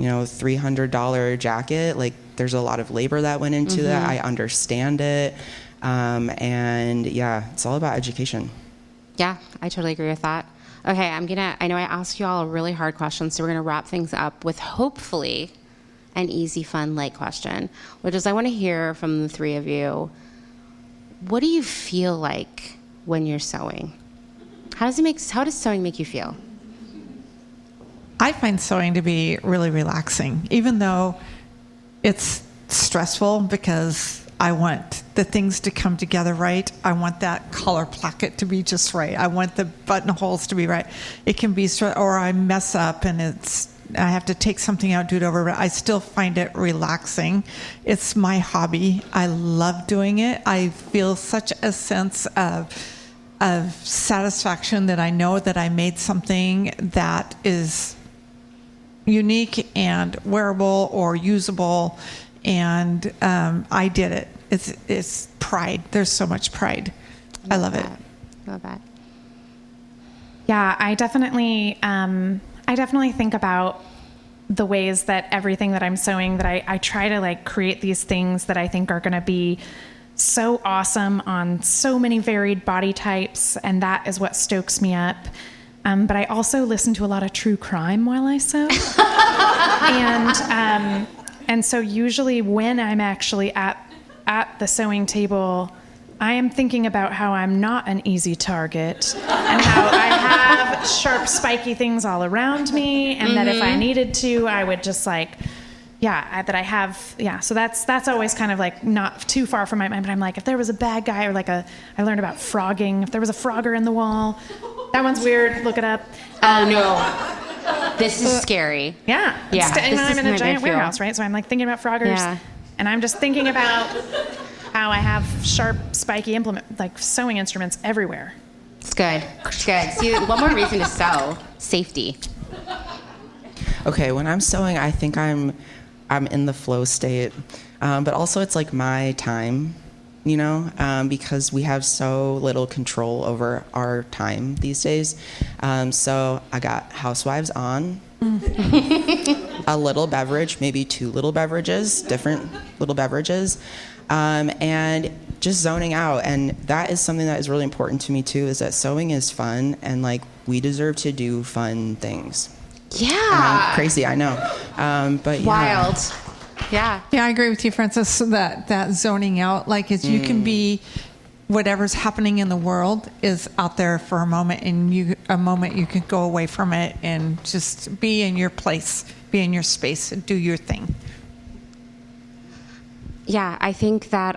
$300 jacket. Like there's a lot of labor that went into that. I understand it. And it's all about education. Yeah, I totally agree with that. Okay, I know I asked you all a really hard question, so we're gonna wrap things up with hopefully an easy, fun, light question, which is I want to hear from the three of you. What do you feel like when you're sewing? How does sewing make you feel? I find sewing to be really relaxing, even though it's stressful because I want the things to come together right. I want that collar placket to be just right. I want the buttonholes to be right. It can be, or I mess up and I have to take something out, do it over, but I still find it relaxing. It's my hobby. I love doing it. I feel such a sense of satisfaction that I know that I made something that is unique and wearable or usable, and I did it. It's pride. There's so much pride. I love it. Love that. Yeah, I definitely think about the ways that everything that I'm sewing, that I try to like create these things that I think are going to be so awesome on so many varied body types, and that is what stokes me up. But I also listen to a lot of true crime while I sew. And so usually when I'm actually at the sewing table, I am thinking about how I'm not an easy target and how I have sharp, spiky things all around me, and that if I needed to, I would just so that's always kind of like not too far from my mind, but I'm like, if there was a bad guy or I learned about frogging, if there was a frogger in the wall, that one's weird, look it up. Oh no. This is scary. Yeah. I'm in a giant warehouse, right? So I'm like thinking about froggers, and I'm just thinking about how I have sharp, spiky sewing instruments everywhere. It's good. It's good. See, one more reason to sew: safety. Okay, when I'm sewing, I think I'm in the flow state, but also it's like my time, because we have so little control over our time these days. So I got Housewives on, a little beverage, maybe 2 little beverages, different little beverages. And just zoning out. And that is something that is really important to me too, is that sewing is fun, and we deserve to do fun things. Yeah. Crazy, I know. But wild. Yeah. Yeah, I agree with you, Francis, that zoning out, you can be, whatever's happening in the world is out there for a moment, and you can go away from it and just be in your place, be in your space, and do your thing. Yeah, I think that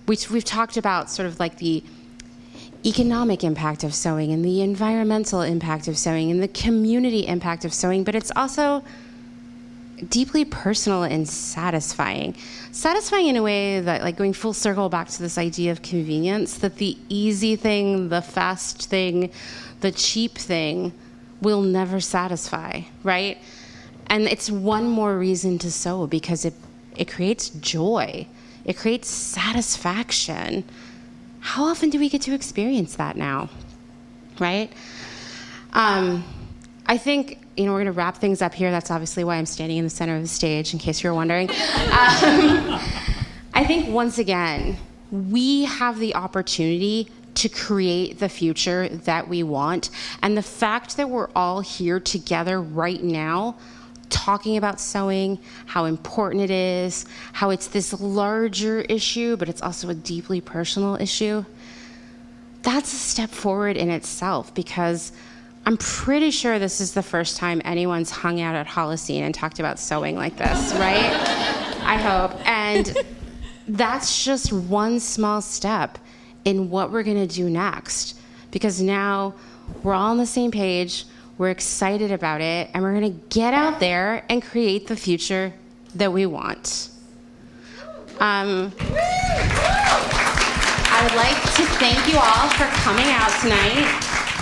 we've talked about sort of the economic impact of sewing and the environmental impact of sewing and the community impact of sewing, but it's also deeply personal and satisfying. Satisfying in a way that, going full circle back to this idea of convenience, that the easy thing, the fast thing, the cheap thing will never satisfy, right? And it's one more reason to sew, because it creates joy. It creates satisfaction. How often do we get to experience that now, right? I think, we're going to wrap things up here. That's obviously why I'm standing in the center of the stage, in case you were wondering. I think, once again, we have the opportunity to create the future that we want. And the fact that we're all here together right now, talking about sewing, how important it is, how it's this larger issue, but it's also a deeply personal issue, that's a step forward in itself, because I'm pretty sure this is the first time anyone's hung out at Holocene and talked about sewing like this, right? I hope. And that's just one small step in what we're gonna do next, because now we're all on the same page, we're excited about it, and we're gonna get out there and create the future that we want. I would like to thank you all for coming out tonight.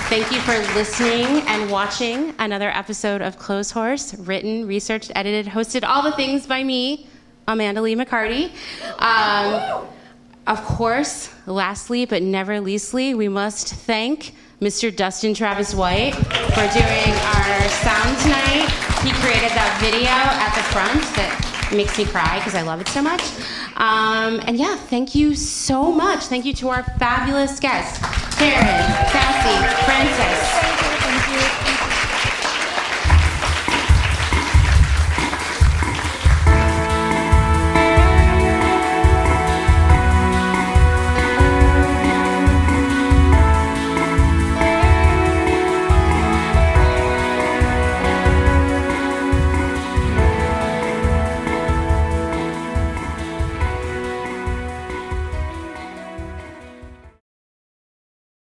Thank you for listening and watching another episode of Clotheshorse, written, researched, edited, hosted, all the things by me, Amanda Lee McCarty. Of course, lastly but never leastly, we must thank Mr. Dustin Travis White for doing our sound tonight. He created that video at the front that makes me cry because I love it so much. And yeah, thank you so much. Thank you to our fabulous guests, Karen, Cassie, Francis. Thank you.